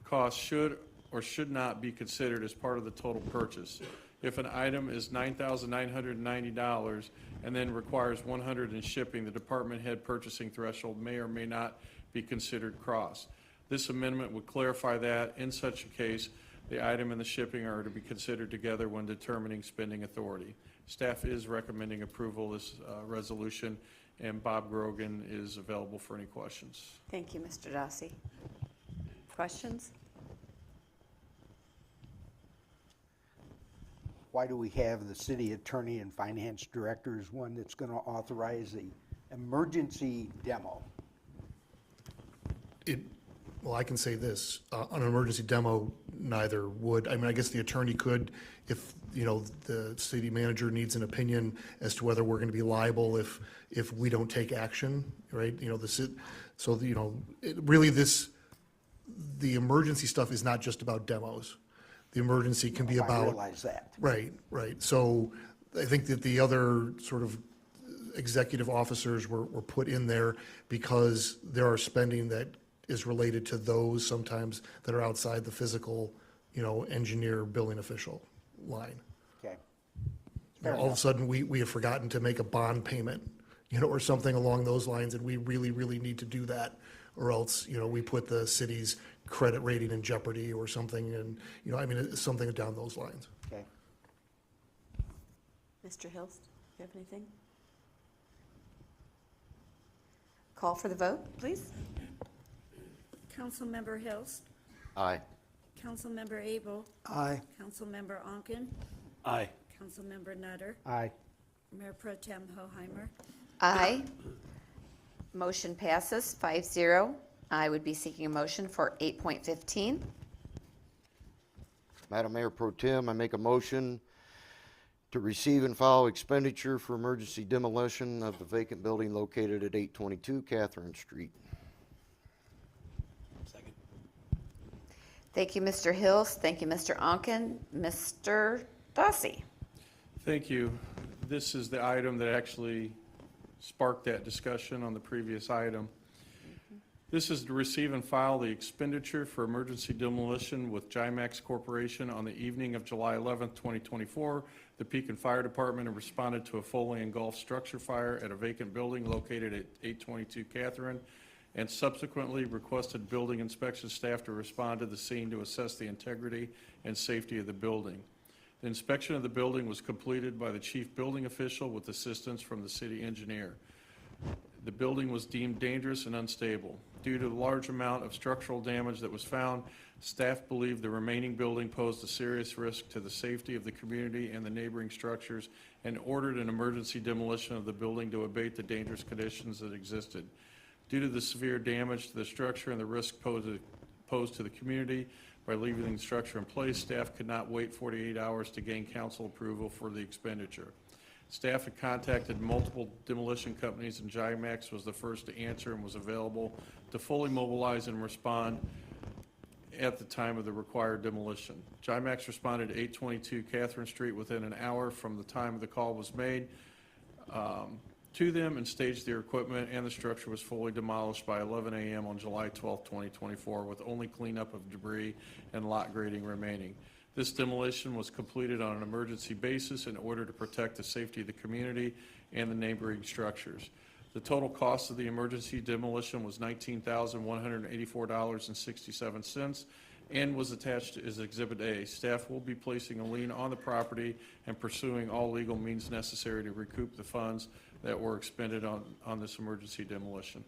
costs should or should not be considered as part of the total purchase. If an item is $9,990 and then requires $100 in shipping, the department head purchasing threshold may or may not be considered cross. This amendment would clarify that, in such a case, the item and the shipping are to be considered together when determining spending authority. Staff is recommending approval of this resolution, and Bob Grogan is available for any questions. Thank you, Mr. Dossi. Questions? Why do we have the city attorney and finance director as one that's going to authorize the emergency demo? Well, I can say this, on an emergency demo, neither would. I mean, I guess the attorney could, if, the city manager needs an opinion as to whether we're going to be liable if we don't take action, right? Really the emergency stuff is not just about demos. The emergency can be I about. realize that. Right. So I think that the other sort of executive officers were put in there because there are spending that is related to those sometimes that are outside the physical, engineer, building official line. Okay. All of a sudden, we have forgotten to make a bond payment, or something along those lines, and we really, really need to do that, or else, we put the city's credit rating in jeopardy or something, and, it's something down those lines. Okay. Mr. Hills, do you have anything? Call for the vote, please. Councilmember Hills, Aye. Councilmember Abel, Aye. Councilmember Onken, Aye. Councilmember Nutter, Aye. Mayor Pro Tem Hoheimer. Aye. Motion passes 5-0. I would be seeking a motion for 8.15. Madam Mayor Pro Tem, I make a motion to receive and file expenditure for emergency demolition of the vacant building located at 822 Catherine Street. Second. Thank you, Mr. Hills. Thank you, Mr. Onken. Mr. Dossi. Thank you. This is the item that actually sparked that discussion on the previous item. This is to receive and file the expenditure for emergency demolition with Jimax Corporation on the evening of July 11th, 2024. The Pekin Fire Department responded to a fully engulfed structure fire at a vacant building located at 822 Catherine, and subsequently requested building inspection staff to respond to the scene to assess the integrity and safety of the building. The inspection of the building was completed by the chief building official with assistance from the city engineer. The building was deemed dangerous and unstable. Due to the large amount of structural damage that was found, staff believed the remaining building posed a serious risk to the safety of the community and the neighboring structures, and ordered an emergency demolition of the building to abate the dangerous conditions that existed. Due to the severe damage to the structure and the risk posed to the community by leaving the structure in place, staff could not wait 48 hours to gain council approval for the expenditure. Staff had contacted multiple demolition companies, and Jimax was the first to answer and was available to fully mobilize and respond at the time of the required demolition. Jimax responded to 822 Catherine Street within an hour from the time the call was made to them, and staged their equipment, and the structure was fully demolished by 11 a.m. on July 12, 2024, with only cleanup of debris and lot grading remaining. This demolition was completed on an emergency basis in order to protect the safety of the community and the neighboring structures. The total cost of the emergency demolition was $19,184.67 and was attached as Exhibit A. Staff will be placing a lien on the property and pursuing all legal means necessary to recoup the funds that were expended on this emergency demolition.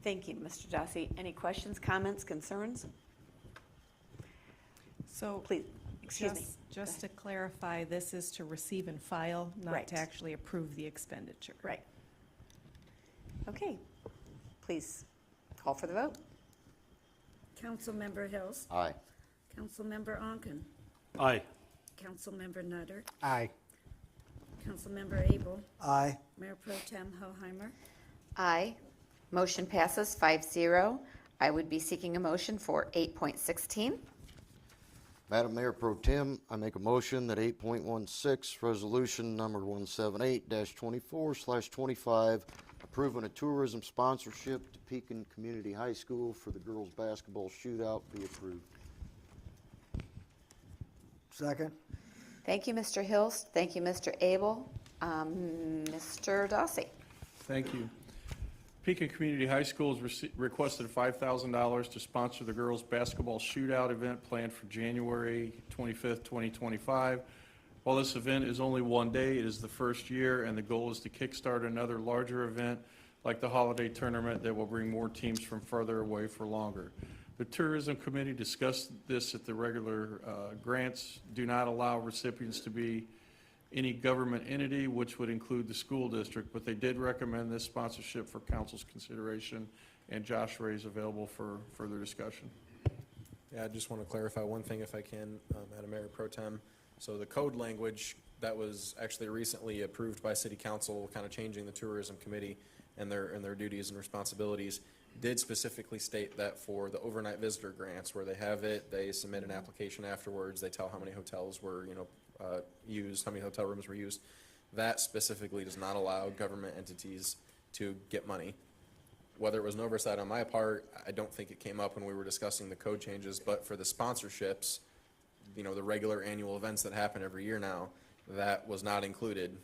Thank you, Mr. Dossi. Any questions, comments, concerns? So Please, excuse me. Just to clarify, this is to receive and file, Right. not to actually approve the expenditure. Right. Okay. Please call for the vote. Councilmember Hills, Aye. Councilmember Onken, Aye. Councilmember Nutter, Aye. Councilmember Abel, Aye. Mayor Pro Tem Hoheimer. Aye. Motion passes 5-0. I would be seeking a motion for 8.16. Madam Mayor Pro Tem, I make a motion that 8.16, resolution number 178-24/25, approving a tourism sponsorship to Pekin Community High School for the girls' basketball shootout be approved. Second. Thank you, Mr. Hills. Thank you, Mr. Abel. Mr. Dossi. Thank you. Pekin Community High School has requested $5,000 to sponsor the girls' basketball shootout event planned for January 25th, 2025. While this event is only one day, it is the first year, and the goal is to kickstart another larger event like the holiday tournament that will bring more teams from further away for longer. The Tourism Committee discussed this at the regular grants do not allow recipients to be any government entity, which would include the school district, but they did recommend this sponsorship for council's consideration, and Josh Ray is available for further discussion. Yeah, I just want to clarify one thing if I can, Madam Mayor Pro Tem. So the code language that was actually recently approved by City Council, kind of changing the Tourism Committee and their duties and responsibilities, did specifically state that for the overnight visitor grants, where they have it, they submit an application afterwards, they tell how many hotels were, used, how many hotel rooms were used. That specifically does not allow government entities to get money. Whether it was an oversight on my part, I don't think it came up when we were discussing the code changes, but for the sponsorships, the regular annual events that happen every year now, that was not included.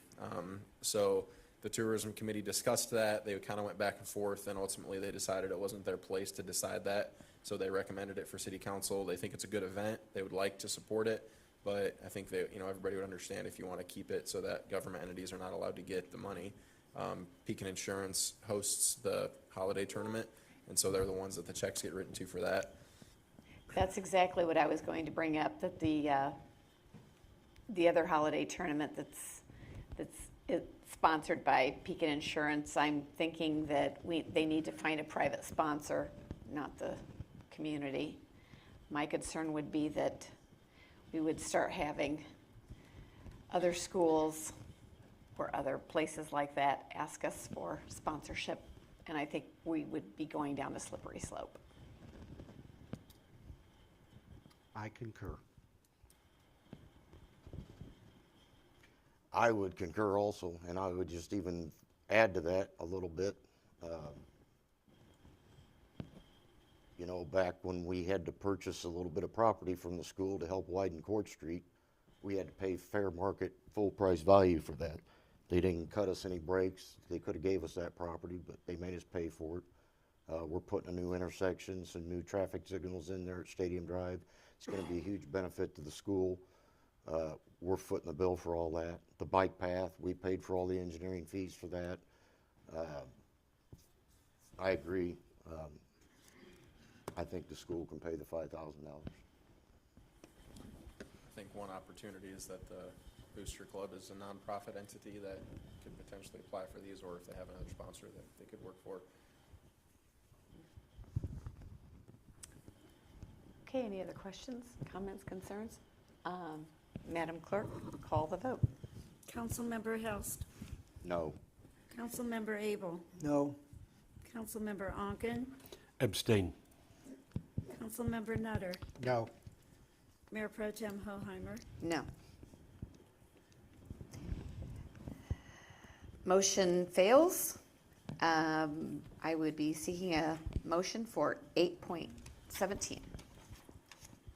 So the Tourism Committee discussed that. They kind of went back and forth, and ultimately they decided it wasn't their place to decide that. So they recommended it for City Council. They think it's a good event. They would like to support it. But I think everybody would understand if you want to keep it so that government entities are not allowed to get the money. Pekin Insurance hosts the holiday tournament, and so they're the ones that the checks get written to for that. That's exactly what I was going to bring up, that the other holiday tournament that's sponsored by Pekin Insurance, I'm thinking that they need to find a private sponsor, not the community. My concern would be that we would start having other schools or other places like that ask us for sponsorship, and I think we would be going down a slippery slope. I concur. I would concur also, and I would just even add to that a little bit. Back when we had to purchase a little bit of property from the school to help widen Court Street, we had to pay fair market, full price value for that. They didn't cut us any breaks. They could have gave us that property, but they made us pay for it. We're putting a new intersection, some new traffic signals in there at Stadium Drive. It's going to be a huge benefit to the school. We're footing the bill for all that. The bike path, we paid for all the engineering fees for that. I agree. I think the school can pay the $5,000. I think one opportunity is that the Booster Club is a nonprofit entity that could potentially apply for these, or if they have another sponsor that they could work for. Okay, any other questions, comments, concerns? Madam Clerk, call the vote. Councilmember Hilst. No. Councilmember Abel. No. Councilmember Onken. Abstain. Councilmember Nutter. No. Mayor Pro Tem Hoheimer. No. Motion fails. I would be seeking a motion for 8.17.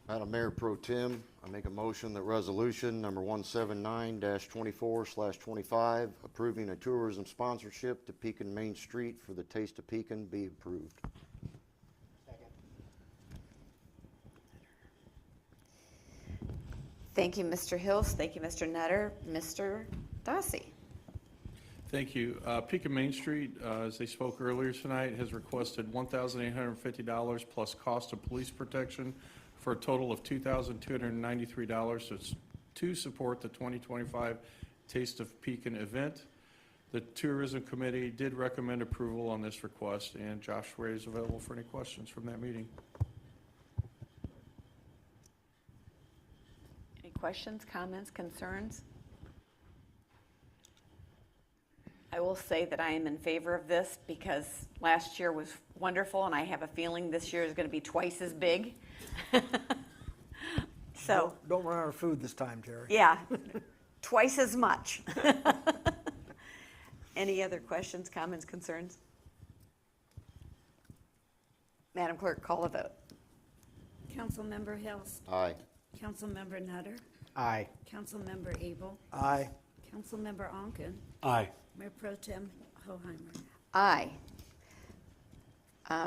Madam Mayor Pro Tem, I make a motion that resolution number 179-24/25 approving a tourism sponsorship to Pekin Main Street for the Taste of Pekin be approved. Thank you, Mr. Hills. Thank you, Mr. Nutter. Mr. Dossi. Thank you. Pekin Main Street, as they spoke earlier tonight, has requested $1,850 plus cost of police protection for a total of $2,293 to support the 2025 Taste of Pekin event. The Tourism Committee did recommend approval on this request, and Josh Ray is available for any questions from that meeting. Any questions, comments, concerns? I will say that I am in favor of this because last year was wonderful, and I have a feeling this year is going to be twice as big. So Don't run out of food this time, Terry. yeah, twice as much. Any other questions, comments, concerns? Madam Clerk, call a vote. Councilmember Hilst. Aye. Councilmember Nutter. Aye. Councilmember Abel. Aye. Councilmember Onken. Aye. Mayor Pro Tem Hoheimer. Aye.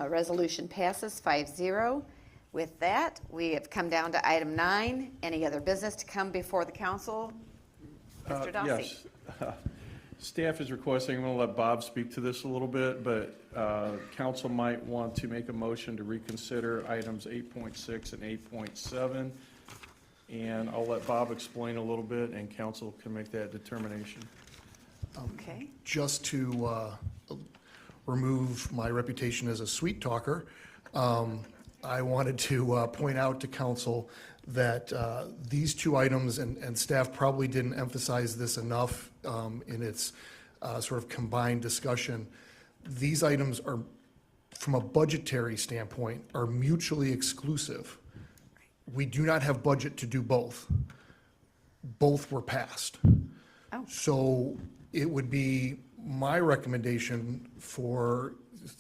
Resolution passes 5-0. With that, we have come down to item 9. Any other business to come before the council? Mr. Dossi? Yes. Staff is requesting, I'm going to let Bob speak to this a little bit, but council might want to make a motion to reconsider items 8.6 and 8.7. And I'll let Bob explain a little bit, and council can make that determination. Okay. Just to remove my reputation as a sweet talker, I wanted to point out to council that these two items, and staff probably didn't emphasize this enough in its sort of combined discussion, these items are, from a budgetary standpoint, are mutually exclusive. We do not have budget to do both. Both were passed. Oh. So it would be my recommendation for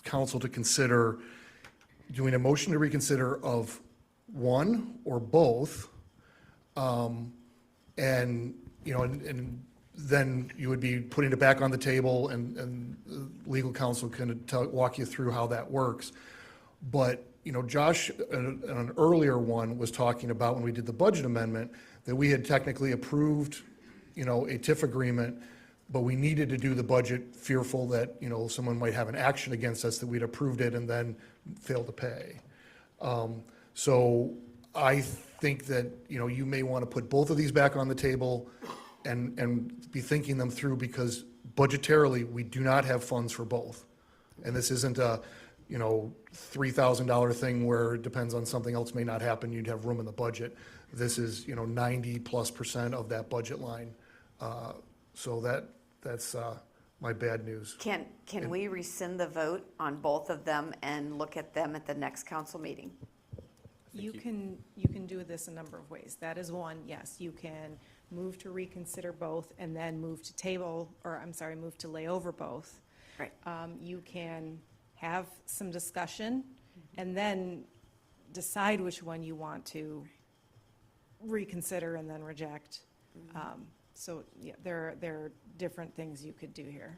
council to consider doing a motion to reconsider of one or both, and, you know, and then you would be putting it back on the table, and legal counsel can walk you through how that works. But, you know, Josh, in an earlier one, was talking about when we did the budget amendment, that we had technically approved, you know, a TIF agreement, but we needed to do the budget fearful that, you know, someone might have an action against us, that we'd approved it and then failed to pay. So I think that, you know, you may want to put both of these back on the table and be thinking them through, because budgetarily, we do not have funds for both. And this isn't a, you know, $3,000 thing where it depends on something else may not happen, you'd have room in the budget. This is, you know, 90+% of that budget line. So that's my bad news. Can we rescind the vote on both of them and look at them at the next council meeting? You can do this a number of ways. That is one, yes, you can move to reconsider both and then move to table, or I'm sorry, move to lay over both. Right. You can have some discussion and then decide which one you want to reconsider and then reject. So, yeah, there are different things you could do here.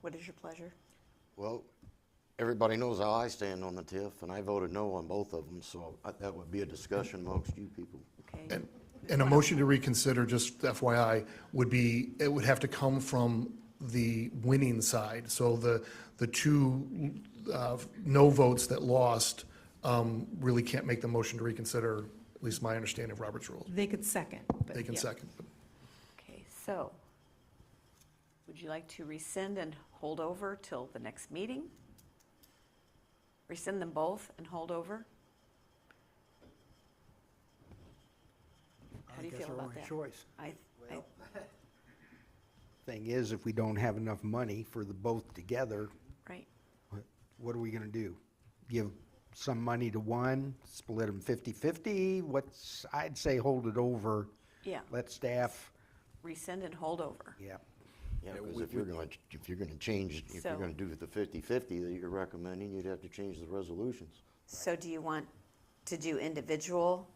What is your pleasure? Well, everybody knows how I stand on the TIF, and I voted no on both of them, so that would be a discussion amongst you people. Okay. And a motion to reconsider, just FYI, would be, it would have to come from the winning side. So the two no votes that lost really can't make the motion to reconsider, at least my understanding of Robert's rules. They could second. But They can yeah. second. Okay, so would you like to rescind and hold over till the next meeting? Rescind them both and hold over? How do you feel about that? Choice. Thing is, if we don't have enough money for the both together, Right. what are we gonna do? Give some money to one, split them 50-50? I'd say hold it over. Yeah. Let staff, Rescind and hold over. yeah. Yeah, because if you're going to change, if you're So- going to do the 50-50 that you're recommending, you'd have to change the resolutions. So do you want to do individual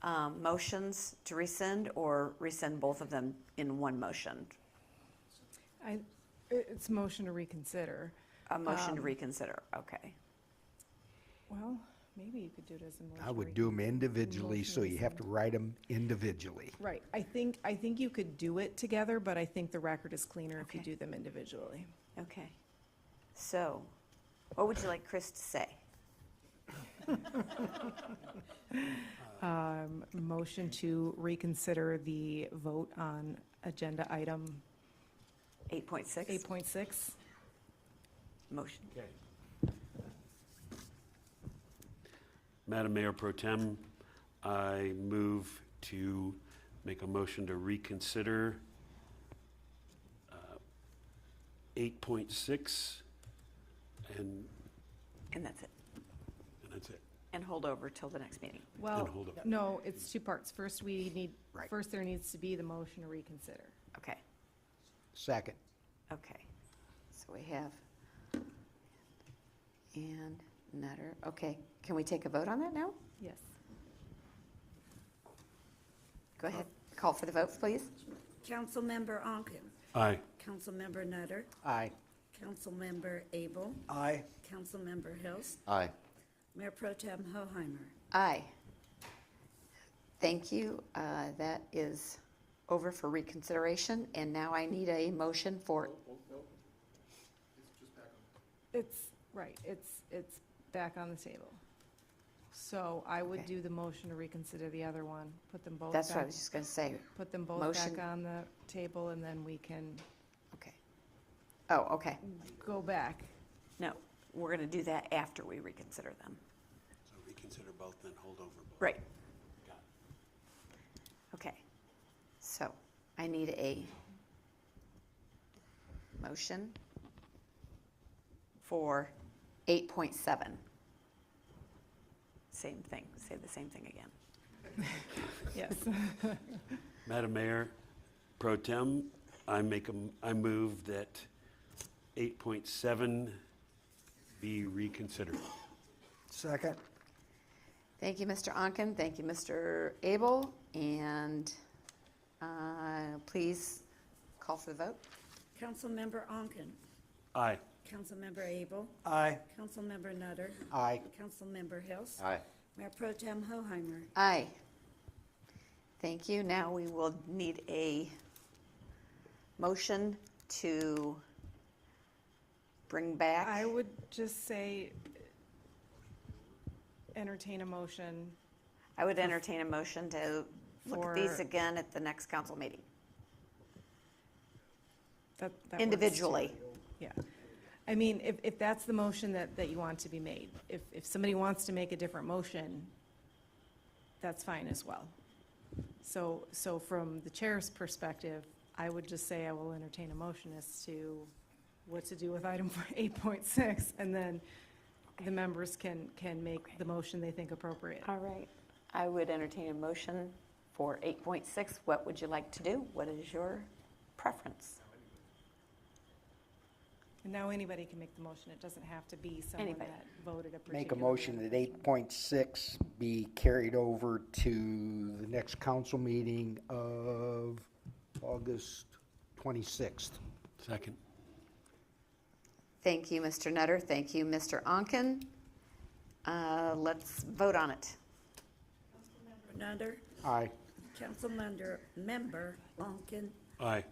motions to rescind, or rescind both of them in one motion? It's motion to reconsider. A motion to reconsider, okay. Well, maybe you could do it as a motion. I would do them individually, so you have to write them individually. Right. I think you could do it together, but I think the record is cleaner if you Okay. do them individually. Okay. So, what would you like Chris to say? Motion to reconsider the vote on agenda item 8.6? 8.6. Motion. Madam Mayor Pro Tem, I move to make a motion to reconsider 8.6 and that's it. that's it. And hold over till the next meeting. Well, hold up. no, it's two parts. First, Right. first there needs to be the motion to reconsider. Okay. Second. Okay. So we have and Nutter. Okay. Can we take a vote on that now? Yes. Go ahead, call for the vote, please. Councilmember Onken. Aye. Councilmember Nutter. Aye. Councilmember Abel. Aye. Councilmember Hills. Aye. Mayor Pro Tem Hoheimer. Aye. Thank you. That is over for reconsideration, and now I need a motion for, It's, right, it's back on the table. So I would Okay. do the motion to reconsider the other one, put them both that's what I back, was just going to say. put them both Motion. back on the table, and then we can Okay. Oh, okay. go back. No, we're going to do that after we reconsider them. So reconsider both, then hold over both. Right. Okay. So I need a motion for 8.7. Same thing, say the same thing again. Yes. Madam Mayor, Pro Tem, I move that 8.7 be reconsidered. Second. Thank you, Mr. Onken, thank you, Mr. Abel, and please call for the vote. Councilmember Onken. Aye. Councilmember Abel. Aye. Councilmember Nutter. Aye. Councilmember Hills. Aye. Mayor Pro Tem Hoheimer. Aye. Thank you. Now we will need a motion to bring back. I would just say, entertain a motion. I would entertain a motion to look at these For- again at the next council meeting, That works, too. individually. Yeah. I mean, if that's the motion that you want to be made, if somebody wants to make a different motion, that's fine as well. So from the chair's perspective, I would just say I will entertain a motion as to what to do with item 8.6, and then the members can make the motion they think appropriate. All right. I would entertain a motion for 8.6. What would you like to do? What is your preference? And now anybody can make the motion. It doesn't have to be someone Anybody. that voted a particular. Make a motion that 8.6 be carried over to the next council meeting of August 26th. Second. Thank you, Mr. Nutter. Thank you, Mr. Onken. Let's vote on it. Councilmember Nutter. Aye. Member Onken. Aye.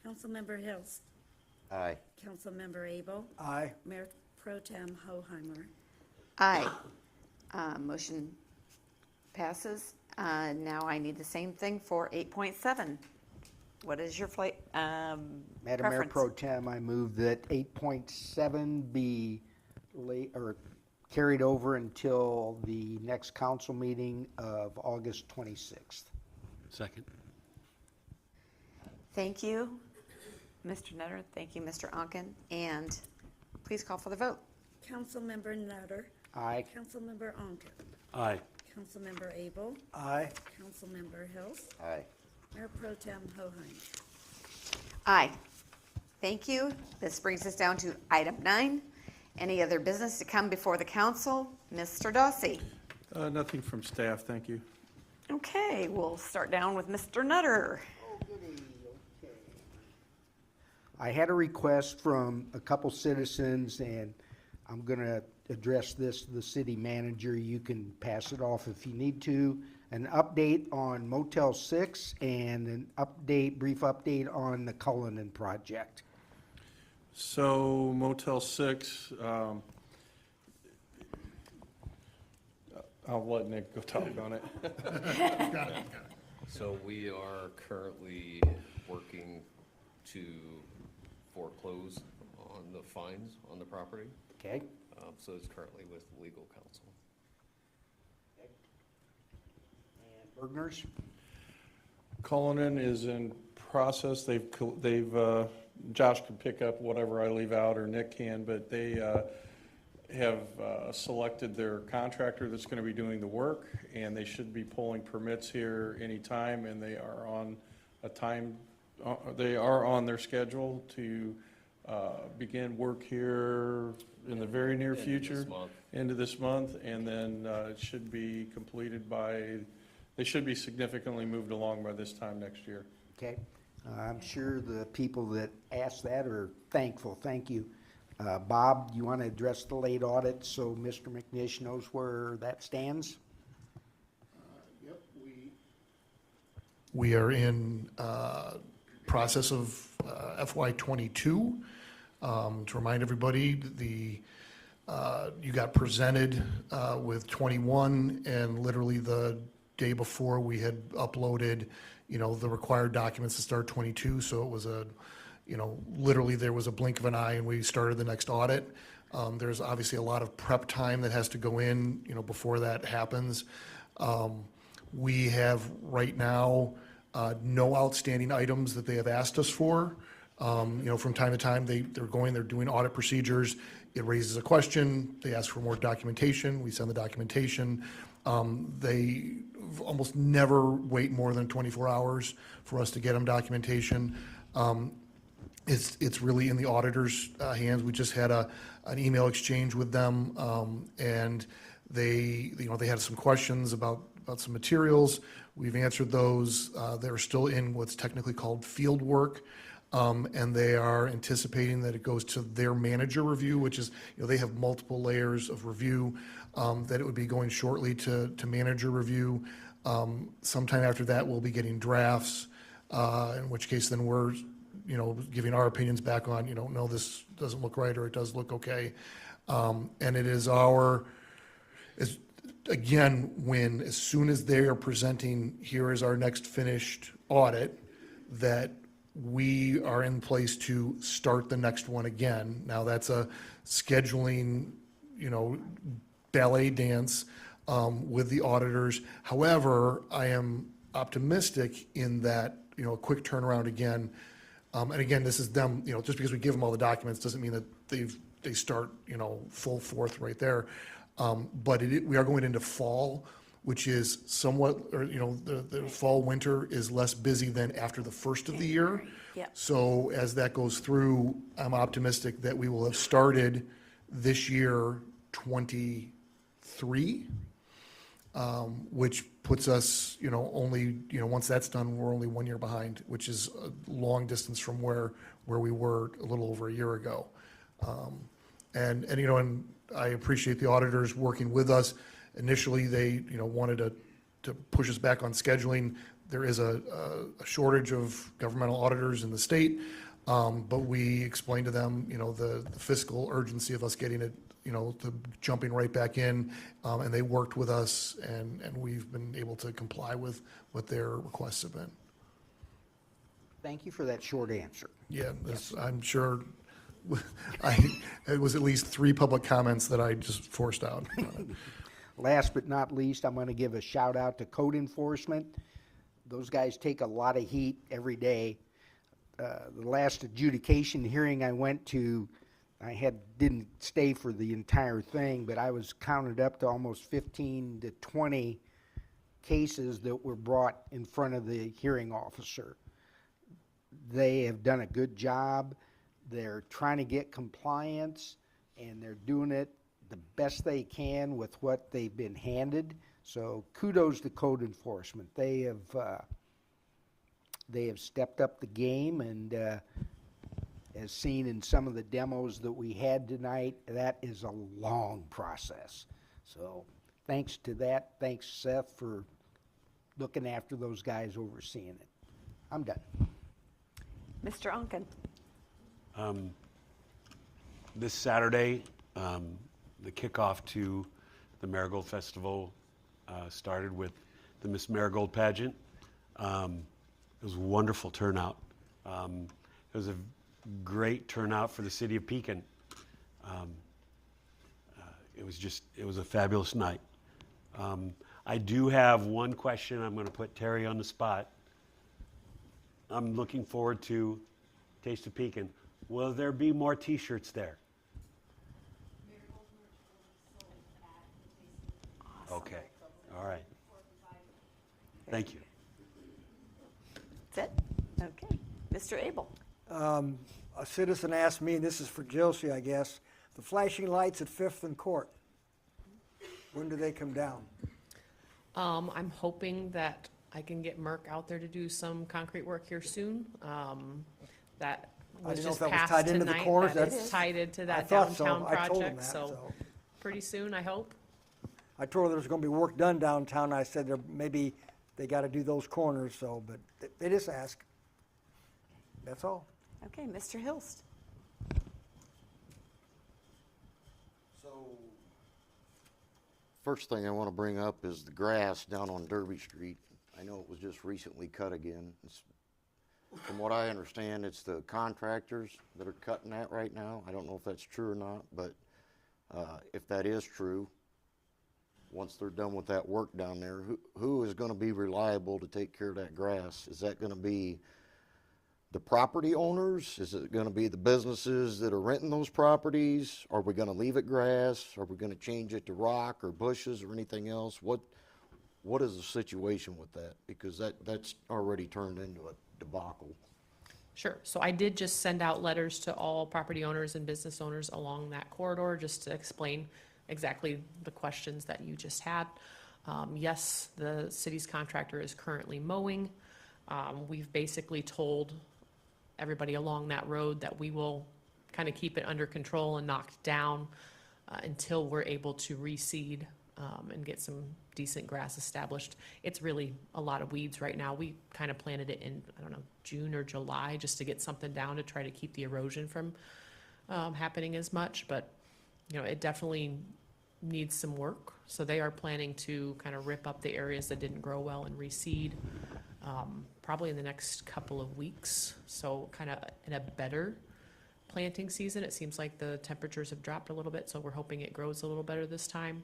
Councilmember Hills. Aye. Councilmember Abel. Aye. Mayor Pro Tem Hoheimer. Aye. Motion passes. Now I need the same thing for 8.7. What is your Madam Mayor preference? Pro Tem, I move that 8.7 be carried over until the next council meeting of August 26th. Second. Thank you, Mr. Nutter. Thank you, Mr. Onken. And please call for the vote. Councilmember Nutter. Aye. Councilmember Onken. Aye. Councilmember Abel. Aye. Councilmember Hills. Aye. Mayor Pro Tem Hoheimer. Aye. Thank you. This brings us down to item 9. Any other business to come before the council? Mr. Dawsey. Nothing from staff, thank you. Okay, we'll start down with Mr. Nutter. I had a request from a couple citizens, and I'm going to address this to the city manager. You can pass it off if you need to. An update on Motel 6 and an brief update on the Cullinan project. So Motel 6, I'll let Nick go talk on it. So we are currently working to foreclose on the fines on the property. Okay. So it's currently with legal counsel. And Bergner's? Cullinan is in process. Josh can pick up whatever I leave out, or Nick can, but they have selected their contractor that's going to be doing the work, and they should be pulling permits here anytime, and they are on their schedule to begin work here in the very near future. End of this month. End of this month, and then it should be completed by They should be significantly moved along by this time next year. Okay. I'm sure the people that asked that are thankful. Thank you. Bob, you want to address the late audit so Mr. McNish knows where that stands? Yep, we are in process of FY '22. To remind everybody, you got presented with 21, and literally the day before we had uploaded, the required documents to start 22. So it was literally there was a blink of an eye and we started the next audit. There's obviously a lot of prep time that has to go in, before that happens. We have right now no outstanding items that they have asked us for. From time to time, they're doing audit procedures. It raises a question. They ask for more documentation. We send the documentation. They almost never wait more than 24 hours for us to get them documentation. It's really in the auditor's hands. We just had an email exchange with them, and they had some questions about some materials. We've answered those. They're still in what's technically called field work. And they are anticipating that it goes to their manager review, which is, they have multiple layers of review, that it would be going shortly to manager review. Sometime after that, we'll be getting drafts, in which case then we're, giving our opinions back on, no, this doesn't look right, or it does look okay. And it is again, as soon as they are presenting, here is our next finished audit, that we are in place to start the next one again. Now, that's a scheduling, ballet dance with the auditors. However, I am optimistic in that, a quick turnaround again. And again, this is them, just because we give them all the documents doesn't mean that they start, full forth right there. But we are going into fall, which is somewhat, or, the fall, winter is less busy than after the first of the year. Yep. So as that goes through, I'm optimistic that we will have started this year 23, which puts us, only, once that's done, we're only 1 year behind, which is a long distance from where we were a little over a year ago. And I appreciate the auditors working with us. Initially, they, wanted to push us back on scheduling. There is a shortage of governmental auditors in the state, but we explained to them, the fiscal urgency of us getting it, to jumping right back in, and they worked with us, and we've been able to comply with what their requests have been. Thank you for that short answer. Yeah, I'm sure it was at least 3 public comments that I just forced out. Last but not least, I'm going to give a shout out to code enforcement. Those guys take a lot of heat every day. The last adjudication hearing I went to, didn't stay for the entire thing, but I was counted up to almost 15 to 20 cases that were brought in front of the hearing officer. They have done a good job. They're trying to get compliance, and they're doing it the best they can with what they've been handed. So kudos to code enforcement. They have stepped up the game, and as seen in some of the demos that we had tonight, that is a long process. So thanks to that. Thanks, Seth, for looking after those guys, overseeing it. I'm done. Mr. Onken. This Saturday, the kickoff to the Marigold Festival started with the Miss Marigold pageant. It was a wonderful turnout. It was a great turnout for the city of Pekin. It was a fabulous night. I do have one question. I'm going to put Terry on the spot. I'm looking forward to Taste of Pekin. Will there be more T-shirts there? Okay. All right. Thank you. That's it? Okay. Mr. Abel. A citizen asked me, and this is for Josie, I guess, the flashing lights at 5th and Court, when do they come down? I'm hoping that I can get Merck out there to do some concrete work here soon. That I was didn't know if just that was passed tied into the tonight. corners. That That's- is tied into I that thought so. downtown I told him project, that, so so. pretty soon, I hope. I told her there was gonna be work done downtown. I said there, maybe they gotta do those corners, so, but they just ask. That's all. Okay, Mr. Hilst. First thing I want to bring up is the grass down on Derby Street. I know it was just recently cut again. From what I understand, it's the contractors that are cutting that right now. I don't know if that's true or not, but if that is true, once they're done with that work down there, who is going to be reliable to take care of that grass? Is that going to be the property owners? Is it going to be the businesses that are renting those properties? Are we going to leave it grass? Are we going to change it to rock or bushes or anything else? What is the situation with that? Because that's already turned into a debacle. Sure. So I did just send out letters to all property owners and business owners along that corridor just to explain exactly the questions that you just had. Yes, the city's contractor is currently mowing. We've basically told everybody along that road that we will kind of keep it under control and knocked down until we're able to reseed and get some decent grass established. It's really a lot of weeds right now. We kind of planted it in, I don't know, June or July just to get something down to try to keep the erosion from happening as much. But, you know, it definitely needs some work. So they are planning to kind of rip up the areas that didn't grow well and reseed probably in the next couple of weeks. So kind of in a better planting season. It seems like the temperatures have dropped a little bit, so we're hoping it grows a little better this time.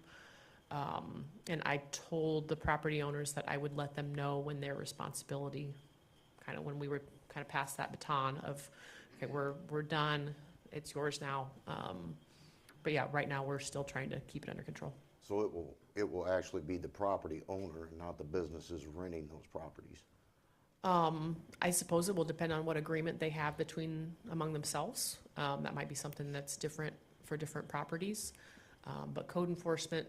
And I told the property owners that I would let them know when their responsibility, kind of when we were kind of past that baton of, okay, we're done, it's yours now. But yeah, right now we're still trying to keep it under control. So it will actually be the property owner and not the businesses renting those properties. I suppose it will depend on what agreement they have among themselves. That might be something that's different for different properties. But code enforcement,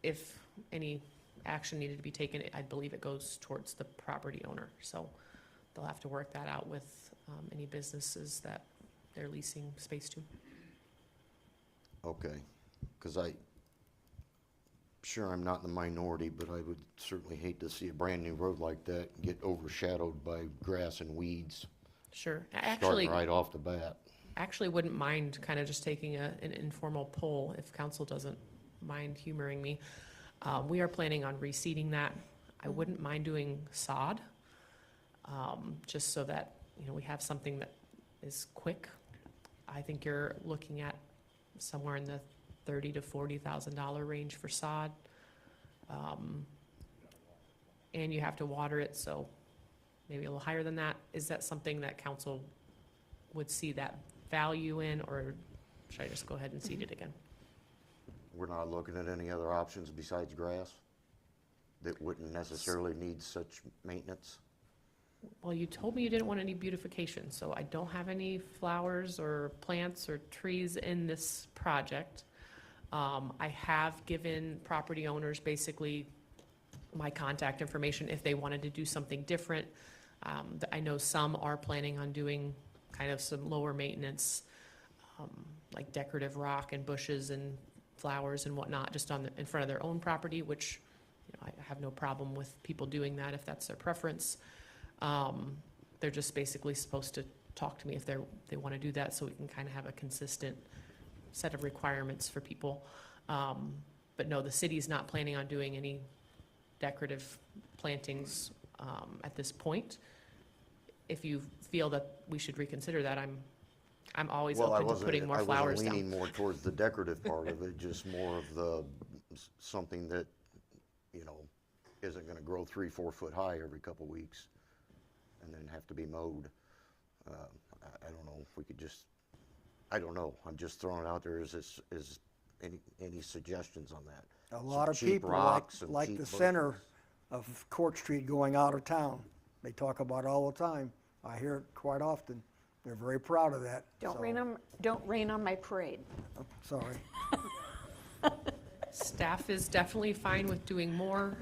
if any action needed to be taken, I believe it goes towards the property owner. So they'll have to work that out with any businesses that they're leasing space to. Okay, because sure I'm not in the minority, but I would certainly hate to see a brand new road like that get overshadowed by grass and weeds. Sure. Starting right off the bat. Actually wouldn't mind kind of just taking an informal poll if council doesn't mind humoring me. We are planning on reseeding that. I wouldn't mind doing sod, just so that, you know, we have something that is quick. I think you're looking at somewhere in the $30,000 to $40,000 range for sod. And you have to water it, so maybe a little higher than that. Is that something that council would see that value in, or should I just go ahead and seed it again? We're not looking at any other options besides grass that wouldn't necessarily need such maintenance? Well, you told me you didn't want any beautification, so I don't have any flowers or plants or trees in this project. I have given property owners basically my contact information if they wanted to do something different. I know some are planning on doing kind of some lower maintenance, like decorative rock and bushes and flowers and whatnot, just in front of their own property, which, you know, I have no problem with people doing that if that's their preference. They're just basically supposed to talk to me if they want to do that, so we can kind of have a consistent set of requirements for people. But no, the city's not planning on doing any decorative plantings at this point. If you feel that we should reconsider that, I'm always open to putting more flowers down. I wasn't leaning more towards the decorative part of it, just more of the something that, you know, isn't going to grow 3-4 foot high every couple weeks and then have to be mowed. I don't know if we could just, I don't know. I'm just throwing it out there. Is any suggestions on that? A lot of Cheap people rocks and like cheap the bushes. center of Court Street going out of town. They talk about it all the time. I hear it quite often. They're very proud of that. Don't so- rain on my parade. Sorry. Staff is definitely fine with doing more.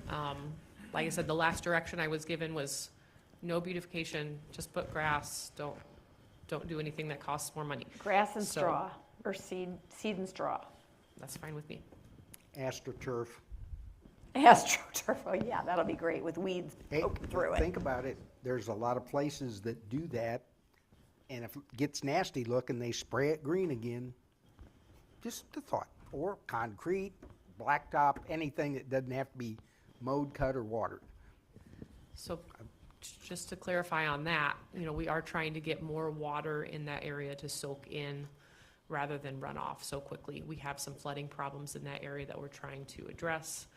Like I said, the last direction I was given was no beautification, just put grass, don't do anything that costs more money. Grass and So- straw, or seed and straw. That's fine with me. AstroTurf. AstroTurf, oh yeah, that'll be great with weeds Hey, poking through it. think about it. There's a lot of places that do that, and if it gets nasty looking, they spray it green again. Just a thought. Or concrete, blacktop, anything that doesn't have to be mowed, cut, or watered. So just to clarify on that, we are trying to get more water in that area to soak in rather than run off so quickly. We have some flooding problems in that area that we're trying to address.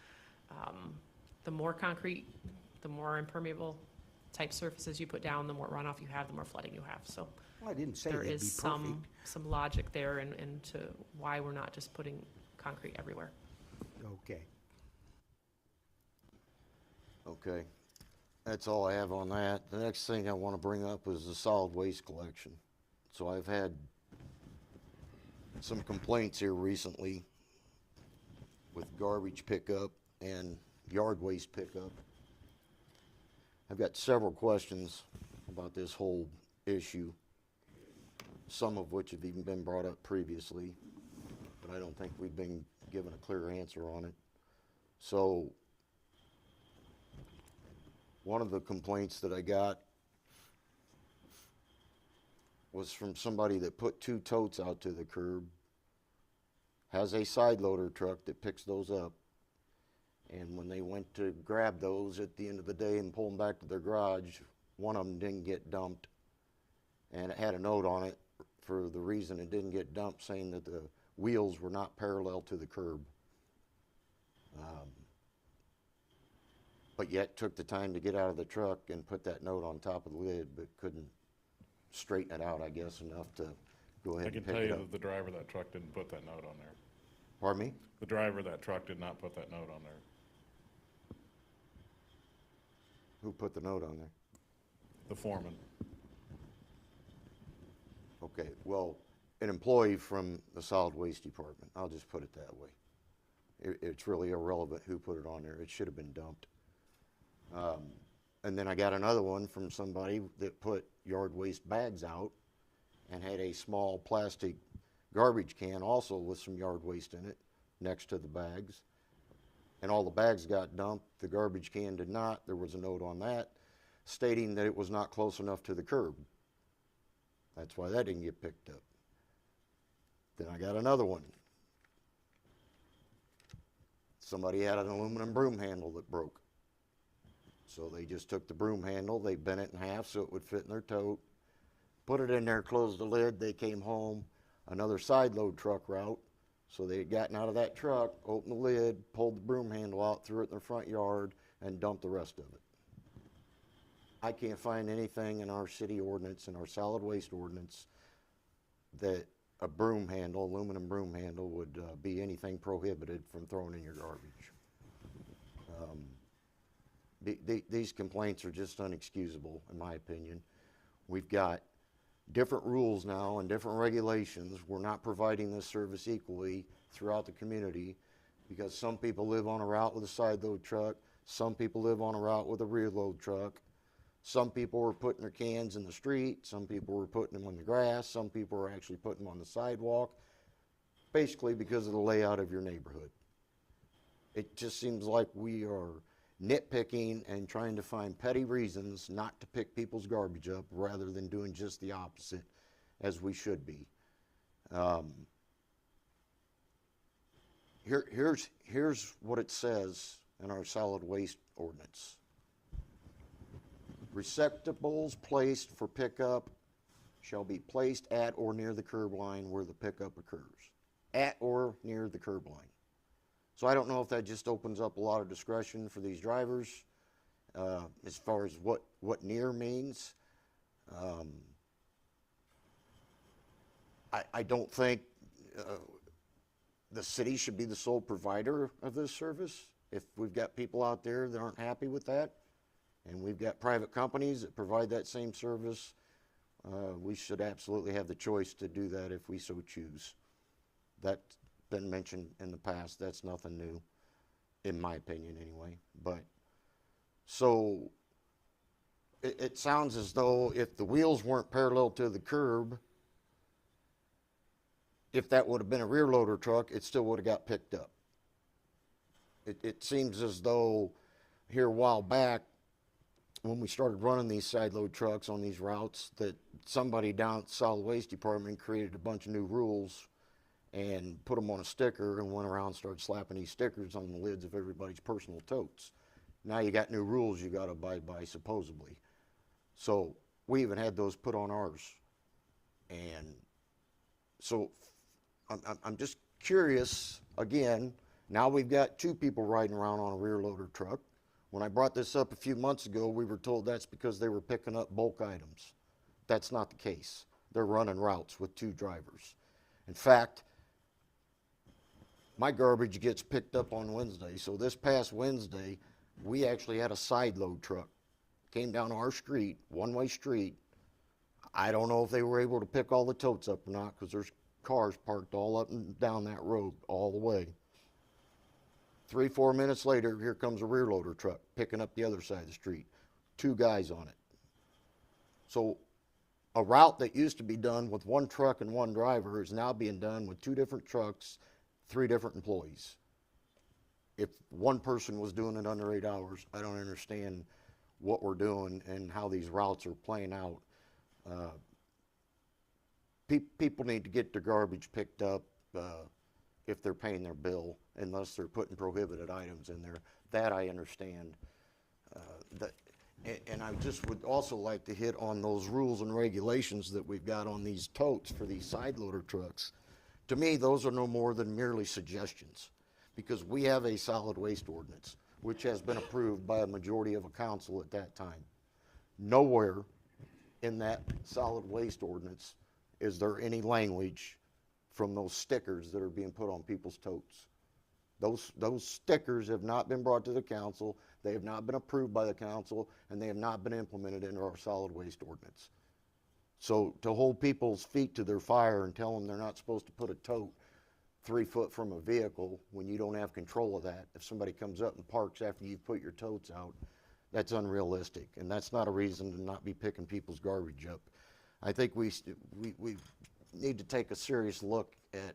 The more concrete, the more impermeable type surfaces you put down, the more runoff you have, the more flooding you have. So Well, I didn't say there that'd is be perfect. some logic there and to why we're not just putting concrete everywhere. Okay. Okay, that's all I have on that. The next thing I want to bring up is the solid waste collection. So I've had some complaints here recently with garbage pickup and yard waste pickup. I've got several questions about this whole issue, some of which have even been brought up previously, but I don't think we've been given a clear answer on it. So one of the complaints that I got was from somebody that put 2 totes out to the curb, has a side loader truck that picks those up, and when they went to grab those at the end of the day and pull them back to their garage, one of them didn't get dumped, and it had a note on it for the reason it didn't get dumped, saying that the wheels were not parallel to the curb. But yet took the time to get out of the truck and put that note on top of the lid, but couldn't straighten it out, I guess, enough to go I ahead can and pick tell it you up. that the driver of that truck didn't put that note on there. Pardon me? The driver of that truck did not put that note on there. Who put the note on there? The foreman. Okay, well, an employee from the solid waste department, I'll just put it that way. It's really irrelevant who put it on there. It should have been dumped. And then I got another one from somebody that put yard waste bags out and had a small plastic garbage can also with some yard waste in it next to the bags. And all the bags got dumped. The garbage can did not. There was a note on that stating that it was not close enough to the curb. That's why that didn't get picked up. Then I got another one. Somebody had an aluminum broom handle that broke. So they just took the broom handle, they bent it in half so it would fit in their tote, put it in there, closed the lid, they came home, another side load truck route. So they had gotten out of that truck, opened the lid, pulled the broom handle out, threw it in their front yard, and dumped the rest of it. I can't find anything in our city ordinance, in our solid waste ordinance, that a broom handle, aluminum broom handle, would be anything prohibited from throwing in your garbage. These complaints are just unexcusable, in my opinion. We've got different rules now and different regulations. We're not providing this service equally throughout the community because some people live on a route with a side load truck, some people live on a route with a rear load truck. Some people were putting their cans in the street, some people were putting them on the grass, some people were actually putting them on the sidewalk, basically because of the layout of your neighborhood. It just seems like we are nitpicking and trying to find petty reasons not to pick people's garbage up rather than doing just the opposite as we should be. Here's what it says in our solid waste ordinance. Receptacles placed for pickup shall be placed at or near the curb line where the pickup occurs. At or near the curb line. So I don't know if that just opens up a lot of discretion for these drivers as far as what near means. I don't think the city should be the sole provider of this service. If we've got people out there that aren't happy with that, and we've got private companies that provide that same service, we should absolutely have the choice to do that if we so choose. been mentioned in the past. That's nothing new, in my opinion anyway. But, so, it sounds as though if the wheels weren't parallel to the curb, if that would have been a rear loader truck, it still would have got picked up. It seems as though here a while back, when we started running these side load trucks on these routes, that somebody down at the solid waste department created a bunch of new rules and put them on a sticker and went around and started slapping these stickers on the lids of everybody's personal totes. Now you got new rules you got to abide by, supposedly. So we even had those put on ours. And so I'm just curious, again, now we've got 2 people riding around on a rear loader truck. When I brought this up a few months ago, we were told that's because they were picking up bulk items. That's not the case. They're running routes with 2 drivers. In fact, my garbage gets picked up on Wednesday. So this past Wednesday, we actually had a side load truck. Came down our street, one-way street. I don't know if they were able to pick all the totes up or not, because there's cars parked all up and down that road all the way. 3-4 minutes later, here comes a rear loader truck picking up the other side of the street. 2 guys on it. So a route that used to be done with 1 truck and 1 driver is now being done with 2 different trucks, 3 different employees. If one person was doing it under 8 hours, I don't understand what we're doing and how these routes are playing out. People need to get their garbage picked up if they're paying their bill, unless they're putting prohibited items in there. That I understand. And I just would also like to hit on those rules and regulations that we've got on these totes for these side loader trucks. To me, those are no more than merely suggestions, because we have a solid waste ordinance, which has been approved by a majority of a council at that time. Nowhere in that solid waste ordinance is there any language from those stickers that are being put on people's totes. Those stickers have not been brought to the council, they have not been approved by the council, and they have not been implemented into our solid waste ordinance. So to hold people's feet to their fire and tell them they're not supposed to put a tote 3 foot from a vehicle when you don't have control of that, if somebody comes up and parks after you've put your totes out, that's unrealistic, and that's not a reason to not be picking people's garbage up. I think we need to take a serious look at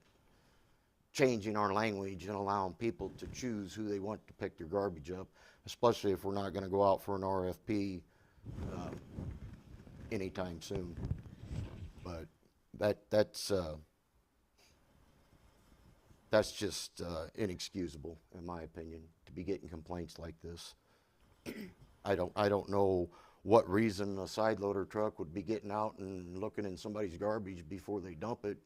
changing our language and allowing people to choose who they want to pick their garbage up, especially if we're not going to go out for an RFP anytime soon. But that's just inexcusable, in my opinion, to be getting complaints like this. I don't know what reason a side loader truck would be getting out and looking in somebody's garbage before they dump it.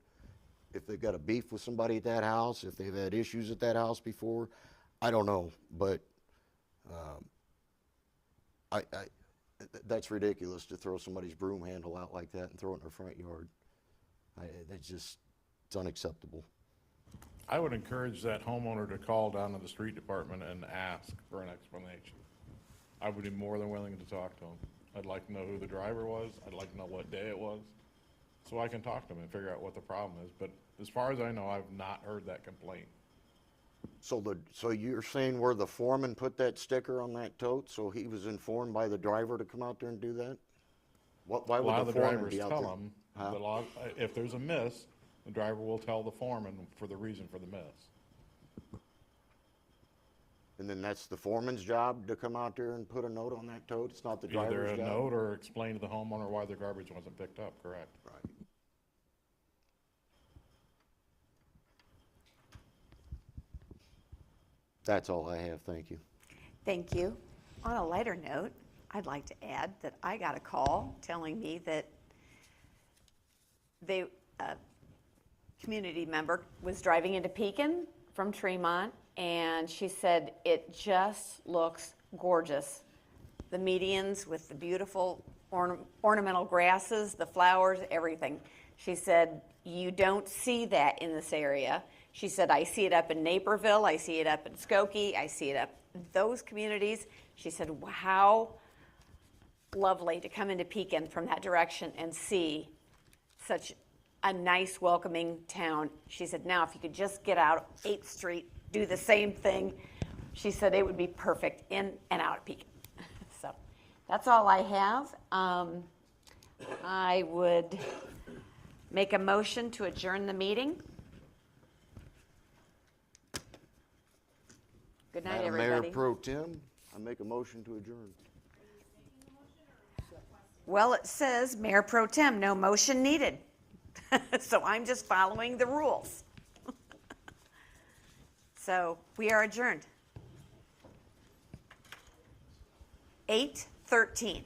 If they've got a beef with somebody at that house, if they've had issues at that house before, I don't know. But that's ridiculous to throw somebody's broom handle out like that and throw it in their front yard. It's unacceptable. I would encourage that homeowner to call down to the street department and ask for an explanation. I would be more than willing to talk to them. I'd like to know who the driver was. I'd like to know what day it was, so I can talk to them and figure out what the problem is. But as far as I know, I've not heard that complaint. So you're saying where the foreman put that sticker on that tote, so he was informed by the driver to come out there and do that? Why A lot would of the the foreman drivers be out tell there? them, Huh? if there's a miss, the driver will tell the foreman for the reason for the miss. And then that's the foreman's job to come out there and put a note on that tote? It's not the driver's Either a job? note or explain to the homeowner why their garbage wasn't picked up, correct? Right. That's all I have, thank you. Thank you. On a lighter note, I'd like to add that I got a call telling me that a community member was driving into Pekin from Tremont, and she said it just looks gorgeous. The medians with the beautiful ornamental grasses, the flowers, everything. She said, you don't see that in this area. She said, I see it up in Naperville, I see it up in Skokie, I see it up in those communities. She said, how lovely to come into Pekin from that direction and see such a nice, welcoming town. She said, now, if you could just get out 8th Street, do the same thing, she said it would be perfect in and out of Pekin. So that's all I have. I would make a motion to adjourn the meeting. Good night, Madam everybody. Mayor Pro Tem, I make a motion to adjourn. Well, it says Mayor Pro Tem, no motion needed. So I'm just following the rules. So we are adjourned. 8:13.